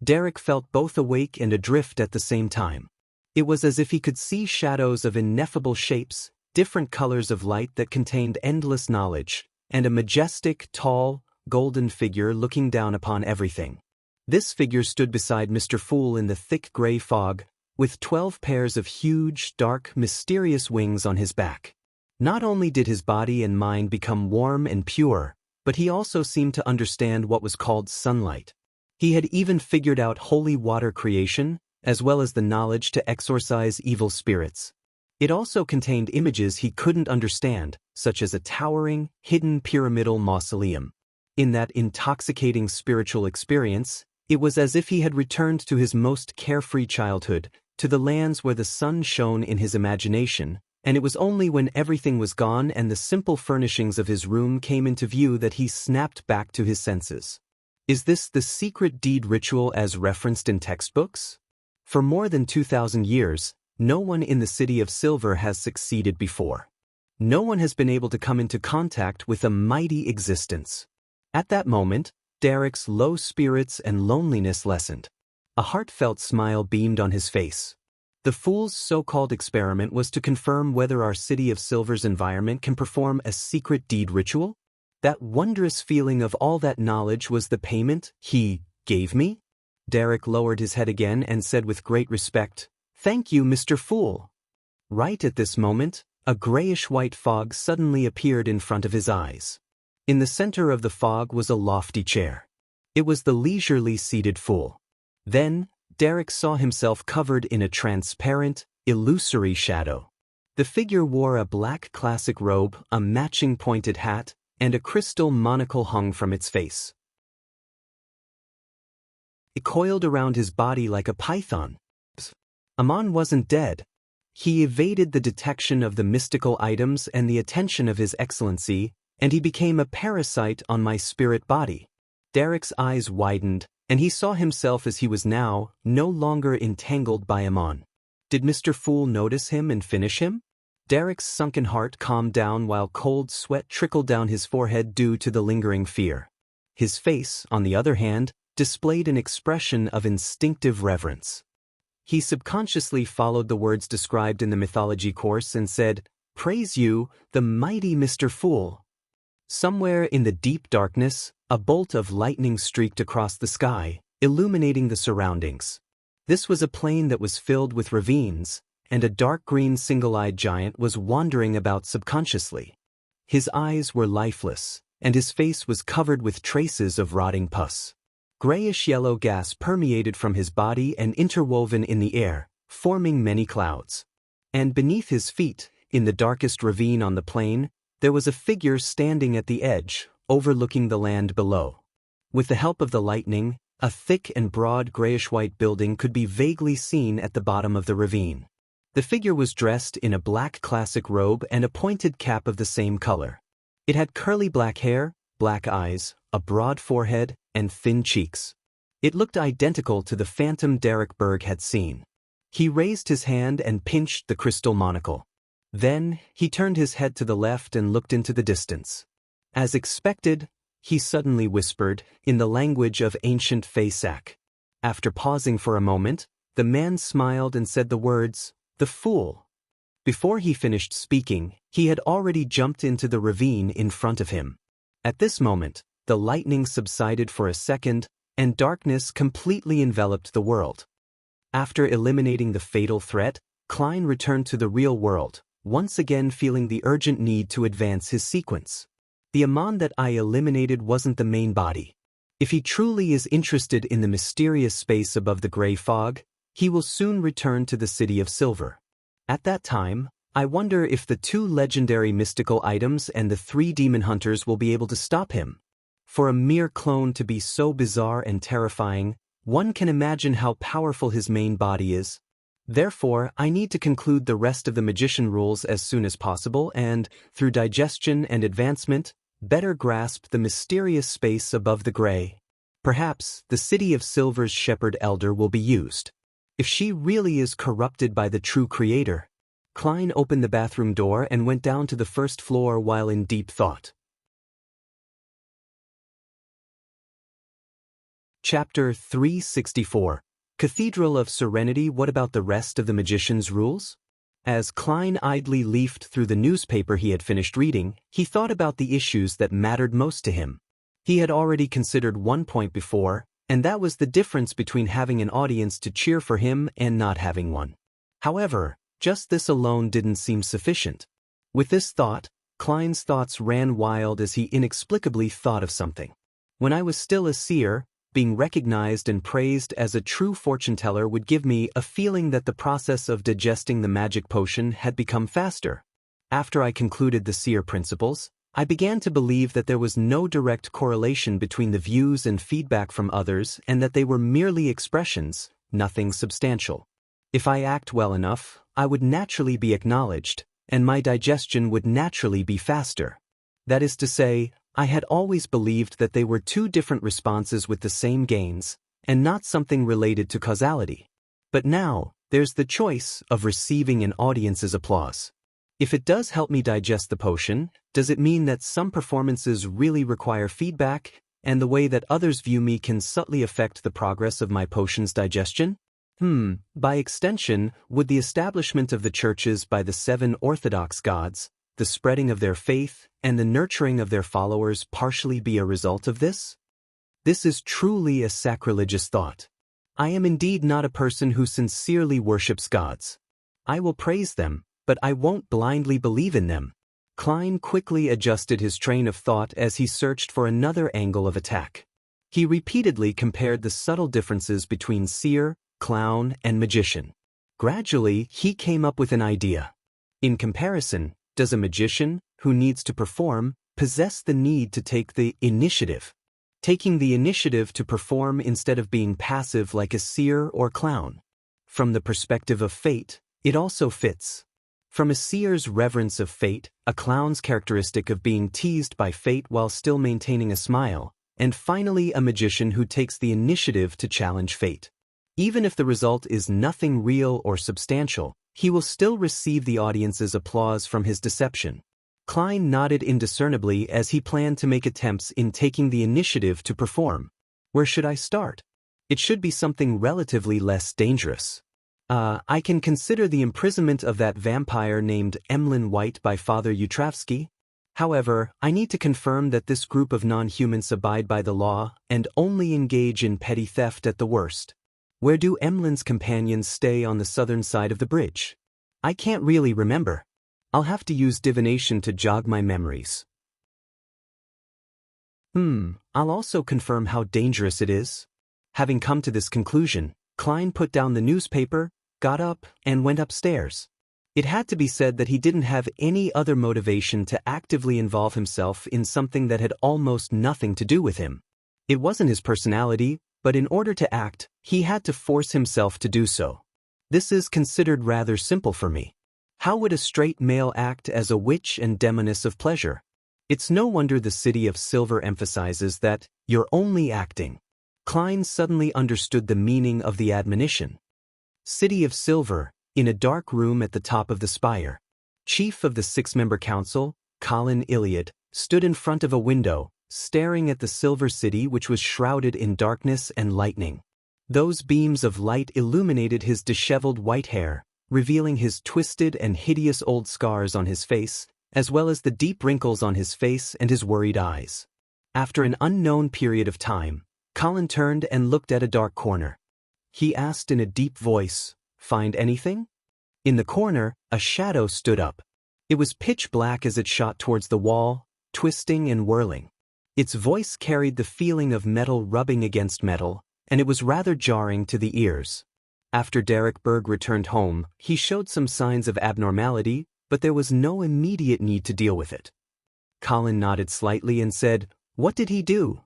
Derek felt both awake and adrift at the same time. It was as if he could see shadows of ineffable shapes, different colors of light that contained endless knowledge, and a majestic, tall, golden figure looking down upon everything. This figure stood beside Mr. Fool in the thick gray fog, with 12 pairs of huge, dark, mysterious wings on his back. Not only did his body and mind become warm and pure, but he also seemed to understand what was called sunlight. He had even figured out holy water creation, as well as the knowledge to exorcise evil spirits. It also contained images he couldn't understand, such as a towering, hidden pyramidal mausoleum. In that intoxicating spiritual experience, it was as if he had returned to his most carefree childhood, to the lands where the sun shone in his imagination, and it was only when everything was gone and the simple furnishings of his room came into view that he snapped back to his senses. Is this the secret deed ritual as referenced in textbooks? For more than 2,000 years, no one in the City of Silver has succeeded before. No one has been able to come into contact with a mighty existence. At that moment, Derek's low spirits and loneliness lessened. A heartfelt smile beamed on his face. The Fool's so-called experiment was to confirm whether our City of Silver's environment can perform a secret deed ritual. That wondrous feeling of all that knowledge was the payment he gave me? Derek lowered his head again and said with great respect, "Thank you, Mr. Fool." Right at this moment, a grayish-white fog suddenly appeared in front of his eyes. In the center of the fog was a lofty chair. It was the leisurely seated Fool. Then, Derek saw himself covered in a transparent, illusory shadow. The figure wore a black classic robe, a matching pointed hat, and a crystal monocle hung from its face. It coiled around his body like a python. Amon wasn't dead. He evaded the detection of the mystical items and the attention of His Excellency, and he became a parasite on my spirit body. Derek's eyes widened, and he saw himself as he was now, no longer entangled by Amon. Did Mr. Fool notice him and finish him? Derek's sunken heart calmed down while cold sweat trickled down his forehead due to the lingering fear. His face, on the other hand, displayed an expression of instinctive reverence. He subconsciously followed the words described in the mythology course and said, "Praise you, the mighty Mr. Fool." Somewhere in the deep darkness, a bolt of lightning streaked across the sky, illuminating the surroundings. This was a plain that was filled with ravines, and a dark green single-eyed giant was wandering about subconsciously. His eyes were lifeless, and his face was covered with traces of rotting pus. Grayish-yellow gas permeated from his body and interwoven in the air, forming many clouds. And beneath his feet, in the darkest ravine on the plain, there was a figure standing at the edge, overlooking the land below. With the help of the lightning, a thick and broad grayish-white building could be vaguely seen at the bottom of the ravine. The figure was dressed in a black classic robe and a pointed cap of the same color. It had curly black hair, black eyes, a broad forehead, and thin cheeks. It looked identical to the phantom Derek Berg had seen. He raised his hand and pinched the crystal monocle. Then, he turned his head to the left and looked into the distance. As expected, he suddenly whispered, in the language of ancient Feysak. After pausing for a moment, the man smiled and said the words, "The Fool." Before he finished speaking, he had already jumped into the ravine in front of him. At this moment, the lightning subsided for a second, and darkness completely enveloped the world. After eliminating the fatal threat, Klein returned to the real world, once again feeling the urgent need to advance his sequence. The Amon that I eliminated wasn't the main body. If he truly is interested in the mysterious space above the gray fog, he will soon return to the City of Silver. At that time, I wonder if the 2 legendary mystical items and the 3 demon hunters will be able to stop him. For a mere clone to be so bizarre and terrifying, One can imagine how powerful his main body is. Therefore, I need to conclude the rest of the magician rules as soon as possible and, through digestion and advancement, better grasp the mysterious space above the gray. Perhaps the City of Silver's shepherd elder will be used. If she really is corrupted by the true creator. Klein opened the bathroom door and went down to the first floor while in deep thought. Chapter 364. Cathedral of Serenity. What about the rest of the magician's rules? As Klein idly leafed through the newspaper he had finished reading, he thought about the issues that mattered most to him. He had already considered one point before, and that was the difference between having an audience to cheer for him and not having one. However, just this alone didn't seem sufficient. With this thought, Klein's thoughts ran wild as he inexplicably thought of something. When I was still a seer, being recognized and praised as a true fortune-teller would give me a feeling that the process of digesting the magic potion had become faster. After I concluded the seer principles, I began to believe that there was no direct correlation between the views and feedback from others and that they were merely expressions, nothing substantial. If I act well enough, I would naturally be acknowledged, and my digestion would naturally be faster. That is to say, I had always believed that they were two different responses with the same gains, and not something related to causality. But now, there's the choice of receiving an audience's applause. If it does help me digest the potion, does it mean that some performances really require feedback, and the way that others view me can subtly affect the progress of my potion's digestion? By extension, would the establishment of the churches by the 7 Orthodox gods, the spreading of their faith, and the nurturing of their followers partially be a result of this? This is truly a sacrilegious thought. I am indeed not a person who sincerely worships gods. I will praise them, but I won't blindly believe in them. Klein quickly adjusted his train of thought as he searched for another angle of attack. He repeatedly compared the subtle differences between seer, clown, and magician. Gradually, he came up with an idea. In comparison, does a magician, who needs to perform, possess the need to take the initiative? Taking the initiative to perform instead of being passive like a seer or clown. From the perspective of fate, it also fits. From a seer's reverence of fate, a clown's characteristic of being teased by fate while still maintaining a smile, and finally a magician who takes the initiative to challenge fate. Even if the result is nothing real or substantial, he will still receive the audience's applause from his deception. Klein nodded indiscernibly as he planned to make attempts in taking the initiative to perform. Where should I start? It should be something relatively less dangerous. I can consider the imprisonment of that vampire named Emlyn White by Father Utravsky. However, I need to confirm that this group of non-humans abide by the law and only engage in petty theft at the worst. Where do Emlyn's companions stay on the southern side of the bridge? I can't really remember. I'll have to use divination to jog my memories. I'll also confirm how dangerous it is. Having come to this conclusion, Klein put down the newspaper, got up, and went upstairs. It had to be said that he didn't have any other motivation to actively involve himself in something that had almost nothing to do with him. It wasn't his personality, but in order to act, he had to force himself to do so. This is considered rather simple for me. How would a straight male act as a witch and demoness of pleasure? It's no wonder the City of Silver emphasizes that you're only acting. Klein suddenly understood the meaning of the admonition. City of Silver, in a dark room at the top of the spire. Chief of the 6-member council, Colin Iliad, stood in front of a window, staring at the Silver City which was shrouded in darkness and lightning. Those beams of light illuminated his disheveled white hair, revealing his twisted and hideous old scars on his face, as well as the deep wrinkles on his face and his worried eyes. After an unknown period of time, Colin turned and looked at a dark corner. He asked in a deep voice, "Find anything?" In the corner, a shadow stood up. It was pitch black as it shot towards the wall, twisting and whirling. Its voice carried the feeling of metal rubbing against metal, and it was rather jarring to the ears. After Derek Berg returned home, he showed some signs of abnormality, but there was no immediate need to deal with it. Colin nodded slightly and said, "What did he do?"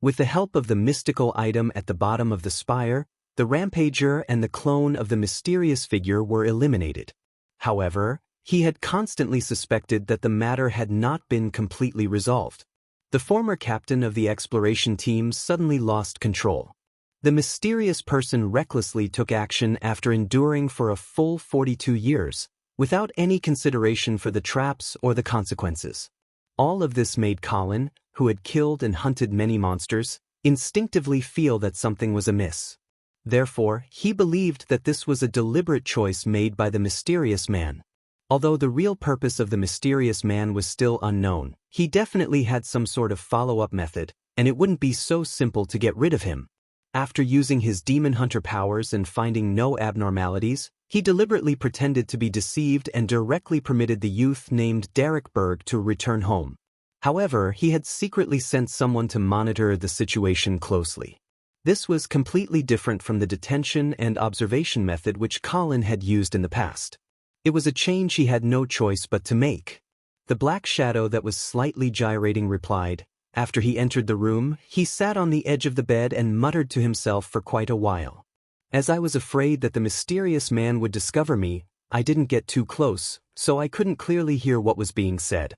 With the help of the mystical item at the bottom of the spire, the rampager and the clone of the mysterious figure were eliminated. However, he had constantly suspected that the matter had not been completely resolved. The former captain of the exploration team suddenly lost control. The mysterious person recklessly took action after enduring for a full 42 years, without any consideration for the traps or the consequences. All of this made Colin, who had killed and hunted many monsters, instinctively feel that something was amiss. Therefore, he believed that this was a deliberate choice made by the mysterious man. Although the real purpose of the mysterious man was still unknown, he definitely had some sort of follow-up method, and it wouldn't be so simple to get rid of him. After using his demon hunter powers and finding no abnormalities, he deliberately pretended to be deceived and directly permitted the youth named Derek Berg to return home. However, he had secretly sent someone to monitor the situation closely. This was completely different from the detention and observation method which Colin had used in the past. It was a change he had no choice but to make. The black shadow that was slightly gyrating replied. After he entered the room, he sat on the edge of the bed and muttered to himself for quite a while. As I was afraid that the mysterious man would discover me, I didn't get too close, so I couldn't clearly hear what was being said.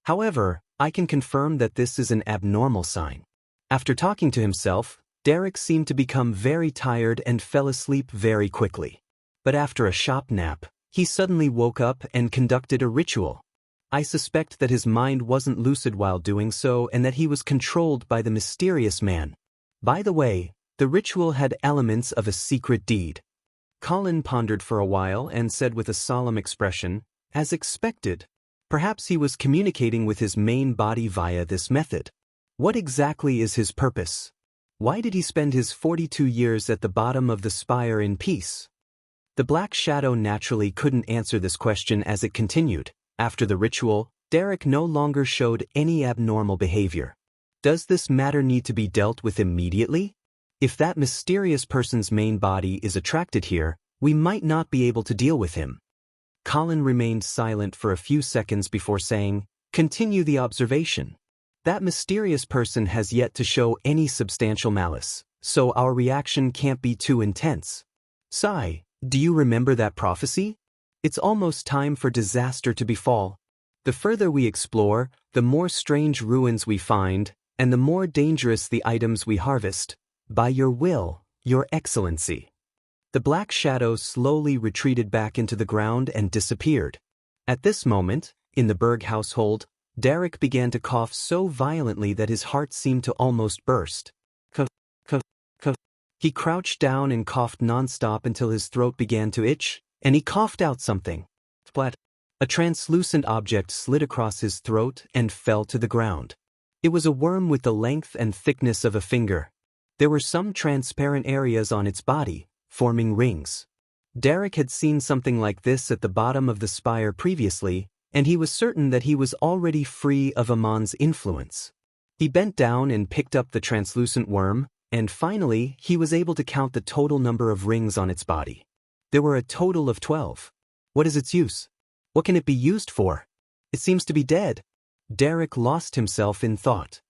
However, I can confirm that this is an abnormal sign. After talking to himself, Derek seemed to become very tired and fell asleep very quickly. But after a shop nap, he suddenly woke up and conducted a ritual. I suspect that his mind wasn't lucid while doing so and that he was controlled by the mysterious man. By the way, the ritual had elements of a secret deed. Colin pondered for a while and said with a solemn expression, as expected. Perhaps he was communicating with his main body via this method. What exactly is his purpose? Why did he spend his 42 years at the bottom of the spire in peace? The black shadow naturally couldn't answer this question as it continued. After the ritual, Derek no longer showed any abnormal behavior. Does this matter need to be dealt with immediately? If that mysterious person's main body is attracted here, we might not be able to deal with him. Colin remained silent for a few seconds before saying, "Continue the observation. That mysterious person has yet to show any substantial malice, so our reaction can't be too intense. Sai, do you remember that prophecy? It's almost time for disaster to befall. The further we explore, the more strange ruins we find, and the more dangerous the items we harvest. By your will, your excellency." The black shadow slowly retreated back into the ground and disappeared. At this moment, in the Berg household, Derek began to cough so violently that his heart seemed to almost burst. Cough, cough, cough. He crouched down and coughed non-stop until his throat began to itch, and he coughed out something. Splat. A translucent object slid across his throat and fell to the ground. It was a worm with the length and thickness of a finger. There were some transparent areas on its body, forming rings. Derek had seen something like this at the bottom of the spire previously, and he was certain that he was already free of Amon's influence. He bent down and picked up the translucent worm, and finally he was able to count the total number of rings on its body. There were a total of 12. What is its use? What can it be used for? It seems to be dead. Derek lost himself in thought.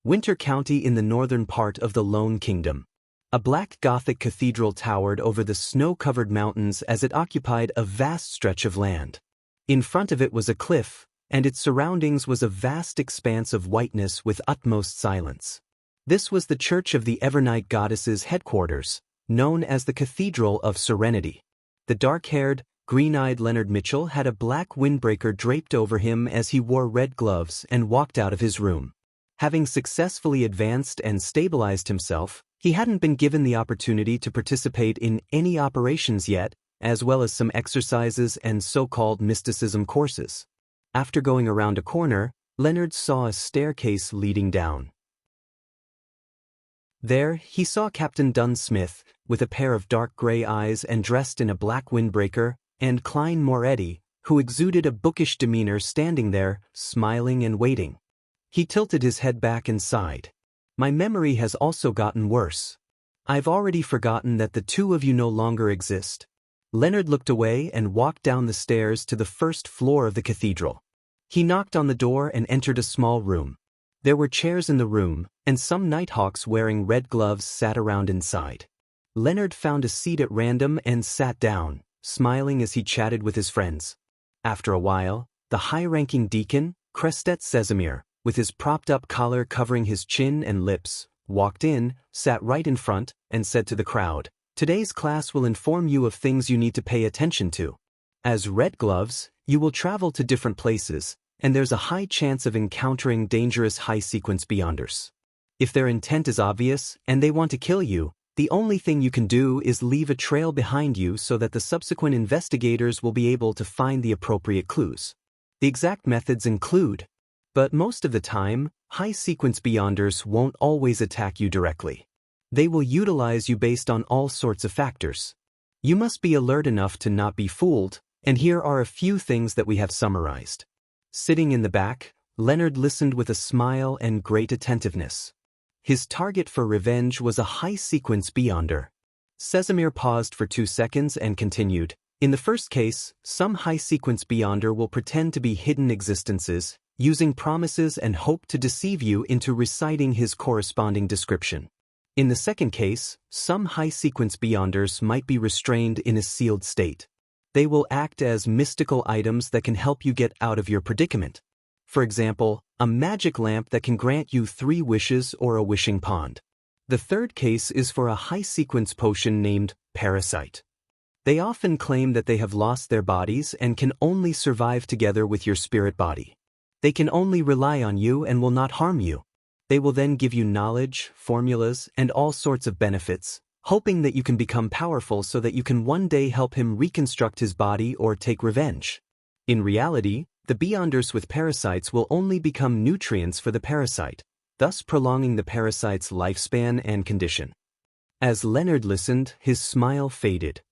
Winter County in the northern part of the Lone Kingdom. A black Gothic cathedral towered over the snow-covered mountains as it occupied a vast stretch of land. In front of it was a cliff, and its surroundings was a vast expanse of whiteness with utmost silence. This was the Church of the Evernight Goddess's headquarters, known as the Cathedral of Serenity. The dark-haired, green-eyed Leonard Mitchell had a black windbreaker draped over him as he wore red gloves and walked out of his room. Having successfully advanced and stabilized himself, he hadn't been given the opportunity to participate in any operations yet, as well as some exercises and so-called mysticism courses. After going around a corner, Leonard saw a staircase leading down. There, he saw Captain Dunn Smith, with a pair of dark gray eyes and dressed in a black windbreaker, and Klein Moretti, who exuded a bookish demeanor standing there, smiling and waiting. He tilted his head back and sighed. "My memory has also gotten worse. I've already forgotten that the two of you no longer exist." Leonard looked away and walked down the stairs to the first floor of the cathedral. He knocked on the door and entered a small room. There were chairs in the room, and some nighthawks wearing red gloves sat around inside. Leonard found a seat at random and sat down, smiling as he chatted with his friends. After a while, the high-ranking deacon, Crestet Sesamir, with his propped-up collar covering his chin and lips, walked in, sat right in front, and said to the crowd, "Today's class will inform you of things you need to pay attention to. As Red Gloves, you will travel to different places, and there's a high chance of encountering dangerous high-sequence beyonders. If their intent is obvious and they want to kill you, the only thing you can do is leave a trail behind you so that the subsequent investigators will be able to find the appropriate clues. The exact methods include, but most of the time, high-sequence beyonders won't always attack you directly. They will utilize you based on all sorts of factors. You must be alert enough to not be fooled, and here are a few things that we have summarized." Sitting in the back, Leonard listened with a smile and great attentiveness. His target for revenge was a high-sequence beyonder. Sesamir paused for 2 seconds and continued, "In the first case, some high-sequence beyonder will pretend to be hidden existences, using promises and hope to deceive you into reciting his corresponding description. In the second case, some high-sequence beyonders might be restrained in a sealed state. They will act as mystical items that can help you get out of your predicament. For example, a magic lamp that can grant you 3 wishes or a wishing pond. The third case is for a high-sequence potion named Parasite. They often claim that they have lost their bodies and can only survive together with your spirit body. They can only rely on you and will not harm you. They will then give you knowledge, formulas, and all sorts of benefits, hoping that you can become powerful so that you can one day help him reconstruct his body or take revenge. In reality, the beyonders with parasites will only become nutrients for the parasite, thus prolonging the parasite's lifespan and condition." As Leonard listened, his smile faded.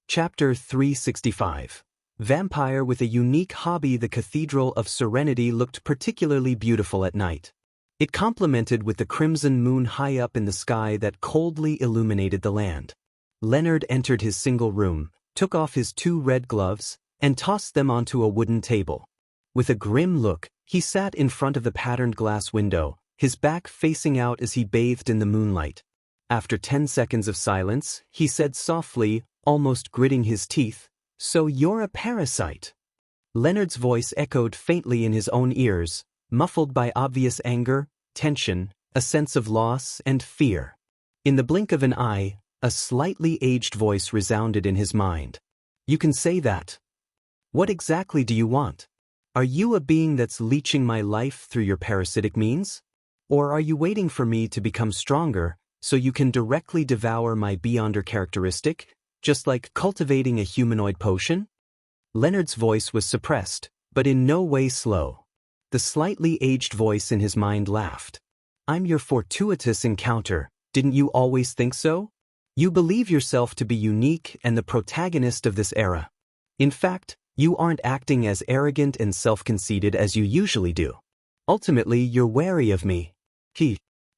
Chapter 365. Vampire with a unique hobby. The Cathedral of Serenity looked particularly beautiful at night. It complemented with the crimson moon high up in the sky that coldly illuminated the land. Leonard entered his single room, took off his 2 red gloves, and tossed them onto a wooden table. With a grim look, he sat in front of the patterned glass window, his back facing out as he bathed in the moonlight. After 10 seconds of silence, he said softly, almost gritting his teeth, "So you're a parasite." Leonard's voice echoed faintly in his own ears, muffled by obvious anger, tension, a sense of loss, and fear. In the blink of an eye, a slightly aged voice resounded in his mind. "You can say that. What exactly do you want? Are you a being that's leeching my life through your parasitic means? Or are you waiting for me to become stronger so you can directly devour my beyonder characteristic, just like cultivating a humanoid potion?" Leonard's voice was suppressed, but in no way slow. The slightly aged voice in his mind laughed. "I'm your fortuitous encounter, didn't you always think so? You believe yourself to be unique and the protagonist of this era. In fact, you aren't acting as arrogant and self-conceited as you usually do. Ultimately, you're wary of me.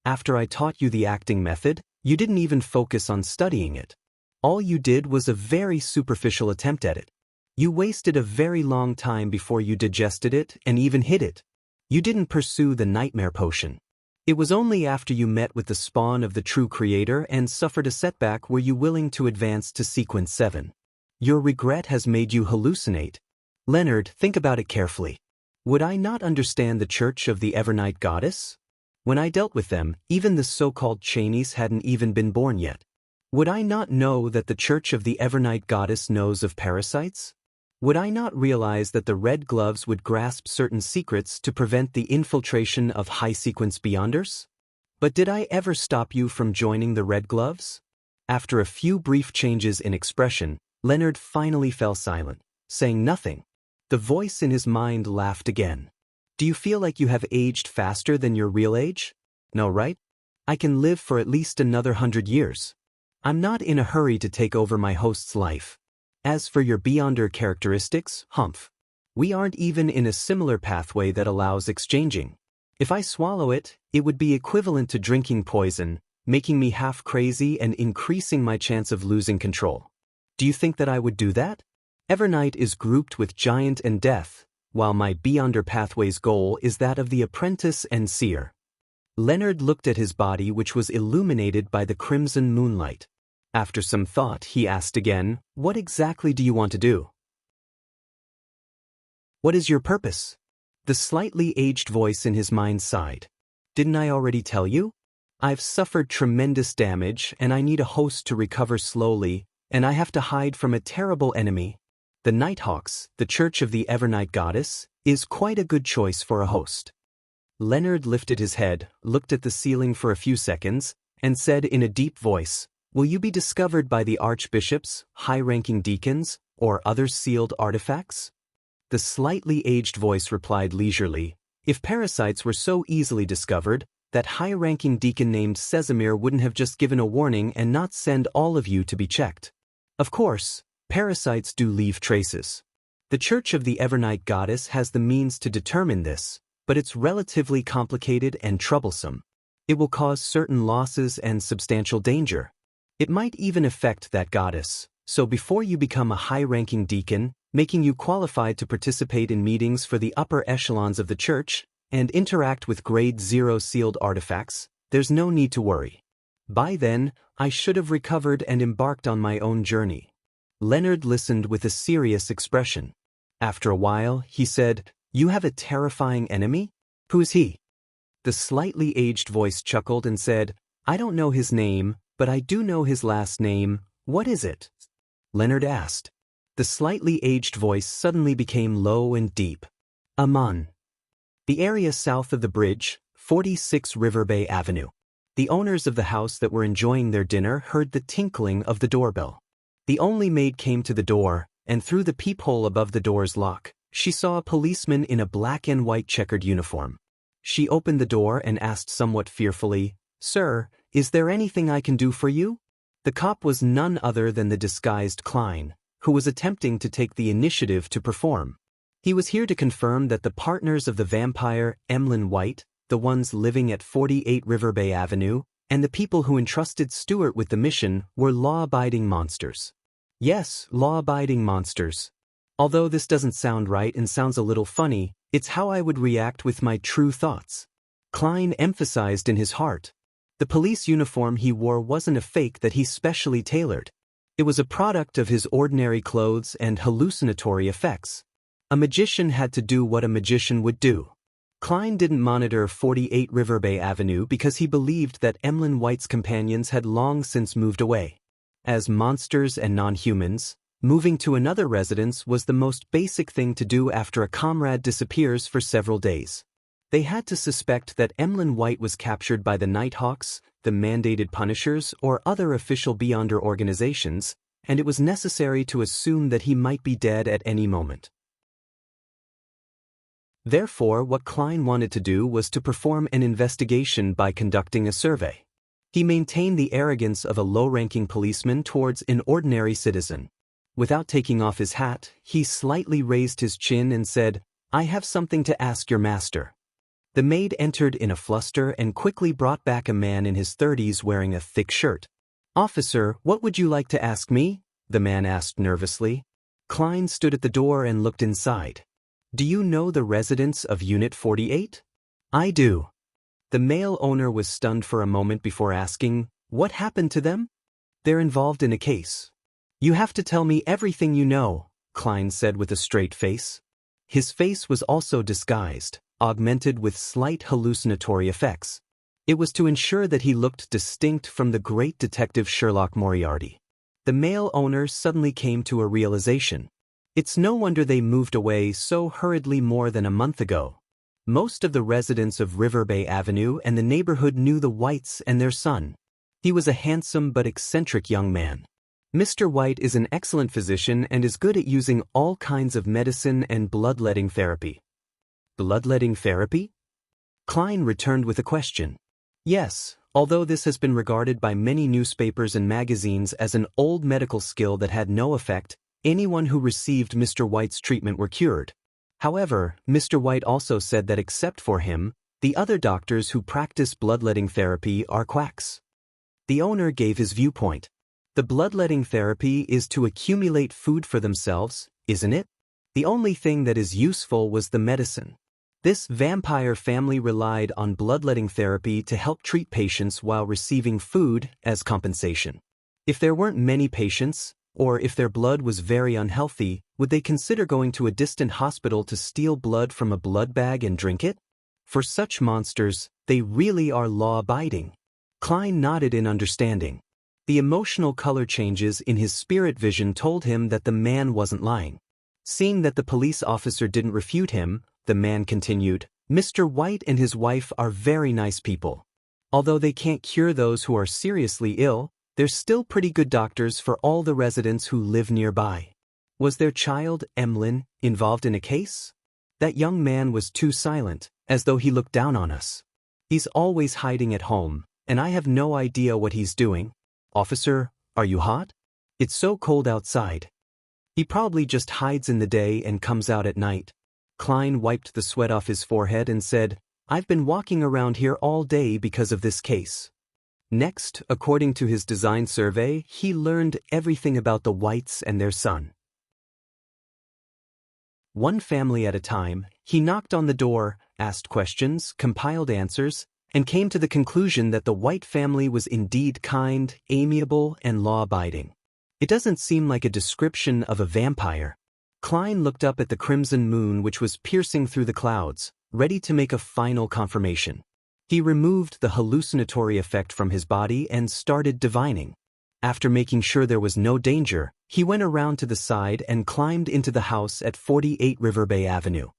After I taught you the acting method, you didn't even focus on studying it. All you did was a very superficial attempt at it. You wasted a very long time before you digested it and even hid it. You didn't pursue the nightmare potion. It was only after you met with the spawn of the true creator and suffered a setback were you willing to advance to sequence 7. Your regret has made you hallucinate. Leonard, think about it carefully. Would I not understand the Church of the Evernight Goddess? When I dealt with them, even the so-called Cheneys hadn't even been born yet. Would I not know that the Church of the Evernight Goddess knows of parasites? Would I not realize that the Red Gloves would grasp certain secrets to prevent the infiltration of high-sequence beyonders? But did I ever stop you from joining the Red Gloves?" After a few brief changes in expression, Leonard finally fell silent, saying nothing. The voice in his mind laughed again. "Do you feel like you have aged faster than your real age? No, right? I can live for at least another 100 years. I'm not in a hurry to take over my host's life. As for your beyonder characteristics, humph. We aren't even in a similar pathway that allows exchanging. If I swallow it, it would be equivalent to drinking poison, making me half crazy and increasing my chance of losing control. Do you think that I would do that? Evernight is grouped with Giant and Death, while my Beyonder Pathways goal is that of the apprentice and seer. Leonard looked at his body, which was illuminated by the crimson moonlight. After some thought, he asked again, "What exactly do you want to do? What is your purpose?" The slightly aged voice in his mind sighed. "Didn't I already tell you? I've suffered tremendous damage, and I need a host to recover slowly, and I have to hide from a terrible enemy. The Nighthawks, the Church of the Evernight Goddess, is quite a good choice for a host." Leonard lifted his head, looked at the ceiling for a few seconds, and said in a deep voice, "Will you be discovered by the archbishops, high-ranking deacons, or other sealed artifacts?" The slightly aged voice replied leisurely, "If parasites were so easily discovered, that high-ranking deacon named Sesamir wouldn't have just given a warning and not send all of you to be checked. Of course, parasites do leave traces. The Church of the Evernight Goddess has the means to determine this, but it's relatively complicated and troublesome. It will cause certain losses and substantial danger. It might even affect that goddess, so before you become a high-ranking deacon, making you qualified to participate in meetings for the upper echelons of the church, and interact with Grade 0 sealed artifacts, there's no need to worry. By then, I should have recovered and embarked on my own journey." Leonard listened with a serious expression. After a while, he said, "You have a terrifying enemy? Who is he?" The slightly aged voice chuckled and said, "I don't know his name, but I do know his last name. What is it?" Leonard asked. The slightly aged voice suddenly became low and deep. "Aman. The area south of the bridge, 46 River Bay Avenue." The owners of the house that were enjoying their dinner heard the tinkling of the doorbell. The only maid came to the door, and through the peephole above the door's lock, she saw a policeman in a black and white checkered uniform. She opened the door and asked somewhat fearfully, "Sir, is there anything I can do for you?" The cop was none other than the disguised Klein, who was attempting to take the initiative to perform. He was here to confirm that the partners of the vampire, Emlyn White, the ones living at 48 River Bay Avenue, and the people who entrusted Stewart with the mission were law-abiding monsters. Yes, law-abiding monsters. Although this doesn't sound right and sounds a little funny, it's how I would react with my true thoughts. Klein emphasized in his heart. The police uniform he wore wasn't a fake that he specially tailored. It was a product of his ordinary clothes and hallucinatory effects. A magician had to do what a magician would do. Klein didn't monitor 48 River Bay Avenue because he believed that Emlyn White's companions had long since moved away. As monsters and non-humans, moving to another residence was the most basic thing to do after a comrade disappears for several days. They had to suspect that Emlyn White was captured by the Nighthawks, the mandated Punishers, or other official Beyonder organizations, and it was necessary to assume that he might be dead at any moment. Therefore, what Klein wanted to do was to perform an investigation by conducting a survey. He maintained the arrogance of a low-ranking policeman towards an ordinary citizen. Without taking off his hat, he slightly raised his chin and said, "I have something to ask your master." The maid entered in a fluster and quickly brought back a man in his 30s wearing a thick shirt. "Officer, what would you like to ask me?" the man asked nervously. Klein stood at the door and looked inside. "Do you know the residents of Unit 48? "I do." The male owner was stunned for a moment before asking, "What happened to them?" "They're involved in a case." "You have to tell me everything you know," Klein said with a straight face. His face was also disguised, augmented with slight hallucinatory effects. It was to ensure that he looked distinct from the great detective Sherlock Moriarty. The male owner suddenly came to a realization. It's no wonder they moved away so hurriedly more than a month ago. Most of the residents of River Bay Avenue and the neighborhood knew the Whites and their son. He was a handsome but eccentric young man. Mr. White is an excellent physician and is good at using all kinds of medicine and bloodletting therapy. Bloodletting therapy? Klein returned with a question. Yes, although this has been regarded by many newspapers and magazines as an old medical skill that had no effect, anyone who received Mr. White's treatment were cured. However, Mr. White also said that except for him, the other doctors who practice bloodletting therapy are quacks. The owner gave his viewpoint. The bloodletting therapy is to accumulate food for themselves, isn't it? The only thing that is useful was the medicine. This vampire family relied on bloodletting therapy to help treat patients while receiving food as compensation. If there weren't many patients, or if their blood was very unhealthy, would they consider going to a distant hospital to steal blood from a blood bag and drink it? For such monsters, they really are law-abiding. Klein nodded in understanding. The emotional color changes in his spirit vision told him that the man wasn't lying. Seeing that the police officer didn't refute him, the man continued, "Mr. White and his wife are very nice people. Although they can't cure those who are seriously ill, they're still pretty good doctors for all the residents who live nearby." Was their child, Emlyn, involved in a case? That young man was too silent, as though he looked down on us. He's always hiding at home, and I have no idea what he's doing. Officer, are you hot? It's so cold outside. He probably just hides in the day and comes out at night. Klein wiped the sweat off his forehead and said, "I've been walking around here all day because of this case." Next, according to his design survey, he learned everything about the Whites and their son. One family at a time, he knocked on the door, asked questions, compiled answers, and came to the conclusion that the White family was indeed kind, amiable, and law-abiding. It doesn't seem like a description of a vampire. Klein looked up at the crimson moon which was piercing through the clouds, ready to make a final confirmation. He removed the hallucinatory effect from his body and started divining. After making sure there was no danger, he went around to the side and climbed into the house at 48 River Bay Avenue.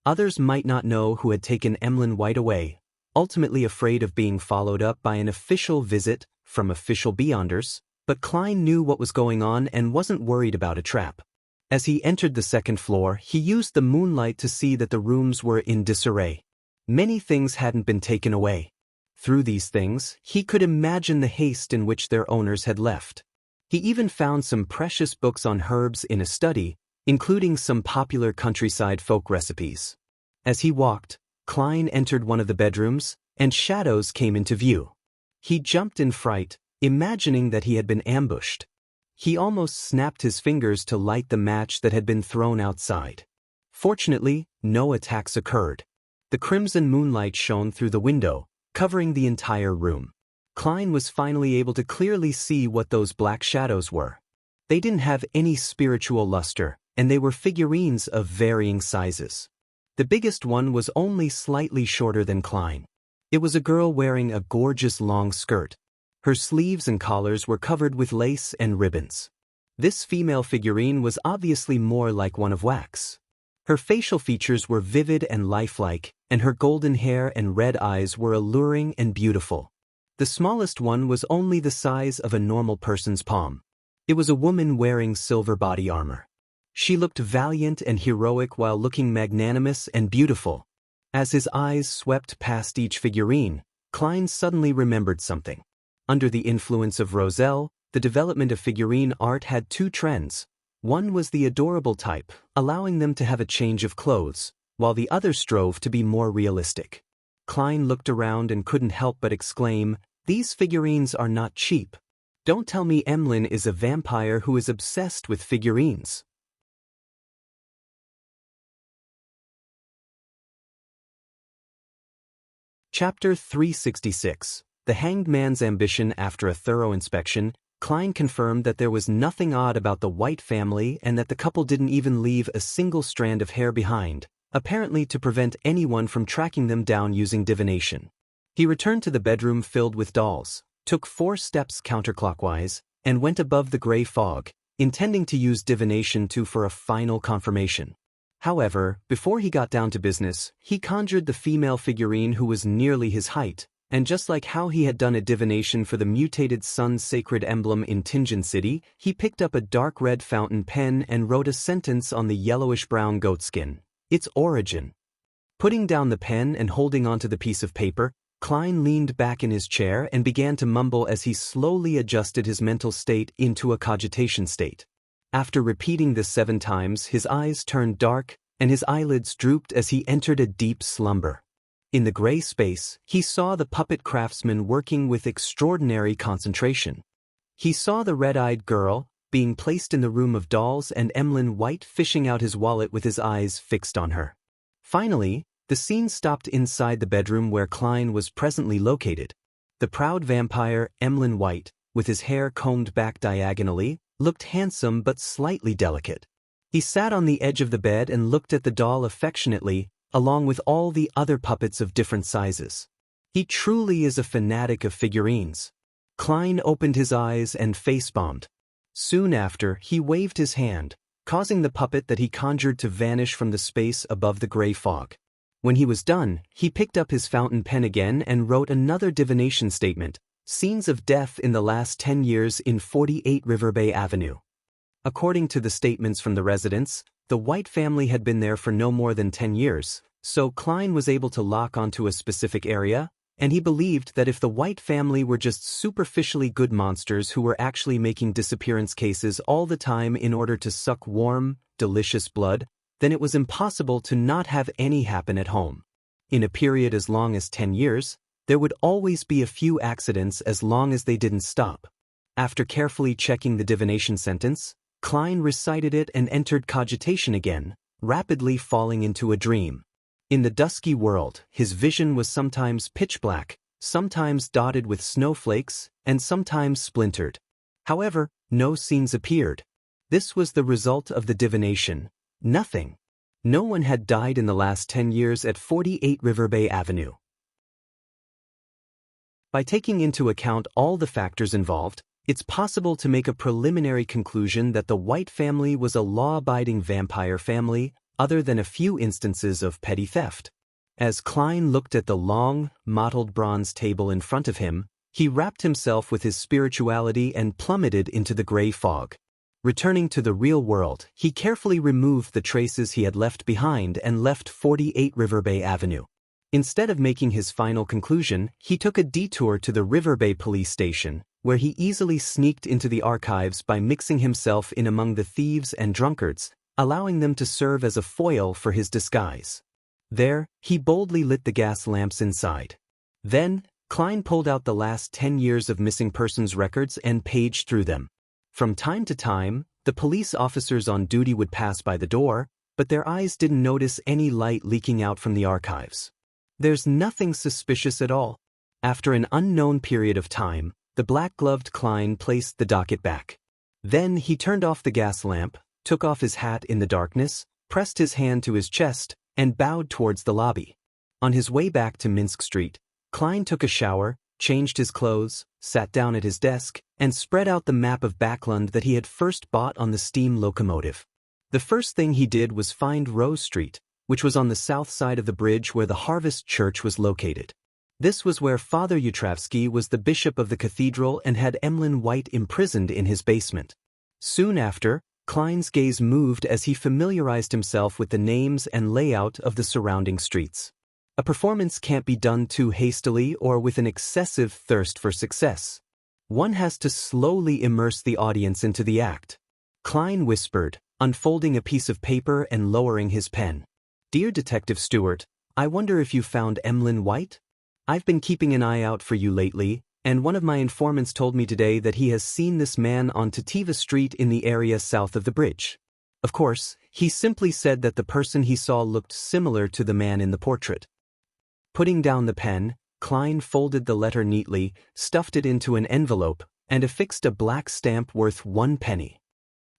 Others might not know who had taken Emlyn White away, ultimately afraid of being followed up by an official visit from official Beyonders, but Klein knew what was going on and wasn't worried about a trap. As he entered the second floor, he used the moonlight to see that the rooms were in disarray. Many things hadn't been taken away. Through these things, he could imagine the haste in which their owners had left. He even found some precious books on herbs in a study, including some popular countryside folk recipes. As he walked, Klein entered one of the bedrooms, and shadows came into view. He jumped in fright, imagining that he had been ambushed. He almost snapped his fingers to light the match that had been thrown outside. Fortunately, no attacks occurred. The crimson moonlight shone through the window, covering the entire room. Klein was finally able to clearly see what those black shadows were. They didn't have any spiritual luster, and they were figurines of varying sizes. The biggest one was only slightly shorter than Klein. It was a girl wearing a gorgeous long skirt. Her sleeves and collars were covered with lace and ribbons. This female figurine was obviously more like one of wax. Her facial features were vivid and lifelike, and her golden hair and red eyes were alluring and beautiful. The smallest one was only the size of a normal person's palm. It was a woman wearing silver body armor. She looked valiant and heroic while looking magnanimous and beautiful. As his eyes swept past each figurine, Klein suddenly remembered something. Under the influence of Roselle, the development of figurine art had two trends. One was the adorable type, allowing them to have a change of clothes, while the other strove to be more realistic. Klein looked around and couldn't help but exclaim, "These figurines are not cheap. Don't tell me Emlyn is a vampire who is obsessed with figurines." Chapter 366. The Hanged Man's Ambition. After a thorough inspection, Klein confirmed that there was nothing odd about the White family and that the couple didn't even leave a single strand of hair behind, apparently to prevent anyone from tracking them down using divination. He returned to the bedroom filled with dolls, took 4 steps counterclockwise, and went above the gray fog, intending to use divination for a final confirmation. However, before he got down to business, he conjured the female figurine who was nearly his height, and just like how he had done a divination for the mutated sun's sacred emblem in Tingen City, he picked up a dark red fountain pen and wrote a sentence on the yellowish-brown goatskin. Its origin. Putting down the pen and holding onto the piece of paper, Klein leaned back in his chair and began to mumble as he slowly adjusted his mental state into a cogitation state. After repeating this 7 times, his eyes turned dark, and his eyelids drooped as he entered a deep slumber. In the gray space, he saw the puppet craftsman working with extraordinary concentration. He saw the red-eyed girl, being placed in the room of dolls and Emlyn White fishing out his wallet with his eyes fixed on her. Finally, the scene stopped inside the bedroom where Klein was presently located. The proud vampire, Emlyn White, with his hair combed back diagonally, looked handsome but slightly delicate. He sat on the edge of the bed and looked at the doll affectionately, along with all the other puppets of different sizes. He truly is a fanatic of figurines. Klein opened his eyes and face-bombed. Soon after, he waved his hand, causing the puppet that he conjured to vanish from the space above the gray fog. When he was done, he picked up his fountain pen again and wrote another divination statement, "Scenes of death in the last 10 years in 48 River Bay Avenue." According to the statements from the residents, the White family had been there for no more than 10 years, so Klein was able to lock onto a specific area, and he believed that if the White family were just superficially good monsters who were actually making disappearance cases all the time in order to suck warm, delicious blood, then it was impossible to not have any happen at home. In a period as long as 10 years, there would always be a few accidents as long as they didn't stop. After carefully checking the divination sentence, Klein recited it and entered cogitation again, rapidly falling into a dream. In the dusky world, his vision was sometimes pitch black, sometimes dotted with snowflakes, and sometimes splintered. However, no scenes appeared. This was the result of the divination. Nothing. No one had died in the last 10 years at 48 River Bay Avenue. By taking into account all the factors involved, it's possible to make a preliminary conclusion that the White family was a law-abiding vampire family, other than a few instances of petty theft. As Klein looked at the long, mottled bronze table in front of him, he wrapped himself with his spirituality and plummeted into the gray fog. Returning to the real world, he carefully removed the traces he had left behind and left 48 River Bay Avenue. Instead of making his final conclusion, he took a detour to the River Bay police station, where he easily sneaked into the archives by mixing himself in among the thieves and drunkards, allowing them to serve as a foil for his disguise. There, he boldly lit the gas lamps inside. Then, Klein pulled out the last 10 years of missing persons records and paged through them. From time to time, the police officers on duty would pass by the door, but their eyes didn't notice any light leaking out from the archives. There's nothing suspicious at all. After an unknown period of time, the black-gloved Klein placed the docket back. Then he turned off the gas lamp, took off his hat in the darkness, pressed his hand to his chest, and bowed towards the lobby. On his way back to Minsk Street, Klein took a shower, changed his clothes, sat down at his desk, and spread out the map of Backlund that he had first bought on the steam locomotive. The first thing he did was find Rose Street, which was on the south side of the bridge where the Harvest Church was located. This was where Father Yutravsky was the bishop of the cathedral and had Emlyn White imprisoned in his basement. Soon after, Klein's gaze moved as he familiarized himself with the names and layout of the surrounding streets. A performance can't be done too hastily or with an excessive thirst for success. One has to slowly immerse the audience into the act. Klein whispered, unfolding a piece of paper and lowering his pen. "Dear Detective Stewart, I wonder if you found Emlyn White? I've been keeping an eye out for you lately, and one of my informants told me today that he has seen this man on Tativa Street in the area south of the bridge. Of course, he simply said that the person he saw looked similar to the man in the portrait." Putting down the pen, Klein folded the letter neatly, stuffed it into an envelope, and affixed a black stamp worth 1 penny.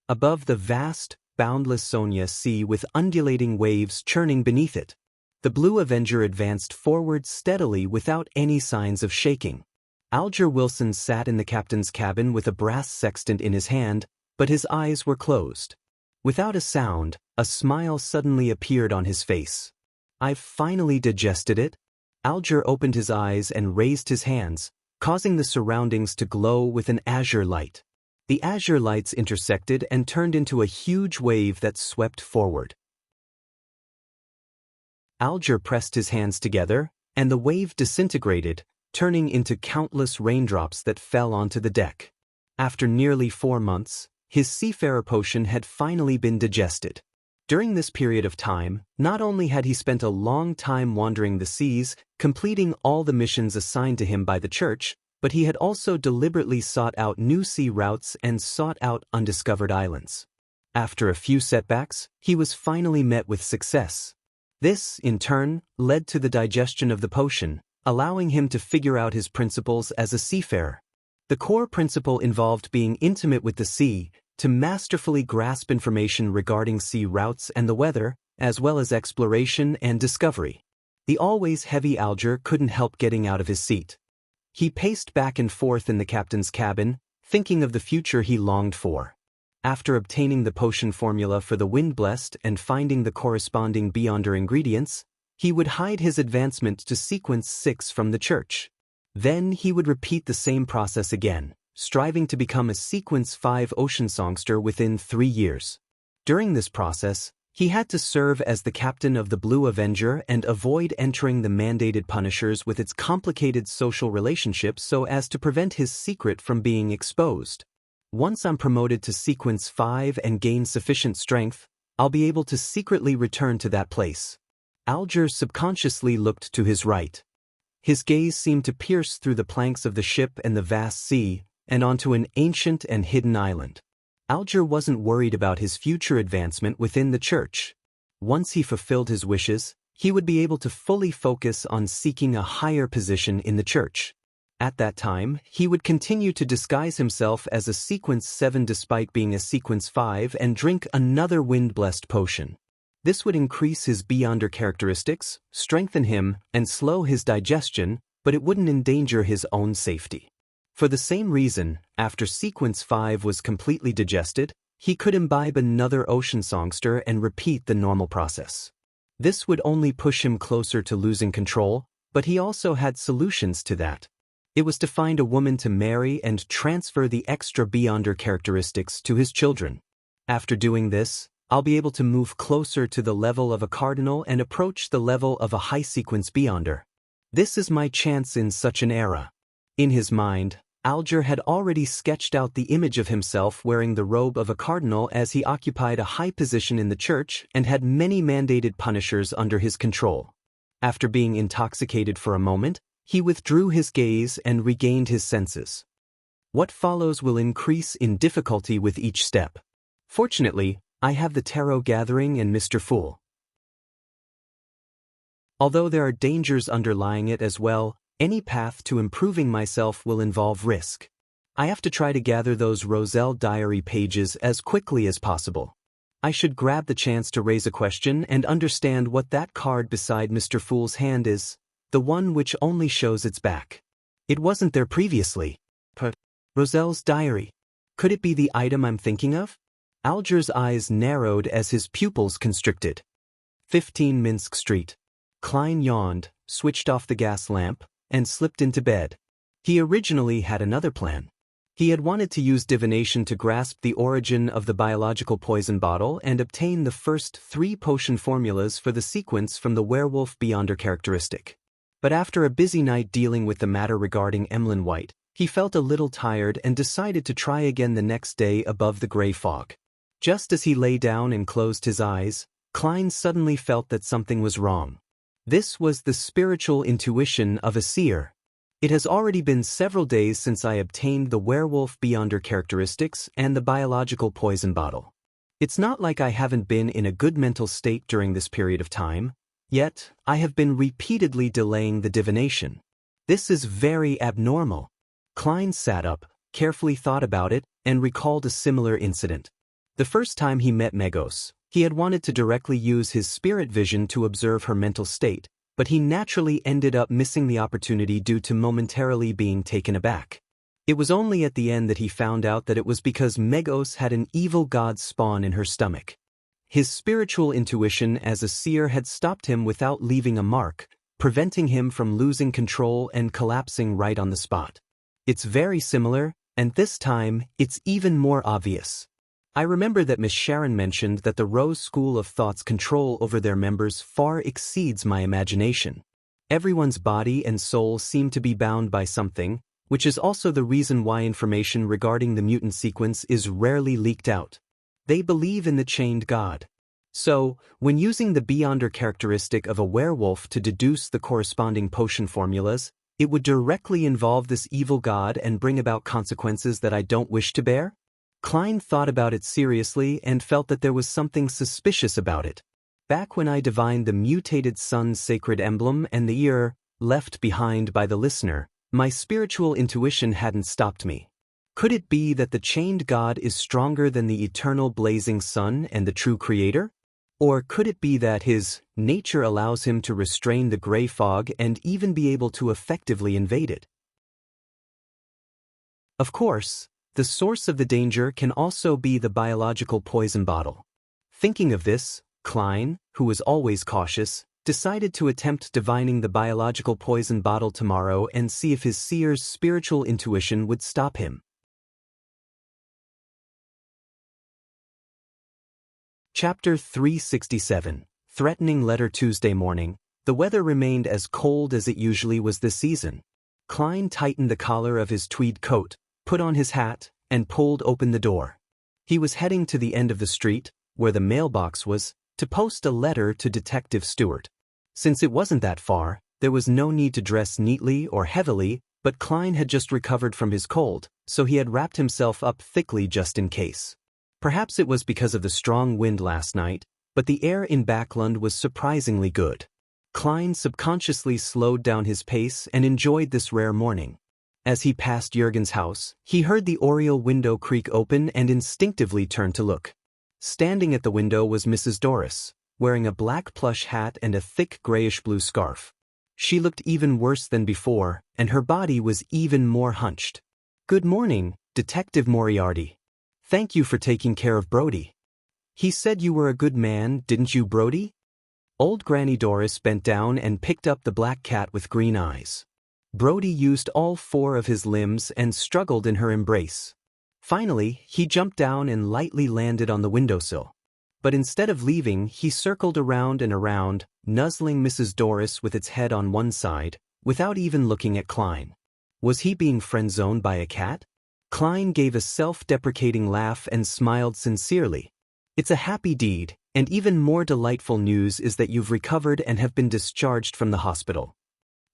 Above the vast, boundless Sonia sea with undulating waves churning beneath it, the Blue Avenger advanced forward steadily without any signs of shaking. Alger Wilson sat in the captain's cabin with a brass sextant in his hand, but his eyes were closed. Without a sound, a smile suddenly appeared on his face. "I've finally digested it." Alger opened his eyes and raised his hands, causing the surroundings to glow with an azure light. The azure lights intersected and turned into a huge wave that swept forward. Alger pressed his hands together, and the wave disintegrated, turning into countless raindrops that fell onto the deck. After nearly 4 months, his seafarer potion had finally been digested. During this period of time, not only had he spent a long time wandering the seas, completing all the missions assigned to him by the church, but he had also deliberately sought out new sea routes and sought out undiscovered islands. After a few setbacks, he was finally met with success. This, in turn, led to the digestion of the potion, allowing him to figure out his principles as a seafarer. The core principle involved being intimate with the sea, to masterfully grasp information regarding sea routes and the weather, as well as exploration and discovery. The always heavy Alger couldn't help getting out of his seat. He paced back and forth in the captain's cabin, thinking of the future he longed for. After obtaining the potion formula for the Wind-Blessed and finding the corresponding Beyonder ingredients, he would hide his advancement to sequence 6 from the church. Then he would repeat the same process again, striving to become a sequence 5 ocean songster within 3 years. During this process, he had to serve as the captain of the Blue Avenger and avoid entering the mandated Punishers with its complicated social relationships so as to prevent his secret from being exposed. Once I'm promoted to sequence 5 and gain sufficient strength, I'll be able to secretly return to that place. Alger subconsciously looked to his right. His gaze seemed to pierce through the planks of the ship and the vast sea, and onto an ancient and hidden island. Alger wasn't worried about his future advancement within the church. Once he fulfilled his wishes, he would be able to fully focus on seeking a higher position in the church. At that time, he would continue to disguise himself as a sequence 7 despite being a sequence 5 and drink another Wind-Blessed potion. This would increase his Beyonder characteristics, strengthen him, and slow his digestion, but it wouldn't endanger his own safety. For the same reason, after sequence 5 was completely digested, he could imbibe another ocean songster and repeat the normal process. This would only push him closer to losing control, but he also had solutions to that. It was to find a woman to marry and transfer the extra Beyonder characteristics to his children. After doing this, I'll be able to move closer to the level of a cardinal and approach the level of a high-sequence Beyonder. This is my chance in such an era. In his mind, Alger had already sketched out the image of himself wearing the robe of a cardinal as he occupied a high position in the church and had many mandated Punishers under his control. After being intoxicated for a moment, he withdrew his gaze and regained his senses. What follows will increase in difficulty with each step. Fortunately, I have the Tarot Gathering and Mr. Fool. Although there are dangers underlying it as well, any path to improving myself will involve risk. I have to try to gather those Roselle diary pages as quickly as possible. I should grab the chance to raise a question and understand what that card beside Mr. Fool's hand is, the one which only shows its back. It wasn't there previously. But Roselle's diary. Could it be the item I'm thinking of? Alger's eyes narrowed as his pupils constricted. 15 Minsk Street. Klein yawned, switched off the gas lamp, and slipped into bed. He originally had another plan. He had wanted to use divination to grasp the origin of the biological poison bottle and obtain the first 3 potion formulas for the sequence from the werewolf Beyonder characteristic. But after a busy night dealing with the matter regarding Emlyn White, he felt a little tired and decided to try again the next day above the gray fog. Just as he lay down and closed his eyes, Klein suddenly felt that something was wrong. This was the spiritual intuition of a seer. It has already been several days since I obtained the werewolf Beyonder characteristics and the biological poison bottle. It's not like I haven't been in a good mental state during this period of time, yet I have been repeatedly delaying the divination. This is very abnormal. Klein sat up, carefully thought about it, and recalled a similar incident. The first time he met Megos, he had wanted to directly use his spirit vision to observe her mental state, but he naturally ended up missing the opportunity due to momentarily being taken aback. It was only at the end that he found out that it was because Megos had an evil god spawn in her stomach. His spiritual intuition as a seer had stopped him without leaving a mark, preventing him from losing control and collapsing right on the spot. It's very similar, and this time, it's even more obvious. I remember that Miss Sharon mentioned that the Rose School of Thought's control over their members far exceeds my imagination. Everyone's body and soul seem to be bound by something, which is also the reason why information regarding the mutant sequence is rarely leaked out. They believe in the chained god. So, when using the Beyonder characteristic of a werewolf to deduce the corresponding potion formulas, It would directly involve this evil god and bring about consequences that I don't wish to bear? Klein thought about it seriously and felt that there was something suspicious about it. Back when I divined the mutated sun's sacred emblem and the ear left behind by the listener, my spiritual intuition hadn't stopped me. Could it be that the chained god is stronger than the eternal blazing sun and the true creator? Or could it be that his nature allows him to restrain the gray fog and even be able to effectively invade it? Of course, the source of the danger can also be the biological poison bottle. Thinking of this, Klein, who was always cautious, decided to attempt divining the biological poison bottle tomorrow and see if his seer's spiritual intuition would stop him. Chapter 367. Threatening Letter. Tuesday morning, the weather remained as cold as it usually was this season. Klein tightened the collar of his tweed coat, put on his hat, and pulled open the door. He was heading to the end of the street, where the mailbox was, to post a letter to Detective Stewart. Since it wasn't that far, there was no need to dress neatly or heavily, but Klein had just recovered from his cold, so he had wrapped himself up thickly just in case. Perhaps it was because of the strong wind last night, but the air in Backland was surprisingly good. Klein subconsciously slowed down his pace and enjoyed this rare morning. As he passed Jürgen's house, he heard the oriel window creak open and instinctively turned to look. Standing at the window was Mrs. Doris, wearing a black plush hat and a thick grayish-blue scarf. She looked even worse than before, and her body was even more hunched. "Good morning, Detective Moriarty. Thank you for taking care of Brody. He said you were a good man, didn't you, Brody?" Old Granny Doris bent down and picked up the black cat with green eyes. Brody used all 4 of his limbs and struggled in her embrace. Finally, he jumped down and lightly landed on the windowsill. But instead of leaving, he circled around and around, nuzzling Mrs. Doris with its head on one side, without even looking at Klein. Was he being friend-zoned by a cat? Klein gave a self-deprecating laugh and smiled sincerely. "It's a happy deed, and even more delightful news is that you've recovered and have been discharged from the hospital."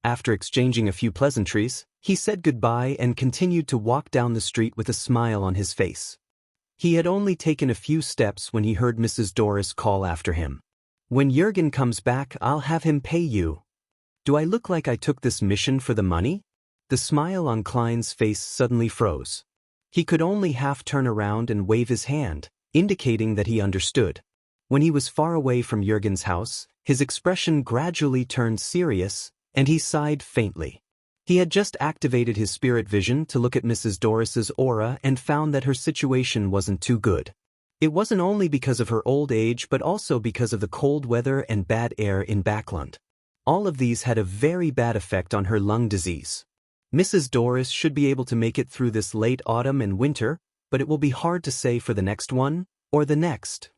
After exchanging a few pleasantries, he said goodbye and continued to walk down the street with a smile on his face. He had only taken a few steps when he heard Mrs. Doris call after him. "When Jürgen comes back, I'll have him pay you." "Do I look like I took this mission for the money?" The smile on Klein's face suddenly froze. He could only half turn around and wave his hand, indicating that he understood. When he was far away from Jürgen's house, his expression gradually turned serious, and he sighed faintly. He had just activated his spirit vision to look at Mrs. Doris's aura and found that her situation wasn't too good. It wasn't only because of her old age but also because of the cold weather and bad air in Backland. All of these had a very bad effect on her lung disease. Mrs. Doris should be able to make it through this late autumn and winter, but it will be hard to say for the next one, or the next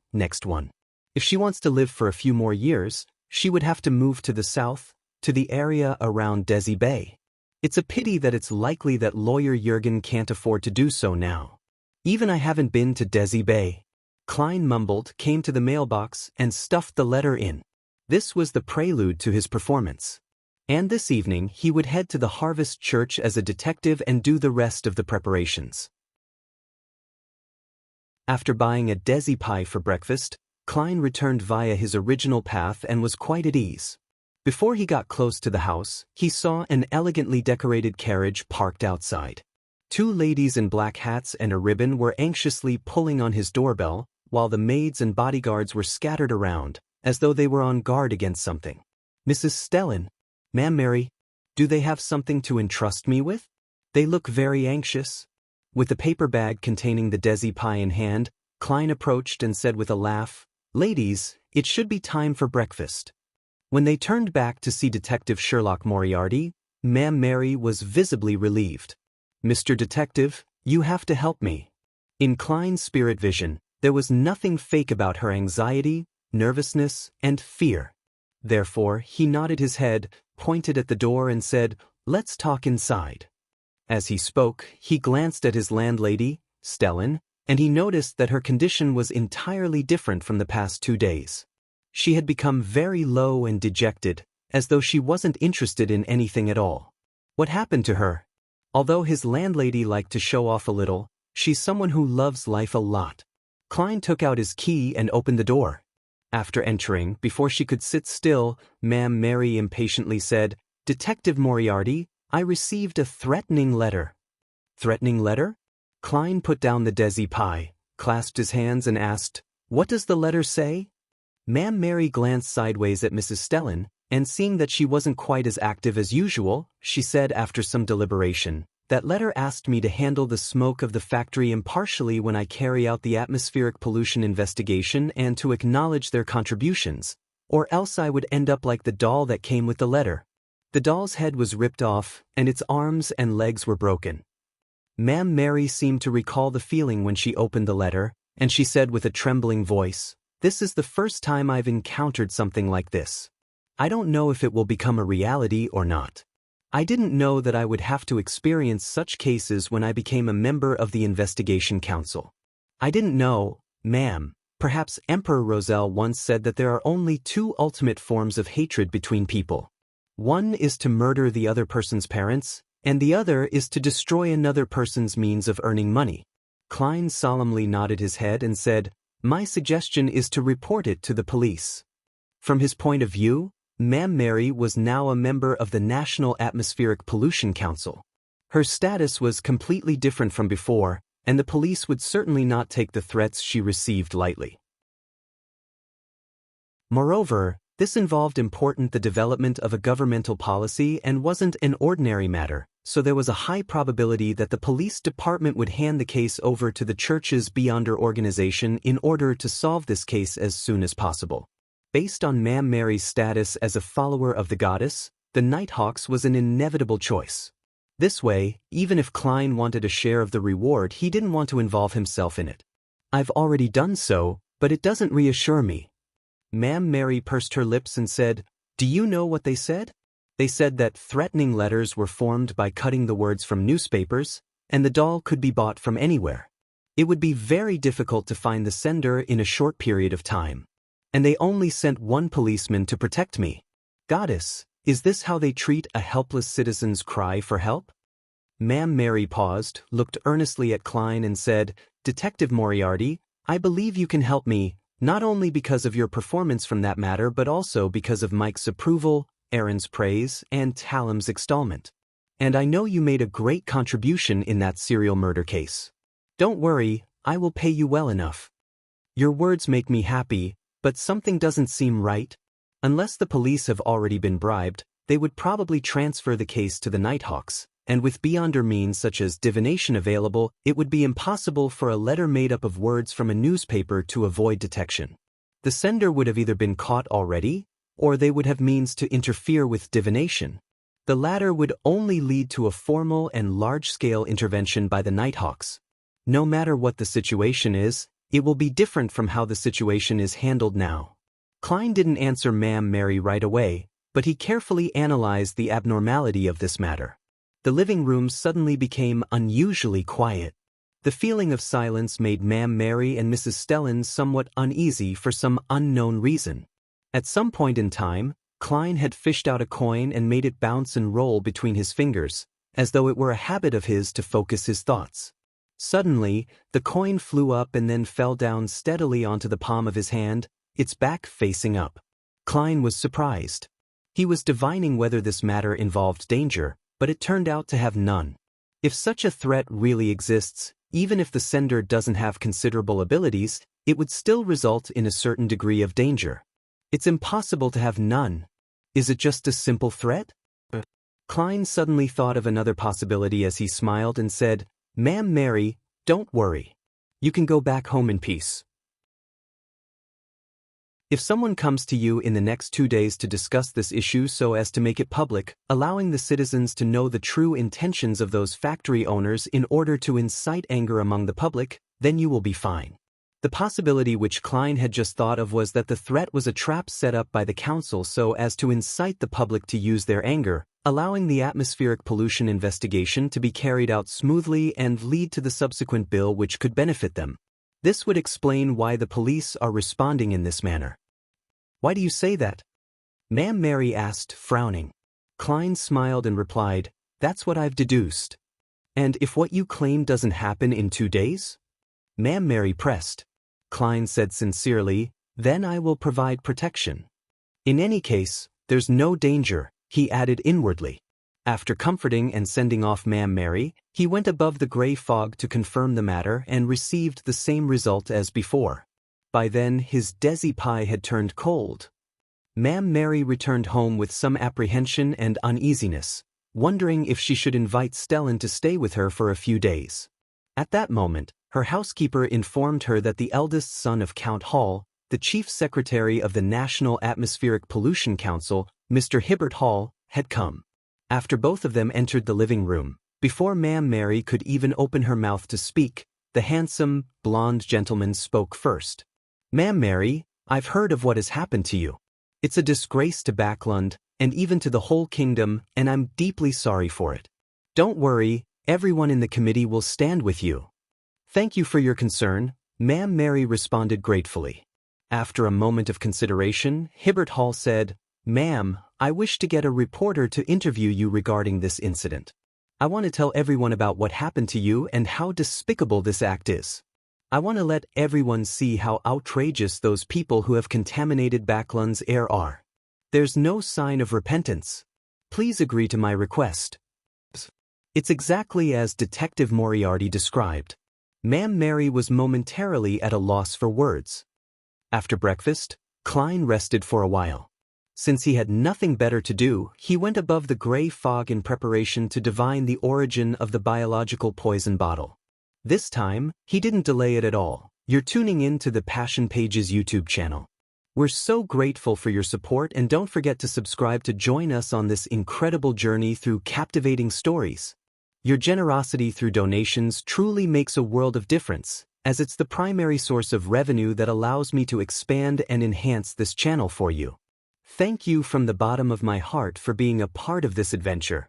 one. If she wants to live for a few more years, she would have to move to the south, to the area around Desi Bay. It's a pity that it's likely that lawyer Jürgen can't afford to do so now. "Even I haven't been to Desi Bay." Klein mumbled, came to the mailbox, and stuffed the letter in. This was the prelude to his performance. And this evening he would head to the Harvest Church as a detective and do the rest of the preparations. After buying a Desi pie for breakfast, Klein returned via his original path and was quite at ease. Before he got close to the house, he saw an elegantly decorated carriage parked outside. 2 ladies in black hats and a ribbon were anxiously pulling on his doorbell, while the maids and bodyguards were scattered around, as though they were on guard against something. "Mrs. Stellan. Ma'am Mary, do they have something to entrust me with? They look very anxious." With the paper bag containing the Desi pie in hand, Klein approached and said with a laugh, "Ladies, it should be time for breakfast." When they turned back to see Detective Sherlock Moriarty, Ma'am Mary was visibly relieved. "Mr. Detective, you have to help me." In Klein's spirit vision, there was nothing fake about her anxiety, nervousness, and fear. Therefore, he nodded his head, pointed at the door and said, "Let's talk inside." As he spoke, he glanced at his landlady, Stellan, and he noticed that her condition was entirely different from the past 2 days. She had become very low and dejected, as though she wasn't interested in anything at all. What happened to her? Although his landlady liked to show off a little, she's someone who loves life a lot. Klein took out his key and opened the door. After entering, before she could sit still, Ma'am Mary impatiently said, "Detective Moriarty, I received a threatening letter." Threatening letter? Klein put down the Desi pie, clasped his hands and asked, "What does the letter say?" Ma'am Mary glanced sideways at Mrs. Stellan, and seeing that she wasn't quite as active as usual, she said after some deliberation, "That letter asked me to handle the smoke of the factory impartially when I carry out the atmospheric pollution investigation and to acknowledge their contributions, or else I would end up like the doll that came with the letter." The doll's head was ripped off, and its arms and legs were broken. Ma'am Mary seemed to recall the feeling when she opened the letter, and she said with a trembling voice, "This is the first time I've encountered something like this. I don't know if it will become a reality or not. I didn't know that I would have to experience such cases when I became a member of the Investigation Council. I didn't know, ma'am, perhaps Emperor Roselle once said that there are only two ultimate forms of hatred between people. One is to murder the other person's parents, and the other is to destroy another person's means of earning money." Klein solemnly nodded his head and said, "My suggestion is to report it to the police." From his point of view, Ma'am Mary was now a member of the National Atmospheric Pollution Council. Her status was completely different from before, and the police would certainly not take the threats she received lightly. Moreover, this involved the development of a governmental policy and wasn't an ordinary matter, so there was a high probability that the police department would hand the case over to the church's Beyonder organization in order to solve this case as soon as possible. Based on Ma'am Mary's status as a follower of the goddess, the Nighthawks was an inevitable choice. This way, even if Klein wanted a share of the reward, he didn't want to involve himself in it. "I've already done so, but it doesn't reassure me." Ma'am Mary pursed her lips and said, "Do you know what they said?" They said that threatening letters were formed by cutting the words from newspapers, and the doll could be bought from anywhere. It would be very difficult to find the sender in a short period of time. And they only sent one policeman to protect me. Goddess, is this how they treat a helpless citizen's cry for help? Ma'am Mary paused, looked earnestly at Klein and said, "Detective Moriarty, I believe you can help me, not only because of your performance from that matter but also because of Mike's approval, Aaron's praise, and Talam's extolment. And I know you made a great contribution in that serial murder case. Don't worry, I will pay you well enough. Your words make me happy, but something doesn't seem right. Unless the police have already been bribed, they would probably transfer the case to the Nighthawks, and with Beyonder means such as divination available, it would be impossible for a letter made up of words from a newspaper to avoid detection. The sender would have either been caught already, or they would have means to interfere with divination. The latter would only lead to a formal and large-scale intervention by the Nighthawks. No matter what the situation is, it will be different from how the situation is handled now. Klein didn't answer Ma'am Mary right away, but he carefully analyzed the abnormality of this matter. The living room suddenly became unusually quiet. The feeling of silence made Ma'am Mary and Mrs. Stellan somewhat uneasy for some unknown reason. At some point in time, Klein had fished out a coin and made it bounce and roll between his fingers, as though it were a habit of his to focus his thoughts. Suddenly, the coin flew up and then fell down steadily onto the palm of his hand, its back facing up. Klein was surprised. He was divining whether this matter involved danger, but it turned out to have none. If such a threat really exists, even if the sender doesn't have considerable abilities, it would still result in a certain degree of danger. It's impossible to have none. Is it just a simple threat? Klein suddenly thought of another possibility as he smiled and said, "Ma'am Mary, don't worry. You can go back home in peace. If someone comes to you in the next 2 days to discuss this issue so as to make it public, allowing the citizens to know the true intentions of those factory owners in order to incite anger among the public, then you will be fine." The possibility which Klein had just thought of was that the threat was a trap set up by the council so as to incite the public to use their anger, allowing the atmospheric pollution investigation to be carried out smoothly and lead to the subsequent bill which could benefit them. This would explain why the police are responding in this manner. "Why do you say that?" Ma'am Mary asked, frowning. Klein smiled and replied, That's what I've deduced. And if what you claim doesn't happen in 2 days? Ma'am Mary pressed. Klein said sincerely, then I will provide protection. In any case, there's no danger, he added inwardly. After comforting and sending off Ma'am Mary, he went above the gray fog to confirm the matter and received the same result as before. By then his desi pie had turned cold. Ma'am Mary returned home with some apprehension and uneasiness, wondering if she should invite Stellan to stay with her for a few days. At that moment, her housekeeper informed her that the eldest son of Count Hall, the chief secretary of the National Atmospheric Pollution Council, Mr. Hibbert Hall, had come. After both of them entered the living room, before Ma'am Mary could even open her mouth to speak, the handsome, blonde gentleman spoke first. Ma'am Mary, I've heard of what has happened to you. It's a disgrace to Backlund, and even to the whole kingdom, and I'm deeply sorry for it. Don't worry, everyone in the committee will stand with you. Thank you for your concern, Ma'am Mary responded gratefully. After a moment of consideration, Hibbert Hall said, Ma'am, I wish to get a reporter to interview you regarding this incident. I want to tell everyone about what happened to you and how despicable this act is. I want to let everyone see how outrageous those people who have contaminated Backlund's air are. There's no sign of repentance. Please agree to my request. It's exactly as Detective Moriarty described. Ma'am Mary was momentarily at a loss for words. After breakfast, Klein rested for a while. Since he had nothing better to do, he went above the gray fog in preparation to divine the origin of the biological poison bottle. This time, he didn't delay it at all. You're tuning in to the Passion Pages YouTube channel. We're so grateful for your support, and don't forget to subscribe to join us on this incredible journey through captivating stories. Your generosity through donations truly makes a world of difference, as it's the primary source of revenue that allows me to expand and enhance this channel for you. Thank you from the bottom of my heart for being a part of this adventure.